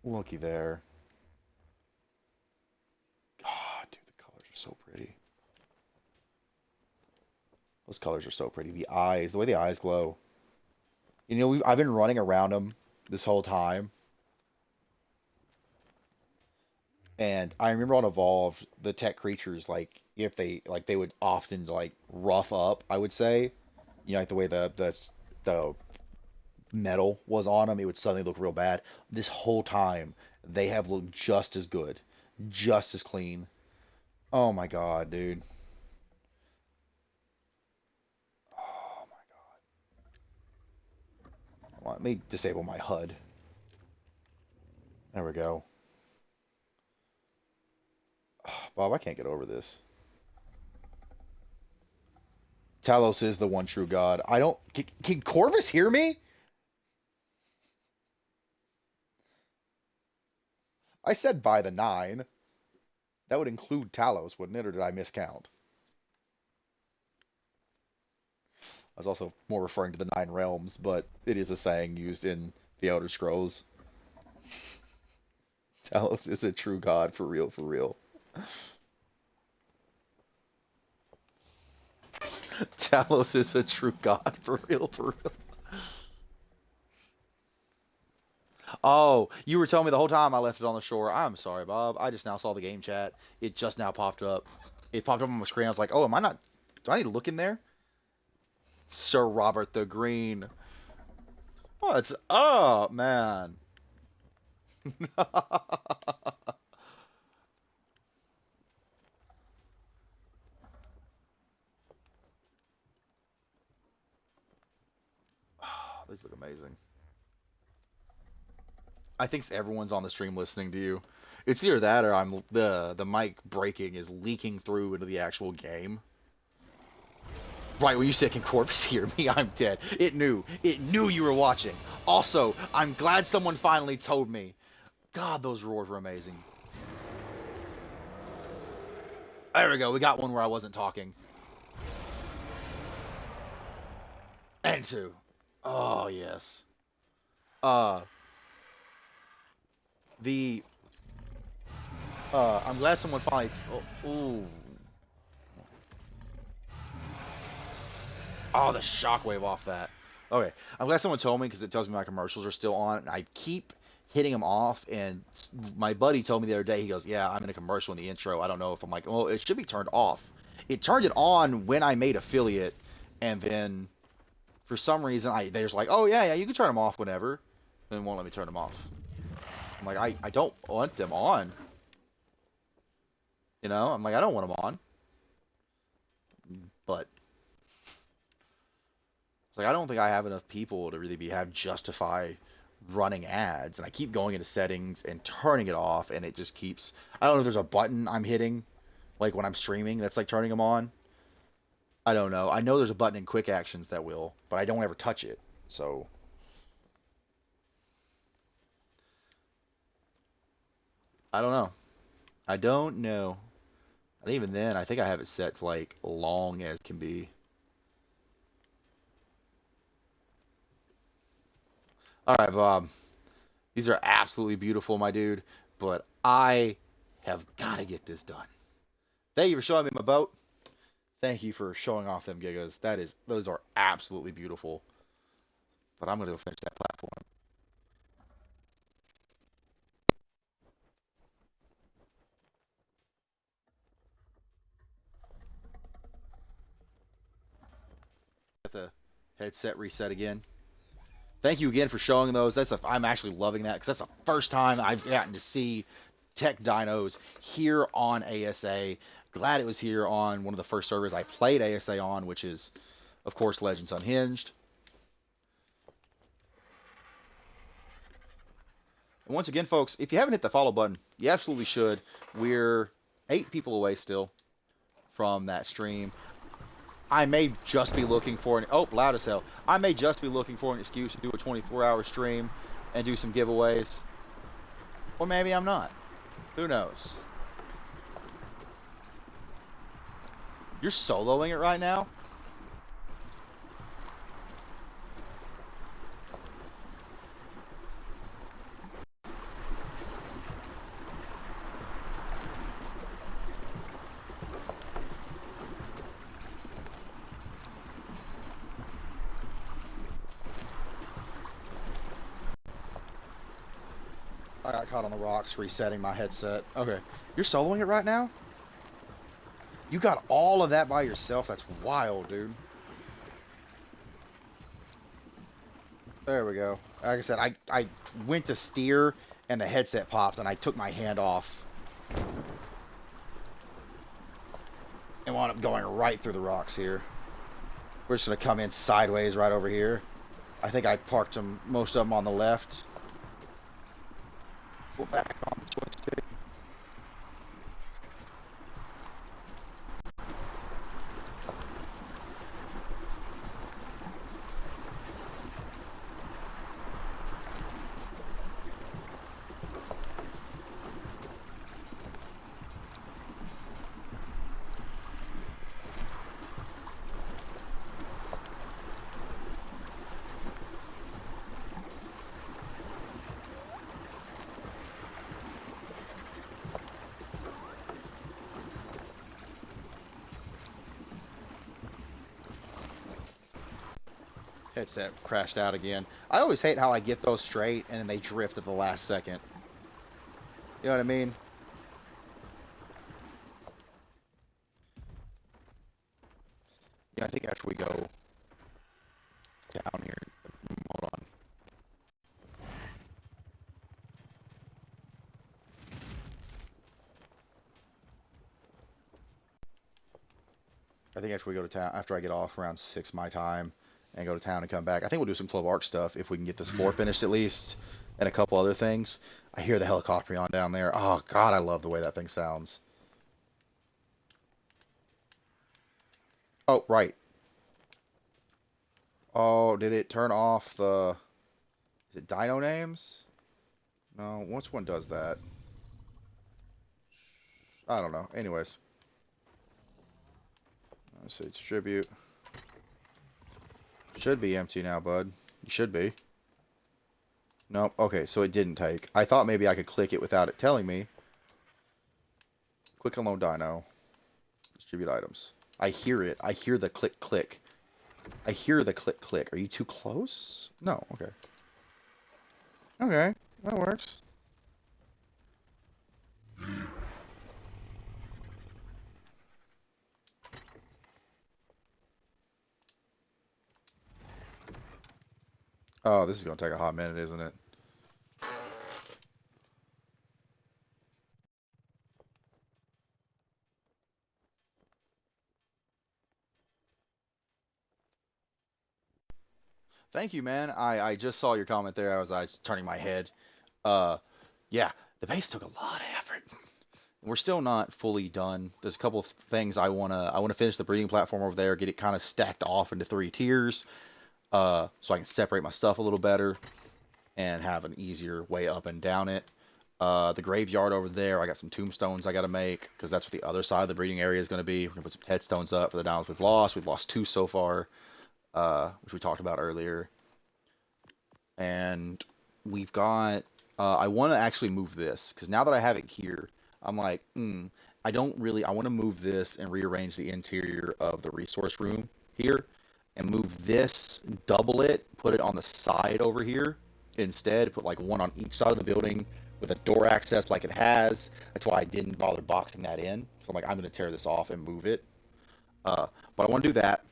Looky there. God, dude, the colors are so pretty. Those colors are so pretty. The eyes, the way the eyes glow. You know, I've been running around them this whole time. And I remember on Evolved, the tech creatures, like, if they would often, like, rough up, I would say. You know, like the way the metal was on them, it would suddenly look real bad. This whole time, they have looked just as good, just as clean. Oh my god, dude. Oh my god. Let me disable my HUD. There we go. Bob, I can't get over this. Talos is the one true god. I don't. Can Corvus hear me? I said by the 9. That would include Talos, wouldn't it? Or did I miscount? I was also more referring to the 9 realms, but it is a saying used in the Elder Scrolls. Talos is a true god for real, for real. Talos is a true god, for real, for real. Oh, you were telling me the whole time I left it on the shore. I'm sorry, Bob. I just now saw the game chat. It just now popped up. It popped up on my screen. I was like, oh, am I not? Do I need to look in there? Sir Robert the Green. What's up, man? These look amazing. I think everyone's on the stream listening to you. It's either that or I'm the mic breaking is leaking through into the actual game. Right when you said, "Can Corpus hear me?" I'm dead. It knew. It knew you were watching. Also, I'm glad someone finally told me. God, those roars were amazing. There we go. We got one where I wasn't talking. And two. Oh yes. Uh, the I'm glad someone finally. Oh, ooh. Oh, the shockwave off that. Okay, I'm glad someone told me because it tells me my commercials are still on. And I keep hitting them off, and my buddy told me the other day. He goes, "Yeah, I'm in a commercial in the intro. I don't know if I'm like, oh, it should be turned off." It turned it on when I made affiliate, and then for some reason, they're just like, "Oh yeah, you can turn them off whenever," and won't let me turn them off. I'm like, I don't want them on. You know, I'm like, I don't want them on, but it's like I don't think I have enough people to really have justify running ads, and I keep going into settings and turning it off, and it just keeps. I don't know if there's a button I'm hitting, like when I'm streaming, that's like turning them on. I don't know. I know there's a button in quick actions that will, but I don't ever touch it. So I don't know. I don't know. And even then, I think I have it set to like long as can be. All right, Bob. These are absolutely beautiful, my dude. But I have got to get this done. Thank you for showing me my boat. Thank you for showing off them gigas. Those are absolutely beautiful. But I'm gonna go finish that platform. Get the headset reset again. Thank you again for showing those. I'm actually loving that because that's the first time I've gotten to see tech dynos here on ASA. Glad it was here on one of the first servers I played ASA on, which is, of course, Legends Unhinged. And once again, folks, if you haven't hit the follow button, you absolutely should. We're 8 people away still from that stream. I may just be looking for loud as hell. I may just be looking for an excuse to do a 24-hour stream and do some giveaways. Or maybe I'm not. Who knows? You're soloing it right now? I got caught on the rocks resetting my headset. Okay. You're soloing it right now? You got all of that by yourself? That's wild, dude. There we go. Like I said, I went to steer and the headset popped and I took my hand off. And wound up going right through the rocks here. We're just going to come in sideways right over here. I think I parked them, most of them on the left. Go back on the joystick. Headset crashed out again. I always hate how I get those straight and then they drift at the last second. You know what I mean? Yeah, I think after we go down here, hold on. I think after we go to town, after I get off around 6 my time and go to town and come back, I think we'll do some Club Arc stuff if we can get this floor finished at least and a couple other things. I hear the helicopter on down there. Oh, God, I love the way that thing sounds. Oh, right. Oh, did it turn off the... Is it Dino names? No, which one does that? I don't know. Anyways. Let's say distribute. Should be empty now, bud. You should be. Nope. Okay, so it didn't take. I thought maybe I could click it without it telling me. Quick unload dino. Distribute items. I hear it. I hear the click click. I hear the click click. Are you too close? No. Okay. Okay. That works. Oh, this is going to take a hot minute, isn't it? Thank you, man. I just saw your comment there. I was turning my head. Uh, yeah, the base took a lot of effort. We're still not fully done. There's a couple of things I wanna finish the breeding platform over there, get it kind of stacked off into 3 tiers, so I can separate my stuff a little better and have an easier way up and down it. The graveyard over there, I got some tombstones I got to make because that's what the other side of the breeding area is going to be. We're gonna put some headstones up for the downs we've lost. We've lost 2 so far, which we talked about earlier. And we've got. I want to actually move this because now that I have it here, I'm like, I don't really. I want to move this and rearrange the interior of the resource room here, and move this, double it, put it on the side over here instead. Put like one on each side of the building with a door access like it has. That's why I didn't bother boxing that in. So I'm like, I'm gonna tear this off and move it. But I want to do that,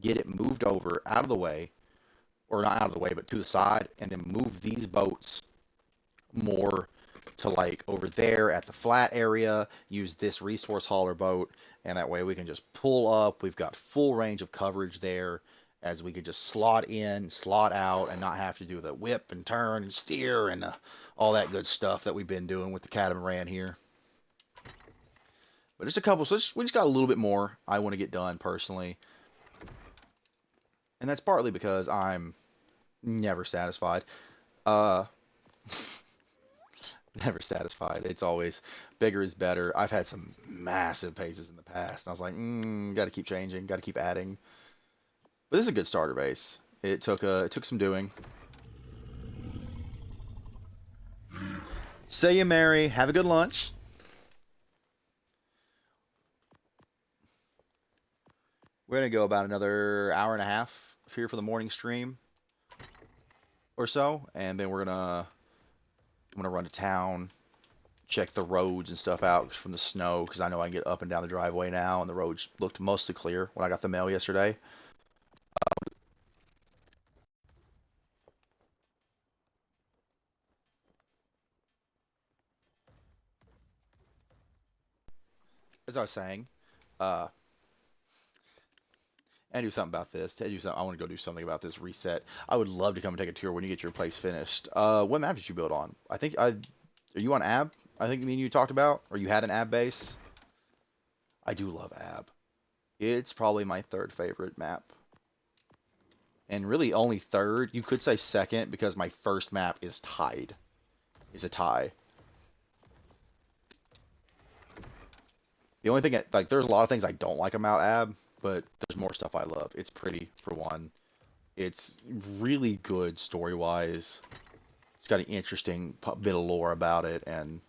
get it moved over out of the way, or not out of the way, but to the side, and then move these boats more to like over there at the flat area, use this resource hauler boat, and that way we can just pull up. We've got full range of coverage there as we could just slot in, slot out, and not have to do the whip and turn and steer and all that good stuff that we've been doing with the catamaran here. But just a couple, so we just got a little bit more I want to get done personally. And that's partly because I'm never satisfied. Uh, never satisfied. It's always bigger is better. I've had some massive paces in the past, and I was like, got to keep changing, got to keep adding. But this is a good starter base. It took some doing. Say you merry. Have a good lunch. We're gonna go about another hour and a half here for the morning stream or so, and then I'm gonna run to town, check the roads and stuff out from the snow because I know I can get up and down the driveway now, and the roads looked mostly clear when I got the mail yesterday. As I was saying, uh, and do something about this. To do something, I want to go do something about this reset. I would love to come and take a tour when you get your place finished. What map did you build on? Are you on AB? I think me and you talked about, or you had an AB base. I do love AB. It's probably my third favorite map. And really only third. You could say second because my first map is tied. Is a tie. The only thing, like, there's a lot of things I don't like about AB, but there's more stuff I love. It's pretty, for one. It's really good story-wise. It's got an interesting bit of lore about it, and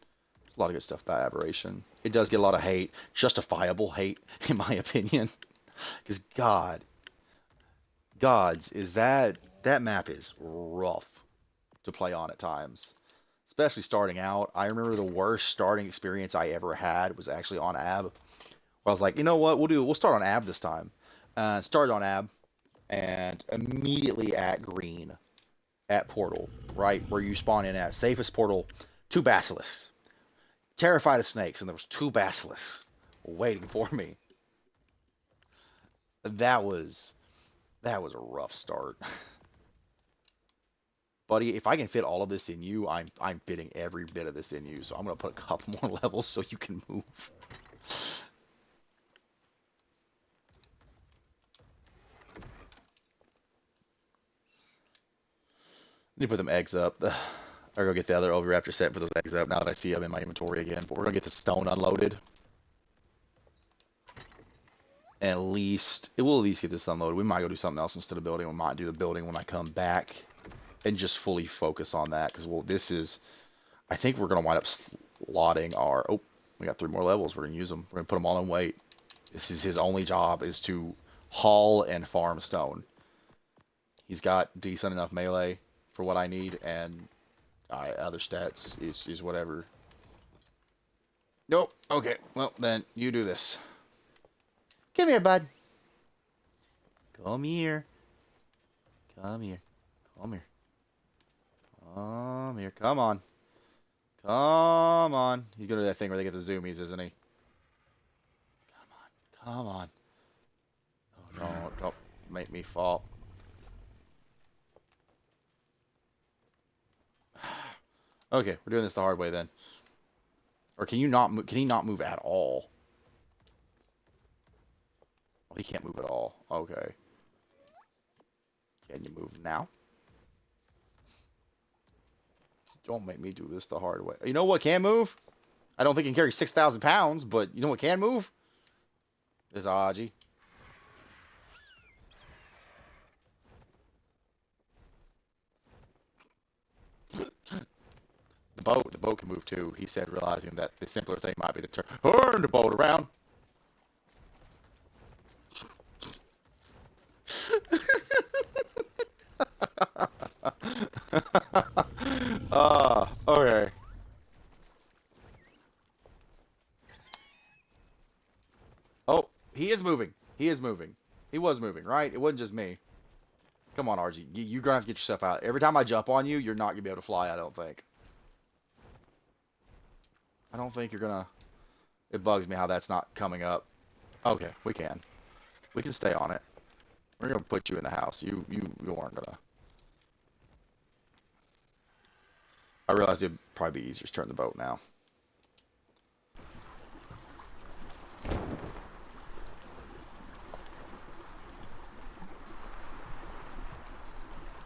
a lot of good stuff about Aberration. It does get a lot of hate. Justifiable hate, in my opinion. Because, God, Gods, is that map is rough to play on at times, especially starting out. I remember the worst starting experience I ever had was actually on Ab. Where I was like, you know what, we'll start on Ab this time. Started on Ab and immediately at green at portal, right where you spawn in at safest portal, two basilisks. Terrified of snakes, and there was two basilisks waiting for me. That was that was a rough start. Buddy, if I can fit all of this in you, I'm fitting every bit of this in you. So I'm gonna put a couple more levels so you can move. Need to put them eggs up. Or go get the other Oviraptor set and put those eggs up now that I see them in my inventory again. But we're gonna get the stone unloaded. And at least it will at least get this unloaded. We might go do something else instead of building. We might do the building when I come back and just fully focus on that. Because well, this is I think we're gonna wind up slotting our we got 3 more levels. We're gonna use them. We're gonna put them all in weight. This is his only job is to haul and farm stone. He's got decent enough melee for what I need, and other stats is whatever. Nope. Okay. Well, then you do this. Come here, bud. Come here. Come here. Come here. Come here. Come on. Come on. He's gonna do that thing where they get the zoomies, isn't he? Come on. Come on. Oh, don't make me fall. Okay, we're doing this the hard way then. Or can you not? Can he not move at all? Oh, he can't move at all. Okay. Can you move now? Don't make me do this the hard way. You know what can move? I don't think he can carry 6,000 pounds, but you know what can move? Is Aji. The boat can move too. He said, realizing that the simpler thing might be to turn the boat around. Okay. Oh, he is moving. He is moving. He was moving, right? It wasn't just me. Come on, RG. You're gonna have to get yourself out. Every time I jump on you, you're not gonna be able to fly, I don't think. I don't think you're gonna... It bugs me how that's not coming up. Okay, we can. We can stay on it. We're gonna put you in the house. You aren't gonna... I realize it'd probably be easier to turn the boat now.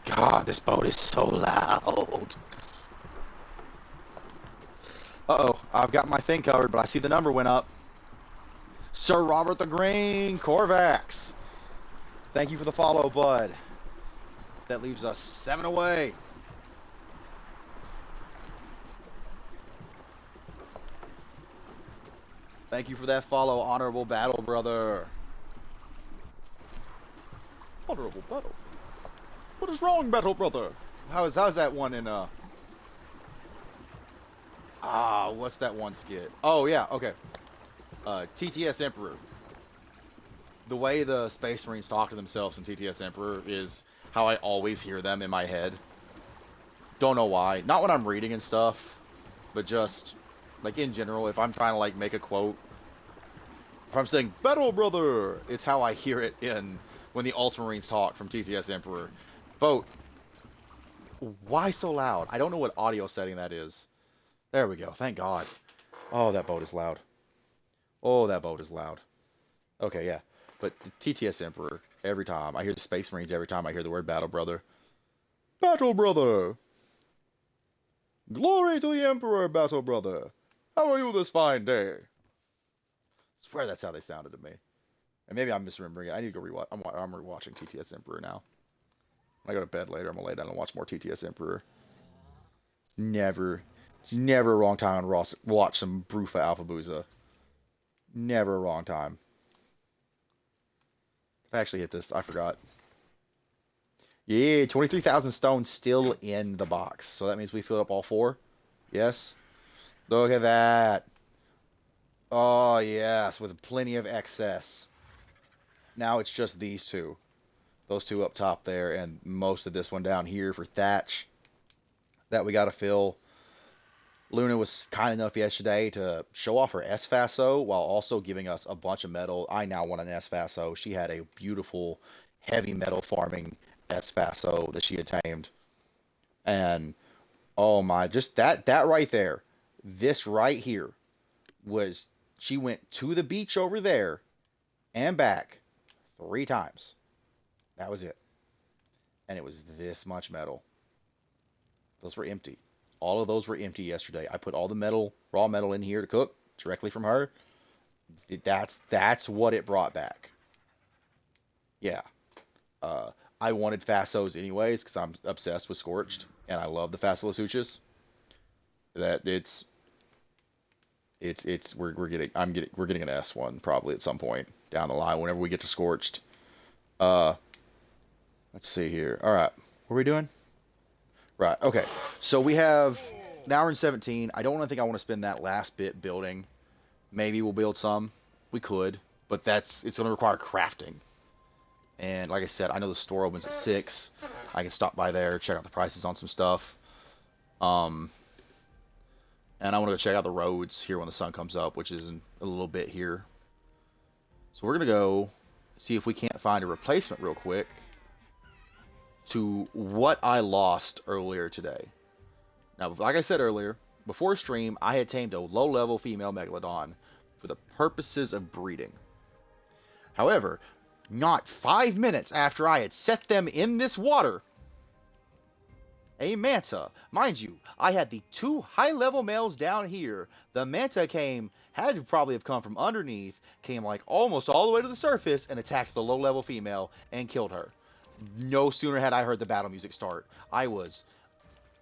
God, this boat is so loud. Uh-oh, I've got my thing covered, but I see the number went up. Sir Robert the Green, Corvax. Thank you for the follow, bud. That leaves us 7 away. Thank you for that follow, honorable battle, brother. Honorable battle. What is wrong, battle, brother? How's that one in what's that one skit? Oh yeah, okay. TTS Emperor. The way the Space Marines talk to themselves in TTS Emperor is how I always hear them in my head. Don't know why. Not when I'm reading and stuff, but just like in general, if I'm trying to like make a quote, if I'm saying "Battle Brother," it's how I hear it in when the Ultramarines talk from TTS Emperor. Boat. Why so loud? I don't know what audio setting that is. There we go. Thank God. Oh, that boat is loud. Oh, that boat is loud. Okay, yeah. But the TTS Emperor, every time I hear the Space Marines, every time I hear the word Battle Brother. Battle Brother! Glory to the Emperor, Battle Brother! How are you this fine day? I swear that's how they sounded to me. And maybe I'm misremembering it. I need to go rewatch. I'm rewatching TTS Emperor now. When I go to bed later, I'm gonna lay down and watch more TTS Emperor. It's never a wrong time to watch some Brufa Alpha Booza. Never a wrong time. Did I actually hit this? I forgot. Yeah, 23,000 stones still in the box. So that means we filled up all four. Yes. Look at that. Oh, yes, with plenty of excess. Now it's just these two. Those two up top there, and most of this one down here for Thatch that we got to fill. Luna was kind enough yesterday to show off her S-Faso while also giving us a bunch of metal. I now want an S-Faso. She had a beautiful heavy metal farming S-Faso that she had tamed. And oh my, just that right there. This right here was she went to the beach over there and back 3 times. That was it. And it was this much metal. Those were empty. All of those were empty yesterday. I put all the metal, raw metal in here to cook directly from her. That's what it brought back. Yeah. I wanted Fasos anyways because I'm obsessed with Scorched and I love the Fasolasuchus. That we're getting an S one probably at some point down the line whenever we get to Scorched. Uh, let's see here. All right, what are we doing? Right. Okay. So we have now we're in 17. I don't think I want to spend that last bit building. Maybe we'll build some. We could, but it's going to require crafting. And like I said, I know the store opens at 6. I can stop by there, check out the prices on some stuff. Um, and I want to go check out the roads here when the sun comes up, which is in a little bit here. So we're going to go see if we can't find a replacement real quick to what I lost earlier today. Now, like I said earlier, before stream, I had tamed a low-level female Megalodon for the purposes of breeding. However, not 5 minutes after I had set them in this water, a manta, mind you, I had the 2 high-level males down here. The manta had to probably have come from underneath, came like almost all the way to the surface and attacked the low-level female and killed her. No sooner had I heard the battle music start, I was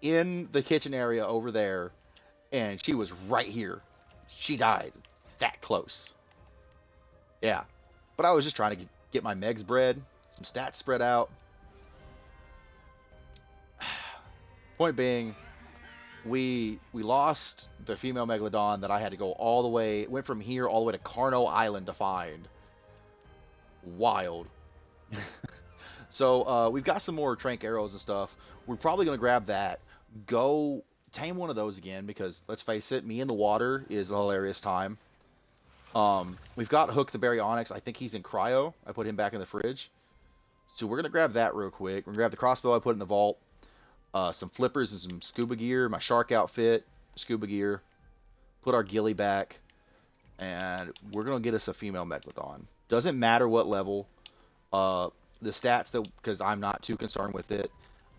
in the kitchen area over there, and she was right here. She died that close. Yeah, but I was just trying to get my megs bred, some stats spread out. Point being, we lost the female Megalodon that I had to go all the way, went from here all the way to Carno Island to find. Wild. So we've got some more Trank arrows and stuff. We're probably going to grab that. Go tame one of those again because, let's face it, me in the water is a hilarious time. We've got Hook the Baryonyx. I think he's in cryo. I put him back in the fridge. So we're going to grab that real quick. We're going to grab the crossbow I put in the vault. Some flippers and some scuba gear. My shark outfit, scuba gear. Put our ghillie back. And we're going to get us a female Megalodon. Doesn't matter what level. The stats, because I'm not too concerned with it.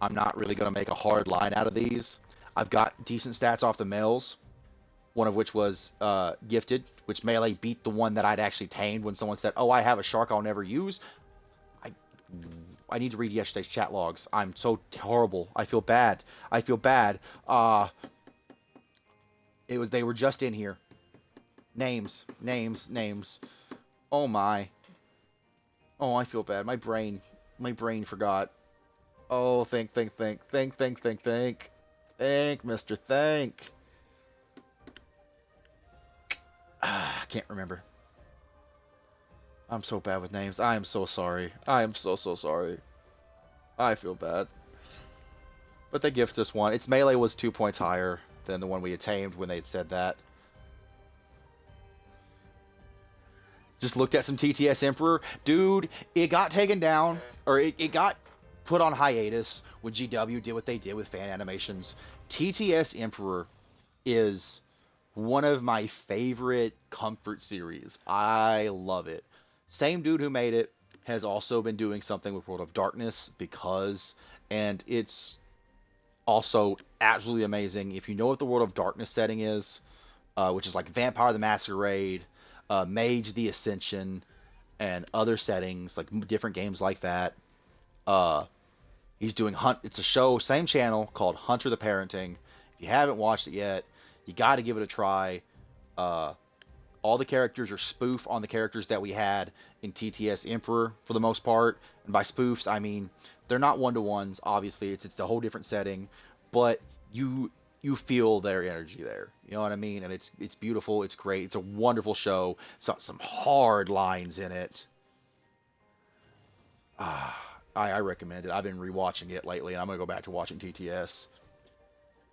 I'm not really going to make a hard line out of these. I've got decent stats off the males, one of which was gifted, which melee beat the one that I'd actually tamed when someone said, oh, I have a shark I'll never use. I need to read yesterday's chat logs. I'm so horrible. I feel bad. They were just in here. Names. Oh my. Oh, I feel bad. My brain forgot. Oh, think, Mr. Think. I can't remember. I'm so bad with names. I am so sorry. I am so sorry. I feel bad. But they gifted us one. Its melee was 2 points higher than the one we had tamed when they had said that. Just looked at some TTS Emperor. Dude, it got taken down, or it got put on hiatus when GW did what they did with fan animations. TTS Emperor is one of my favorite comfort series. I love it. Same dude who made it has also been doing something with World of Darkness and it's also absolutely amazing. If you know what the World of Darkness setting is, which is like Vampire the Masquerade, Mage the Ascension, and other settings, like different games like that. He's doing It's a show, same channel, called Hunter the Parenting. If you haven't watched it yet, you got to give it a try. All the characters are spoof on the characters that we had in TTS Emperor for the most part. And by spoofs, I mean they're not one to ones. Obviously, it's a whole different setting, but you feel their energy there. You know what I mean? And it's beautiful. It's great. It's a wonderful show. It's got some hard lines in it. I recommend it. I've been rewatching it lately, and I'm gonna go back to watching TTS.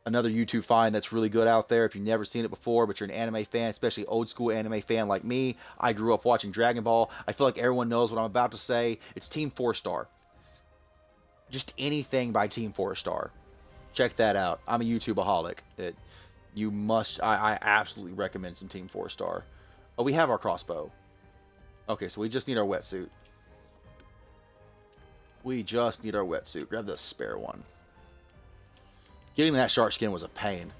Another YouTube find that's really good out there. If you've never seen it before, but you're an anime fan, especially old school anime fan like me, I grew up watching Dragon Ball. I feel like everyone knows what I'm about to say. It's Team 4 Star. Just anything by Team 4 Star. Check that out. I'm a YouTubeaholic. You must. I absolutely recommend some Team 4 Star. Oh, we have our crossbow. Okay, so we just need our wetsuit. We just need our wetsuit. Grab the spare one. Getting that shark skin was a pain.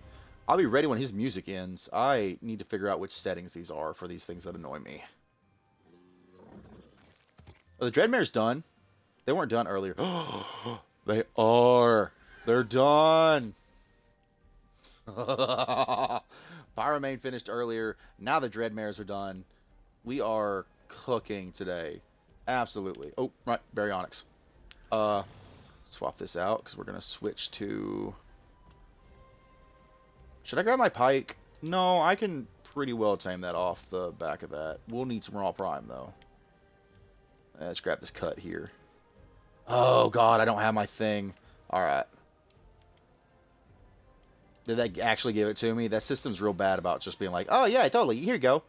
I'll be ready when his music ends. I need to figure out which settings these are for these things that annoy me. Are the Dreadmares done? They weren't done earlier. They are. They're done. Pyromain finished earlier. Now the Dreadmares are done. We are cooking today. Absolutely. Oh, right. Baryonyx. Swap this out because we're going to switch to... Should I grab my pike? No, I can pretty well tame that off the back of that. We'll need some raw prime, though. Let's grab this cut here. Oh, God, I don't have my thing. All right. Did that actually give it to me? That system's real bad about just being like, oh, yeah, totally. Here you go.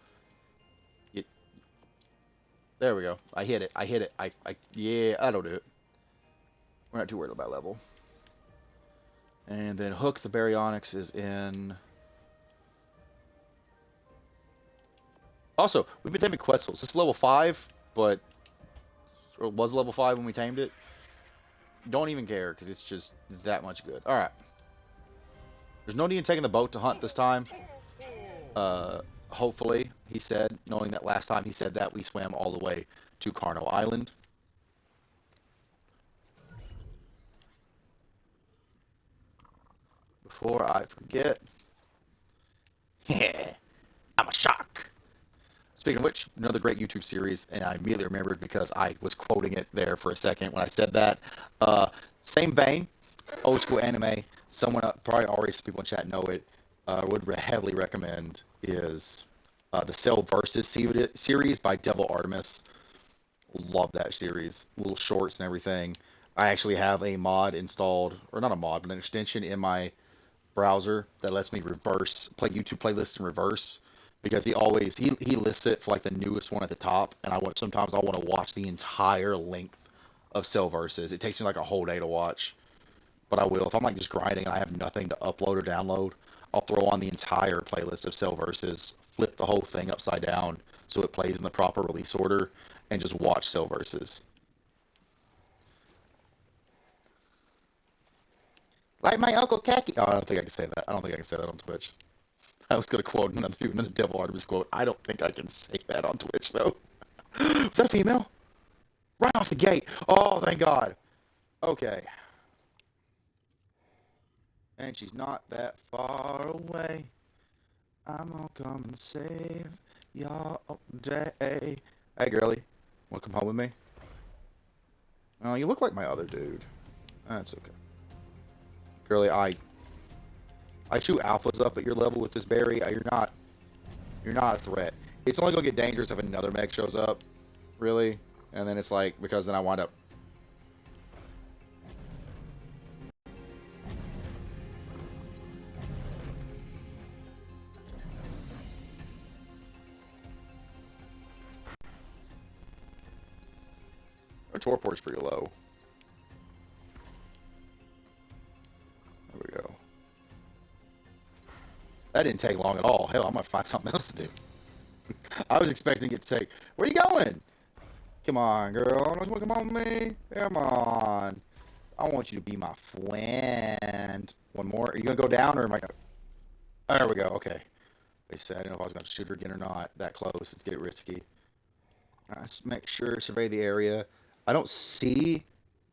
There we go. I hit it. I hit it. Yeah, that'll do it. We're not too worried about level. And then Hook the Baryonyx is in... Also, we've been taming Quetzals. This is level 5, but... Or it was level 5 when we tamed it. Don't even care, because it's just that much good. Alright. There's no need in taking the boat to hunt this time. Hopefully, he said, knowing that last time he said that, we swam all the way to Carno Island. Before I forget. Yeah, I'm a shark. Speaking of which, another great YouTube series, and I immediately remembered because I was quoting it there for a second when I said that. Same vein, old school anime. Someone probably already some people in chat know it. Would heavily recommend is the Cell Versus series by Devil Artemis. Love that series. Little shorts and everything. I actually have a mod installed, or not a mod, but an extension in my browser that lets me play YouTube playlists in reverse because he lists it for like the newest one at the top, and sometimes I want to watch the entire length of Cell Versus. It takes me like a whole day to watch, but I will if I'm like just grinding and I have nothing to upload or download. I'll throw on the entire playlist of Cell Versus, flip the whole thing upside down so it plays in the proper release order, and just watch Cell Versus. Like my Uncle Khaki. Oh, I don't think I can say that. I don't think I can say that on Twitch. I was going to quote another Devil Artemis quote. I don't think I can say that on Twitch, though. Was that a female? Right off the gate. Oh, thank God. Okay. And she's not that far away. I'm gonna come and save y'all day. Hey, girlie. Want to come home with me? Oh, you look like my other dude. That's okay. Girlie, I shoot alphas up at your level with this berry. You're not a threat. It's only gonna get dangerous if another mech shows up, really, and then it's like because then I wind up. Our torport's pretty low. There we go. That didn't take long at all. Hell, I might find something else to do. I was expecting it to take. Where are you going? Come on, girl. Don't you want to come on with me? Come on. I want you to be my friend. One more. Are you gonna go down or am I gonna? There we go. Okay. They said I didn't know if I was gonna shoot her again or not. That close. Let's get risky. Let's make sure survey the area. I don't see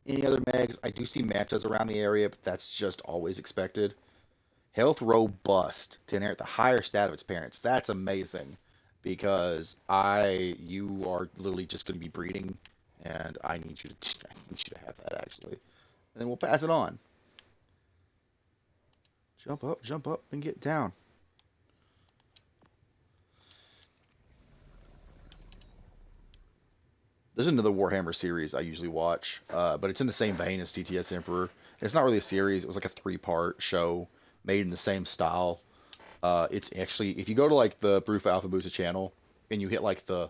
any other megs. I do see mantas around the area, but that's just always expected. Health robust to inherit the higher stat of its parents. That's amazing because you are literally just going to be breeding, and I need you to I need you to have that actually, and then we'll pass it on. Jump up, and get down. There's another Warhammer series I usually watch, but it's in the same vein as TTS Emperor. It's not really a series. It was like a three-part show made in the same style. It's actually, if you go to like the Proof Alpha Booster channel and you hit like the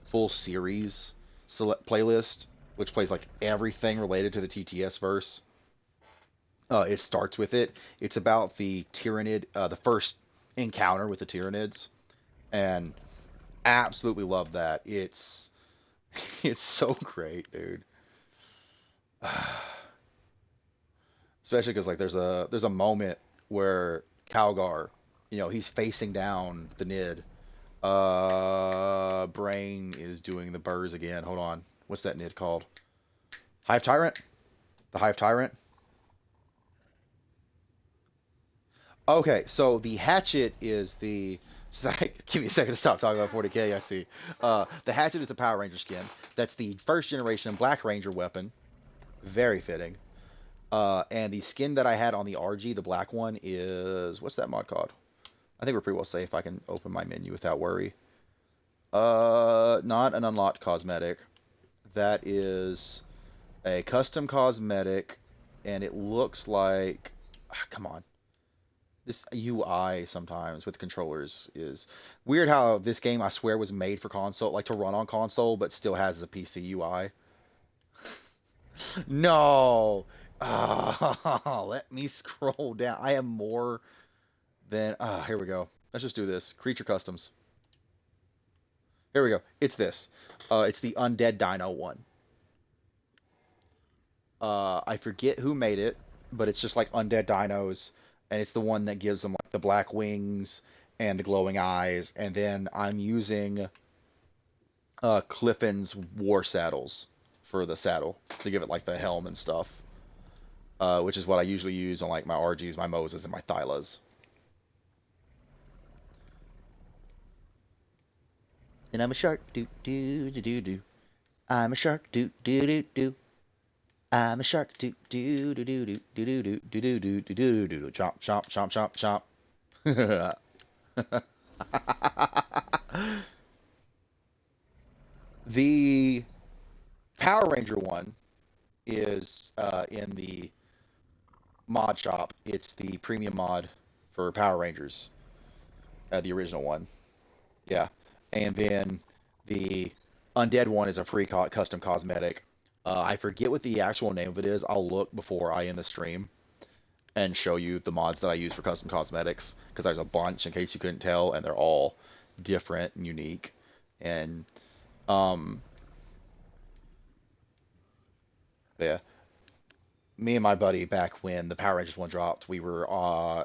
full series select playlist, which plays like everything related to the TTS verse, it starts with it. It's about the Tyrannid, the first encounter with the Tyrannids, and absolutely love that. It's so great, dude. Especially because like there's a moment where Calgar, he's facing down the Nid. Brain is doing the burrs again. Hold on. What's that Nid called? Hive Tyrant? The Hive Tyrant? Okay, so the hatchet is the. Give me a second to stop talking about 40k. I see. The hatchet is the Power Ranger skin. That's the first generation Black Ranger weapon. Very fitting. And the skin that I had on the RG, the black one, is what's that mod called? I think we're pretty well safe. I can open my menu without worry. Not an unlocked cosmetic. That is a custom cosmetic, and it looks like. Come on. This UI sometimes with controllers is weird. How this game I swear was made for console, like to run on console, but still has a PC UI. No. Let me scroll down. I am more than. Here we go. Let's just do this. Creature customs. Here we go. It's this. It's the Undead Dino one. I forget who made it, but it's just like undead dinos, and it's the one that gives them like the black wings and the glowing eyes. And then I'm using Clifton's war saddles for the saddle to give it like the helm and stuff, which is what I usually use on like my RGs, my Moses, and my Thylas. And I'm a shark, do do do do do. I'm a shark, do do do do. I'm a shark, do do do do do do do do do do do do do do. Chomp chomp chomp chomp chomp. The Power Ranger one is in the mod shop. It's the premium mod for Power Rangers, the original one. Yeah, and then the Undead one is a free custom cosmetic. I forget what the actual name of it is. I'll look before I end the stream and show you the mods that I use for custom cosmetics because there's a bunch in case you couldn't tell, and they're all different and unique. And um, yeah, me and my buddy back when the Power Rangers one dropped, we were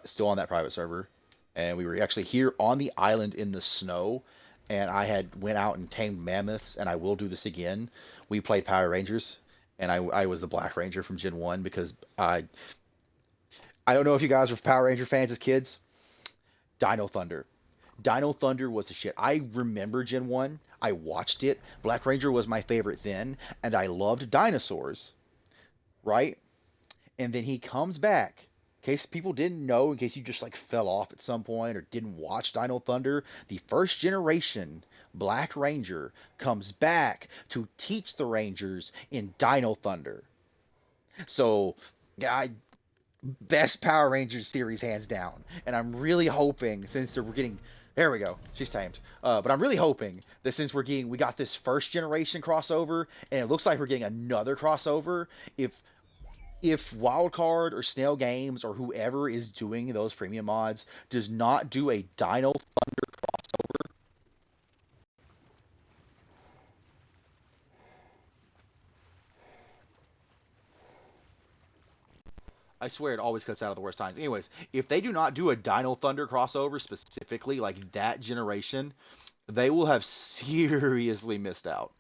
still on that private server, and we were actually here on the island in the snow. And I had went out and tamed mammoths, and I will do this again. We played Power Rangers, and I was the Black Ranger from Gen 1 because I don't know if you guys were Power Ranger fans as kids. Dino Thunder. Dino Thunder was the shit. I remember Gen 1. I watched it. Black Ranger was my favorite then, and I loved dinosaurs, right? And then he comes back. In case people didn't know, in case you just like fell off at some point or didn't watch Dino Thunder, the first generation Black Ranger comes back to teach the Rangers in Dino Thunder. So, I best Power Rangers series hands down. And I'm really hoping since we're getting there we go. She's tamed. But I'm really hoping that since we got this first generation crossover, and it looks like we're getting another crossover, if Wildcard or Snail Games or whoever is doing those premium mods does not do a Dino Thunder crossover, I swear it always cuts out at the worst times. Anyways, if they do not do a Dino Thunder crossover specifically, like that generation, they will have seriously missed out.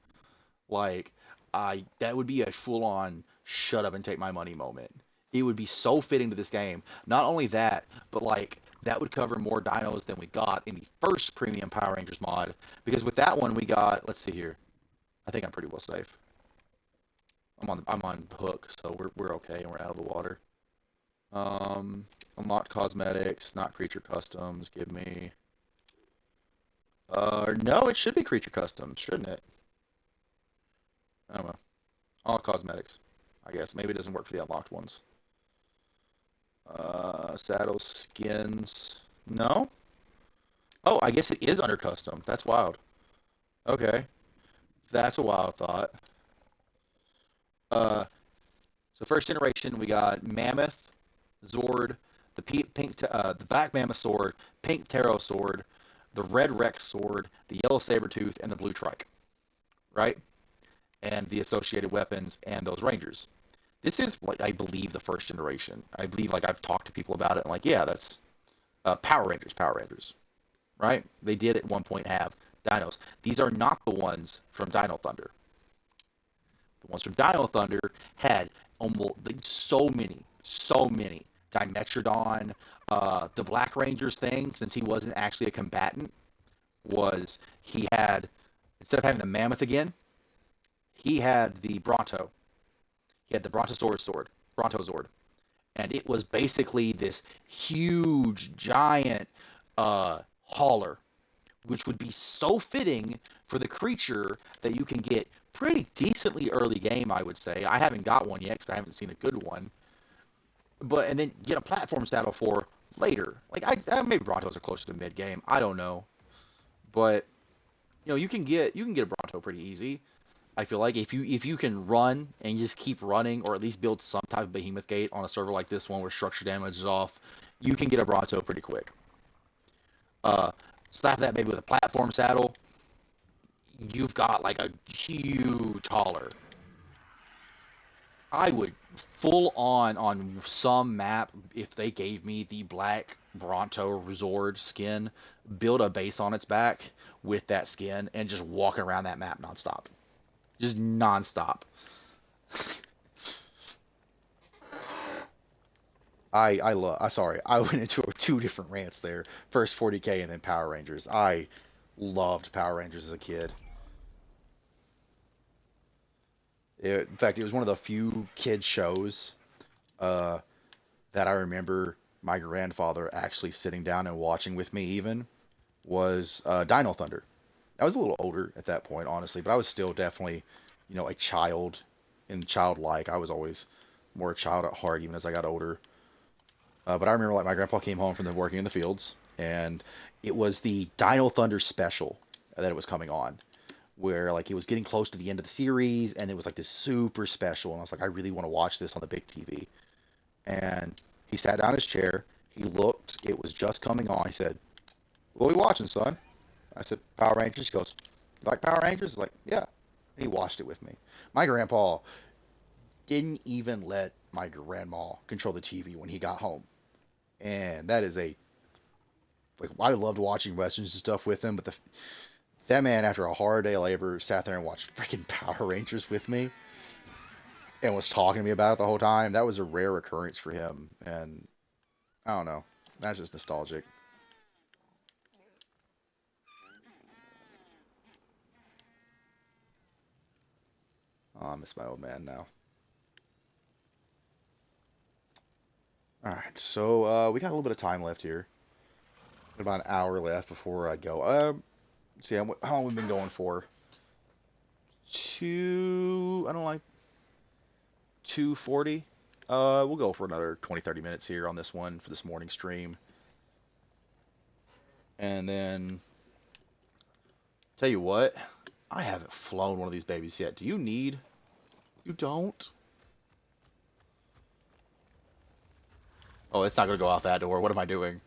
Like, that would be a full on shut up and take my money moment. It would be so fitting to this game. Not only that, but like that would cover more dinos than we got in the first premium Power Rangers mod. Because with that one we got, let's see here. I think I'm pretty well safe. I'm on hook, so we're okay and we're out of the water. Unlocked cosmetics, not creature customs. Give me. No, it should be creature customs, shouldn't it? I don't know. All cosmetics, I guess. Maybe it doesn't work for the unlocked ones. Saddles, skins. No. Oh, I guess it is under custom. That's wild. Okay, that's a wild thought. Uh, so first generation, we got Mammoth, Zord, the Black Mammoth sword, Pink Taro sword, the Red Rex sword, the Yellow Saber Tooth, and the Blue Trike, right? And the associated weapons and those Rangers. This is like I believe the first generation. I believe like I've talked to people about it and like yeah, that's Power Rangers, right? They did at one point have Dinos. These are not the ones from Dino Thunder. The ones from Dino Thunder had almost like, so many. Dimetrodon, the Black Ranger's thing, since he wasn't actually a combatant, was he had instead of having the Mammoth again, he had the Bronto. He had the Brontozord, and it was basically this huge, giant hauler, which would be so fitting for the creature that you can get pretty decently early game, I would say. I haven't got one yet because I haven't seen a good one, but and then get a platform saddle for later. Like maybe Brontos are closer to mid game. I don't know, but you can get a Bronto pretty easy. I feel like if you can run and you just keep running, or at least build some type of behemoth gate on a server like this one where structure damage is off, you can get a Bronto pretty quick. Uh, Slap that maybe with a platform saddle, you've got like a huge hauler. I would full on some map if they gave me the black Bronto Resort skin, build a base on its back with that skin, and just walk around that map nonstop, just nonstop. I love. I sorry. I went into two different rants there. First 40K and then Power Rangers. I loved Power Rangers as a kid. In fact, it was one of the few kid shows uh, that I remember my grandfather actually sitting down and watching with me. Even was Dino Thunder. I was a little older at that point, honestly, but I was still definitely, a child and childlike. I was always more a child at heart, even as I got older. But I remember like my grandpa came home from the working in the fields, and it was the Dino Thunder special that it was coming on, where like it was getting close to the end of the series, and it was like this super special, and I was like, I really want to watch this on the big TV. And he sat down in his chair, he looked, it was just coming on. He said, "What are we watching, son?" I said, "Power Rangers." He goes, "You like Power Rangers?" Like, "Yeah." And he watched it with me. My grandpa didn't even let my grandma control the TV when he got home, and that is a like I loved watching westerns and stuff with him, but that man after a hard day of labor sat there and watched freaking Power Rangers with me and was talking to me about it the whole time. That was a rare occurrence for him, and I don't know. That's just nostalgic. Oh, I miss my old man now. All right, so we got a little bit of time left here. About an hour left before I go. See how long we've been going for? I don't like 240. We'll go for another 20, 30 minutes here on this one for this morning stream. And then, tell you what, I haven't flown one of these babies yet. Do you need? You don't? Oh, it's not going to go out that door. What am I doing?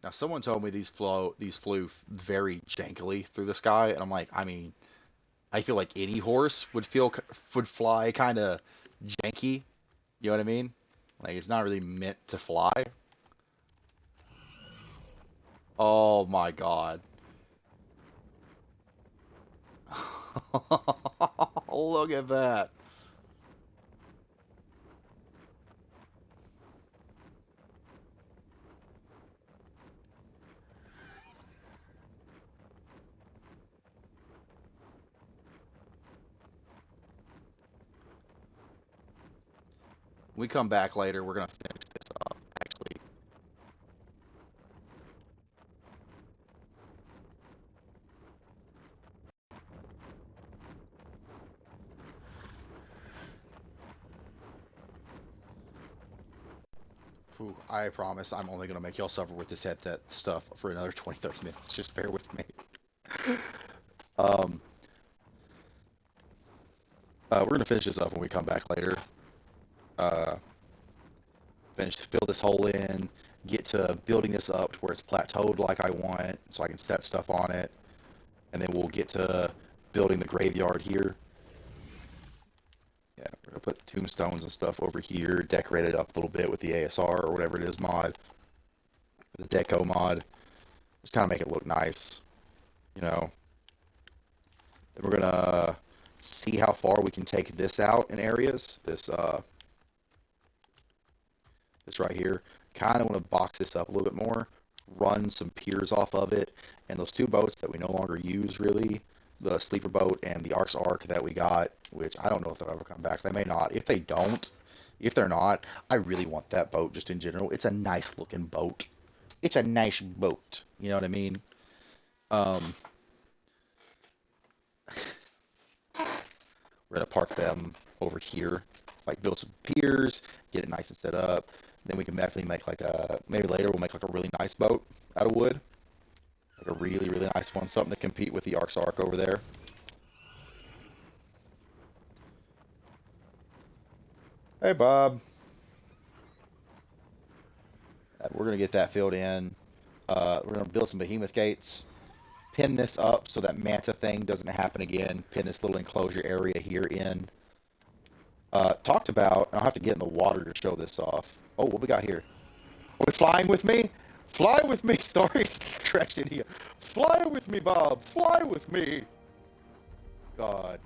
Now, someone told me these flew very jankily through the sky, and I'm like, I mean, I feel like any horse would fly kind of janky. You know what I mean? Like it's not really meant to fly. Oh my god. Look at that. When we come back later, we're gonna finish this up. Actually, whew, I promise I'm only gonna make y'all suffer with this headset stuff for another 20, 30 minutes. Just bear with me. Um, we're gonna finish this up when we come back later. Uh, finish fill this hole in, get to building this up to where it's plateaued like I want, so I can set stuff on it, and then we'll get to building the graveyard here. Yeah, we're gonna put the tombstones and stuff over here, decorate it up a little bit with the ASR or whatever it is mod, the deco mod. Just kind of make it look nice, you know. Then we're gonna see how far we can take this out in areas. This right here. Kind of want to box this up a little bit more, run some piers off of it, and those two boats that we no longer use really, the sleeper boat and the Ark's Ark that we got, which I don't know if they'll ever come back. They may not. If they don't, if they're not, I really want that boat just in general. It's a nice looking boat. It's a nice boat. You know what I mean? Um, we're gonna park them over here, like build some piers, get it nice and set up. Then we can definitely make like a, maybe later we'll make like a really nice boat out of wood, like a really really nice one, something to compete with the Ark's Ark over there. Hey Bob, we're gonna get that filled in. We're gonna build some behemoth gates, pin this up so that manta thing doesn't happen again. Pin this little enclosure area here in. Talked about, I'll have to get in the water to show this off. Oh, what we got here? Are we flying with me? Fly with me. Sorry, crashed in here. Fly with me, Bob. Fly with me. God.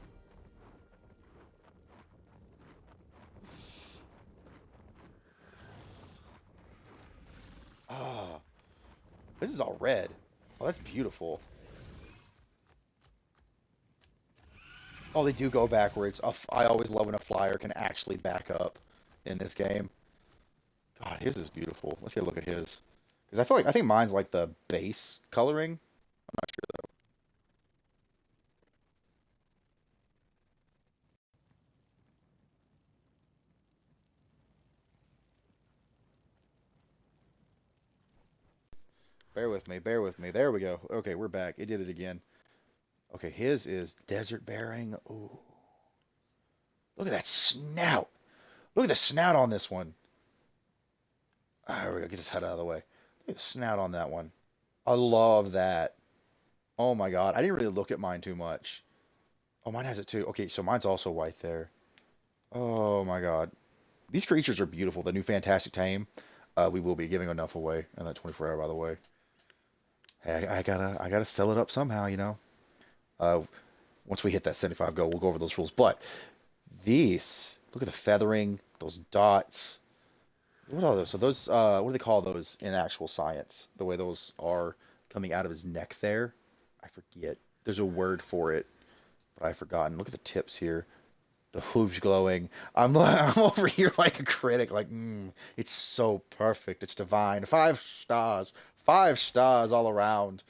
Ah, this is all red. Oh, that's beautiful. Oh, they do go backwards. I always love when a flyer can actually back up in this game. God, his is beautiful. Let's get a look at his. Because I think mine's like the base coloring. I'm not sure though. Bear with me. Bear with me. There we go. Okay, we're back. It did it again. Okay, his is desert bearing. Ooh, look at that snout. Look at the snout on this one. Ah, there we go. Get his head out of the way. Look at the snout on that one. I love that. Oh my God. I didn't really look at mine too much. Oh, mine has it too. Okay, so mine's also white there. Oh my God. These creatures are beautiful. The new Fantastic Tame. We will be giving enough away in that 24 hour, by the way. Hey, I gotta sell it up somehow, you know. Uh, once we hit that 75 goal, we'll go over those rules. But these, look at the feathering, those dots. What are those? So those, what do they call those in actual science? The way those are coming out of his neck there. I forget. There's a word for it, but I've forgotten. Look at the tips here. The hooves glowing. I'm over here like a critic, like, it's so perfect. It's divine. 5 stars. 5 stars all around.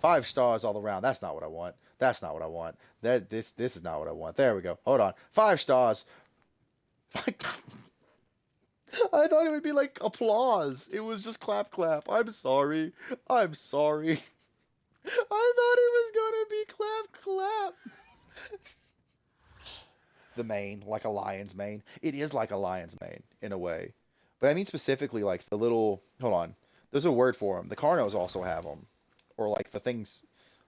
5 stars all around. That's not what I want. That's not what I want. This is not what I want. There we go. Hold on. 5 stars. I thought it would be like applause. It was just clap clap. I'm sorry. I'm sorry. I thought it was gonna be clap clap. The mane, like a lion's mane. It is like a lion's mane in a way, but I mean specifically like the little. Hold on. There's a word for them. The Carnos also have them, or like the things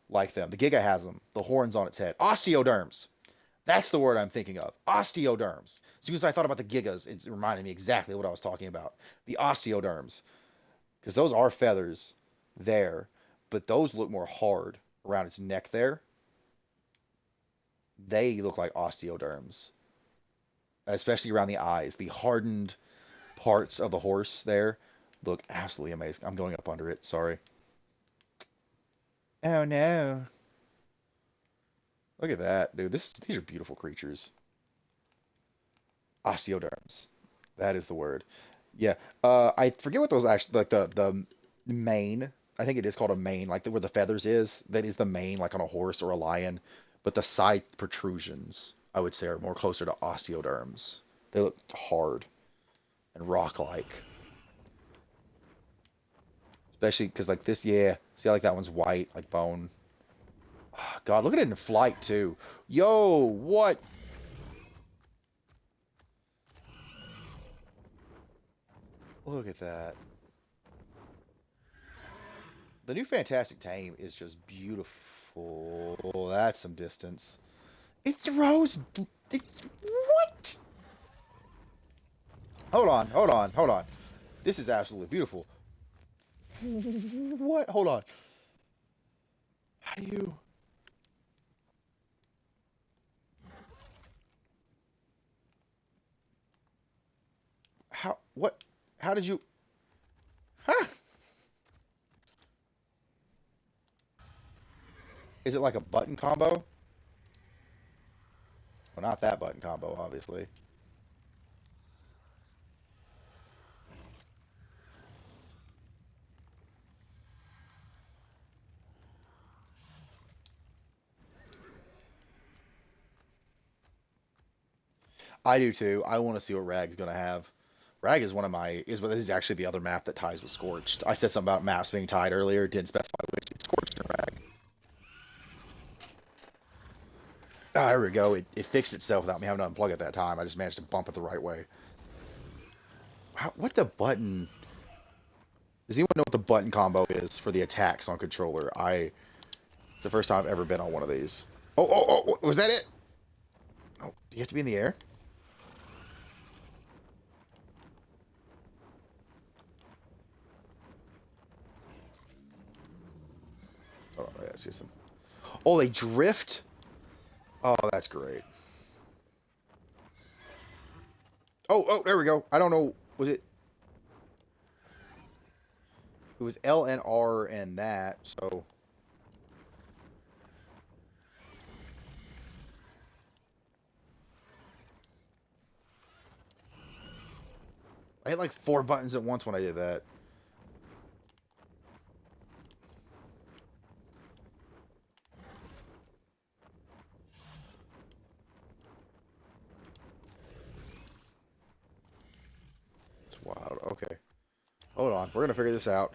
like them. The Giga has them. The horns on its head. Osteoderms. That's the word I'm thinking of. Osteoderms. As soon as I thought about the Gigas, it reminded me exactly what I was talking about. The osteoderms, because those are feathers. there, but those look more hard around its neck there. They look like osteoderms, especially around the eyes. The hardened parts of the horse there look absolutely amazing. I'm going up under it. Sorry. Oh no. Look at that, dude. These are beautiful creatures. Osteoderms. That is the word. Yeah. I forget what those actually like the mane. I think it is called a mane, like where the feathers is. That is the mane, like on a horse or a lion. But the side protrusions, I would say, are more closer to osteoderms. They look hard and rock-like, especially because like this. Yeah. See, how, like that one's white, like bone. Ah, God, look at it in flight too. Yo, what? Look at that. The new Fantastic Tame is just beautiful. That's some distance. It throws. What? Hold on, hold on, hold on. This is absolutely beautiful. What? Hold on. How do you? How? What? How did you? Huh? Is it like a button combo? Well, not that button combo, obviously. I do too. I want to see what Rag's gonna have. Rag is one of my is actually the other map that ties with Scorched. I said something about maps being tied earlier. Didn't specify which. It's Scorched and Rag. Ah, there we go. It fixed itself without me having to unplug it that time. I just managed to bump it the right way. What the button? Does anyone know what the button combo is for the attacks on controller? It's the first time I've ever been on one of these. Oh, was that it? Oh, do you have to be in the air? Oh, yeah, it's just them. Oh, they drift? Oh, that's great. There we go. I don't know. Was it? It was L and R and that. So I hit like four buttons at once when I did that. It's wild. Okay. Hold on. We're gonna figure this out.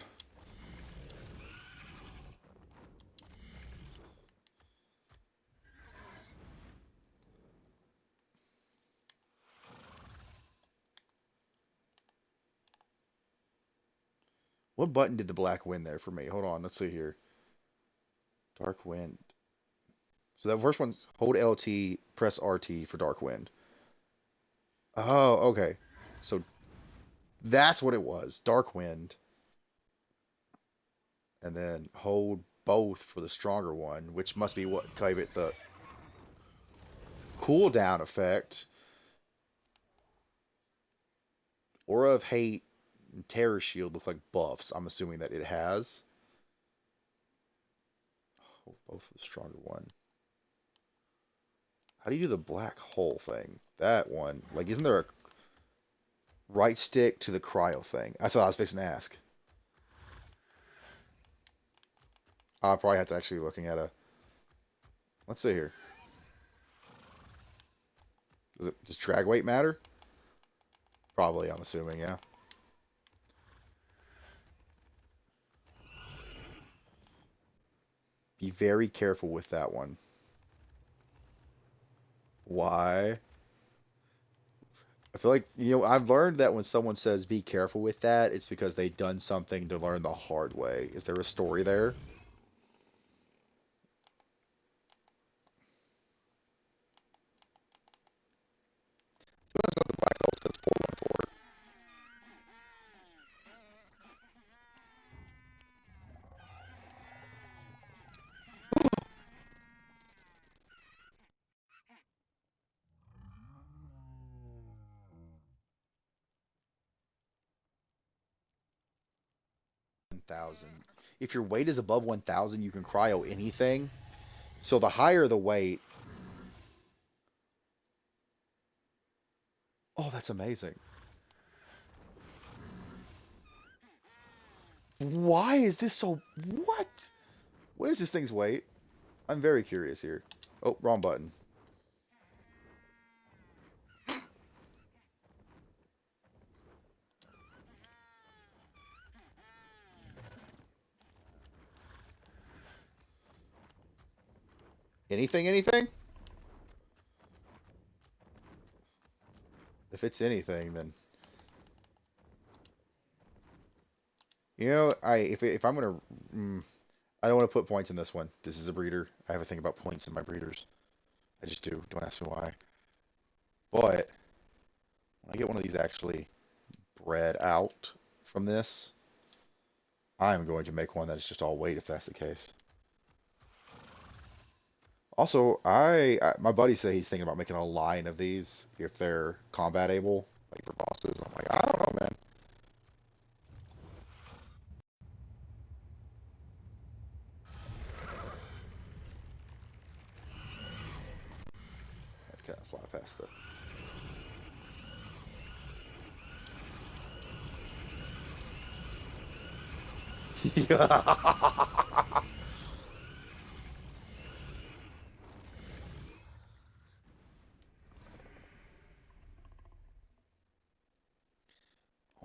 What button did the black win there for me? Hold on. Let's see here. Dark wind. So that first one's hold LT, press RT for dark wind. Oh, okay. So that's what it was. Dark wind. And then hold both for the stronger one, which must be what gave it the cooldown effect. Aura of Hate and Terror Shield look like buffs. I'm assuming that it has. Oh, both for the stronger one. How do you do the black hole thing? That one. Like, isn't there a right stick to the cryo thing? That's what I was fixing to ask. I'll probably have to actually be looking at a. Let's see here. Does drag weight matter? Probably, I'm assuming, yeah. Be very careful with that one. Why? I feel like, I've learned that when someone says be careful with that, it's because they've done something to learn the hard way. Is there a story there? The black hole says 414. 1,000. If your weight is above 1,000, you can cryo anything. So the higher the weight, oh, that's amazing. Why is this so? What? What is this thing's weight? I'm very curious here. Oh, wrong button. Anything, anything? If it's anything, then if I'm gonna, I don't want to put points in this one. This is a breeder. I have a thing about points in my breeders. I just do. Don't ask me why. But when I get one of these actually bred out from this, I'm going to make one that is just all weight if that's the case. Also, my buddy said he's thinking about making a line of these if they're combat able, like for bosses. I'm like, I don't know, man. I can't fly past the. Yeah.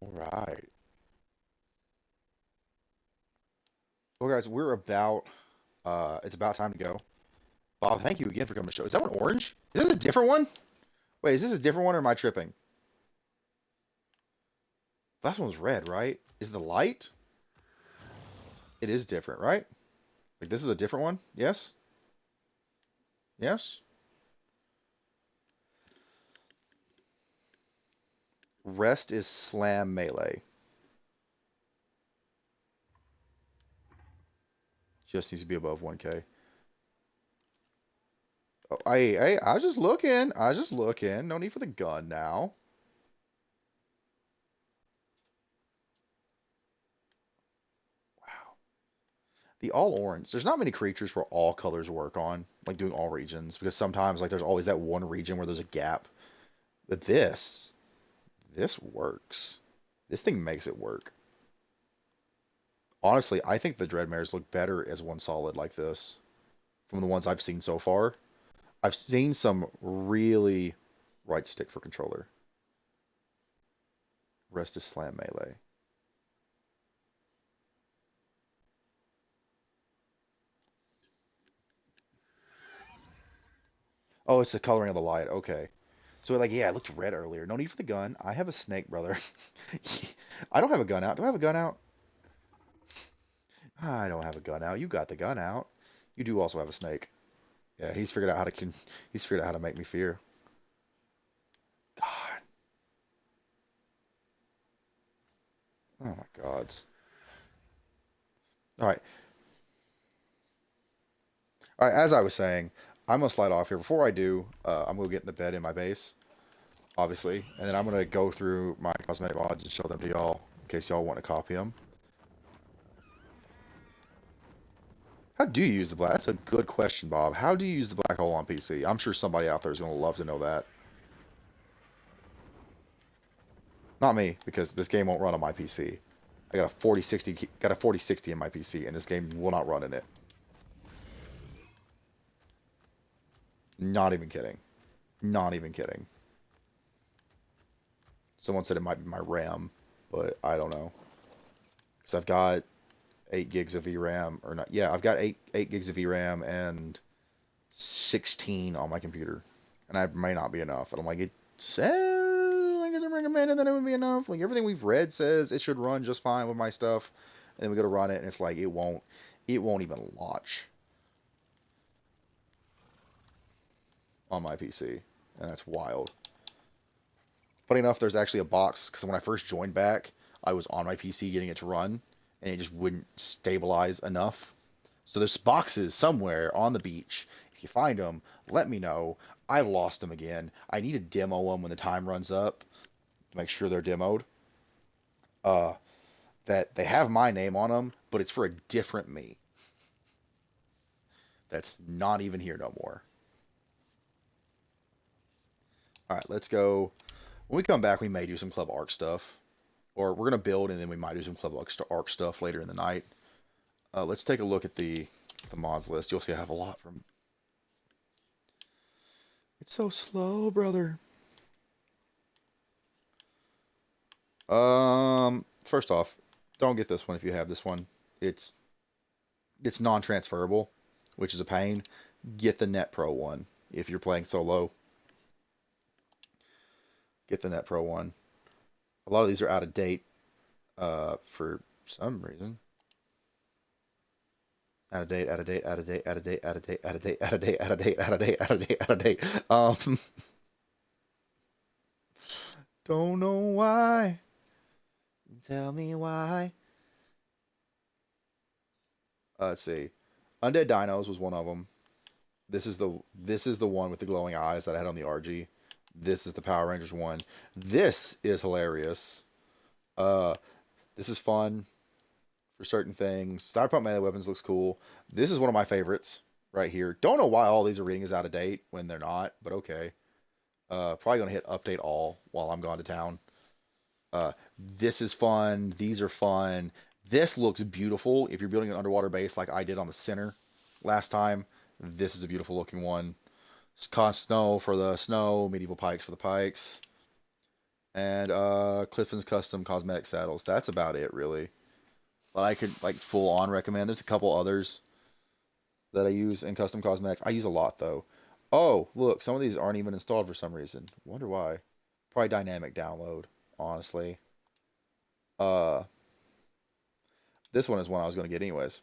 All right. Well, guys, it's about time to go. Bob, thank you again for coming to the show. Is that one orange? Is this a different one? Wait, is this a different one or am I tripping? Last one was red, right? Is the light? It is different, right? Like this is a different one? Yes? Yes? Rest is slam melee. Just needs to be above 1K. Oh, I was just looking. I was just looking. No need for the gun now. Wow. The all orange. There's not many creatures where all colors work on, like doing all regions, because sometimes like there's always that one region where there's a gap. But this works. This thing makes it work. Honestly, I think the Dreadmares look better as one solid like this from the ones I've seen so far. I've seen some really right stick for controller. Rest is slam melee. Oh, it's the coloring of the light. Okay. So like, yeah, it looked red earlier. No need for the gun. I have a snake, brother. I don't have a gun out. Do I have a gun out? I don't have a gun out. You got the gun out. You do also have a snake. Yeah, he's figured out how to make me fear. God. Oh my gods. All right. All right, as I was saying, I'm gonna slide off here. Before I do, I'm gonna get in the bed in my base, obviously, and then I'm gonna go through my cosmetic mods and show them to y'all in case y'all want to copy them. How do you use the black? That's a good question, Bob. How do you use the black hole on PC? I'm sure somebody out there is gonna love to know that. Not me, because this game won't run on my PC. I got a 4060, got a 4060 in my PC, and this game will not run in it. Not even kidding. Not even kidding. Someone said it might be my RAM, but I don't know. Because I've got 8 gigs of VRAM, or not. Yeah, I've got 8 gigs of VRAM and 16 on my computer, and I may not be enough. And I'm like, it says like it's recommended that it would be enough. Like everything we've read says it should run just fine with my stuff, and then we go to run it, and it's like it won't even launch on my PC, and that's wild. Funny enough, there's actually a box because when I first joined back, I was on my PC getting it to run, and it just wouldn't stabilize enough. So there's boxes somewhere on the beach. If you find them, let me know. I've lost them again. I need to demo them when the time runs up to make sure they're demoed. Uh, that they have my name on them, but it's for a different me that's not even here no more. All right, let's go. When we come back, we may do some Club Arc stuff, or we're gonna build and then we might do some Club Arc stuff later in the night. Let's take a look at the mods list. You'll see I have a lot from. It's so slow, brother. First off, don't get this one if you have this one. It's it's non-transferable, which is a pain. Get the Net Pro one if you're playing solo. Get the Net Pro one. A lot of these are out of date for some reason. Out of date, out of date, out of date, out of date, out of date, out of date, out of date, out of date, out of date, out of date, out of date. Don't know why. Tell me why. Let's see. Undead Dinos was one of them. This is the one with the glowing eyes that I had on the RG. This is the Power Rangers one. This is hilarious. Uh, this is fun for certain things. Cyberpunk melee weapons looks cool. This is one of my favorites right here. Don't know why all these are reading is out of date when they're not, but okay. Probably gonna hit update all while I'm gone to town. This is fun. These are fun. This looks beautiful. If you're building an underwater base like I did on the center last time, this is a beautiful looking one. Snow for the snow, medieval pikes for the pikes, and Clifton's custom cosmetic saddles. That's about it, really. But I could like full on recommend. There's a couple others that I use in custom cosmetics. I use a lot though. Oh, look, some of these aren't even installed for some reason. Wonder why. Probably dynamic download, honestly. Uh, this one is one I was gonna get anyways.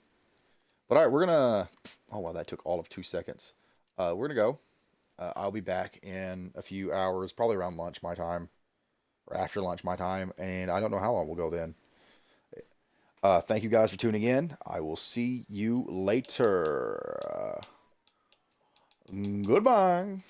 But all right, we're gonna. Oh wow, that took all of 2 seconds. We're gonna go. I'll be back in a few hours, probably around lunch my time or after lunch my time, and I don't know how long we'll go then. Thank you guys for tuning in. I will see you later. Goodbye.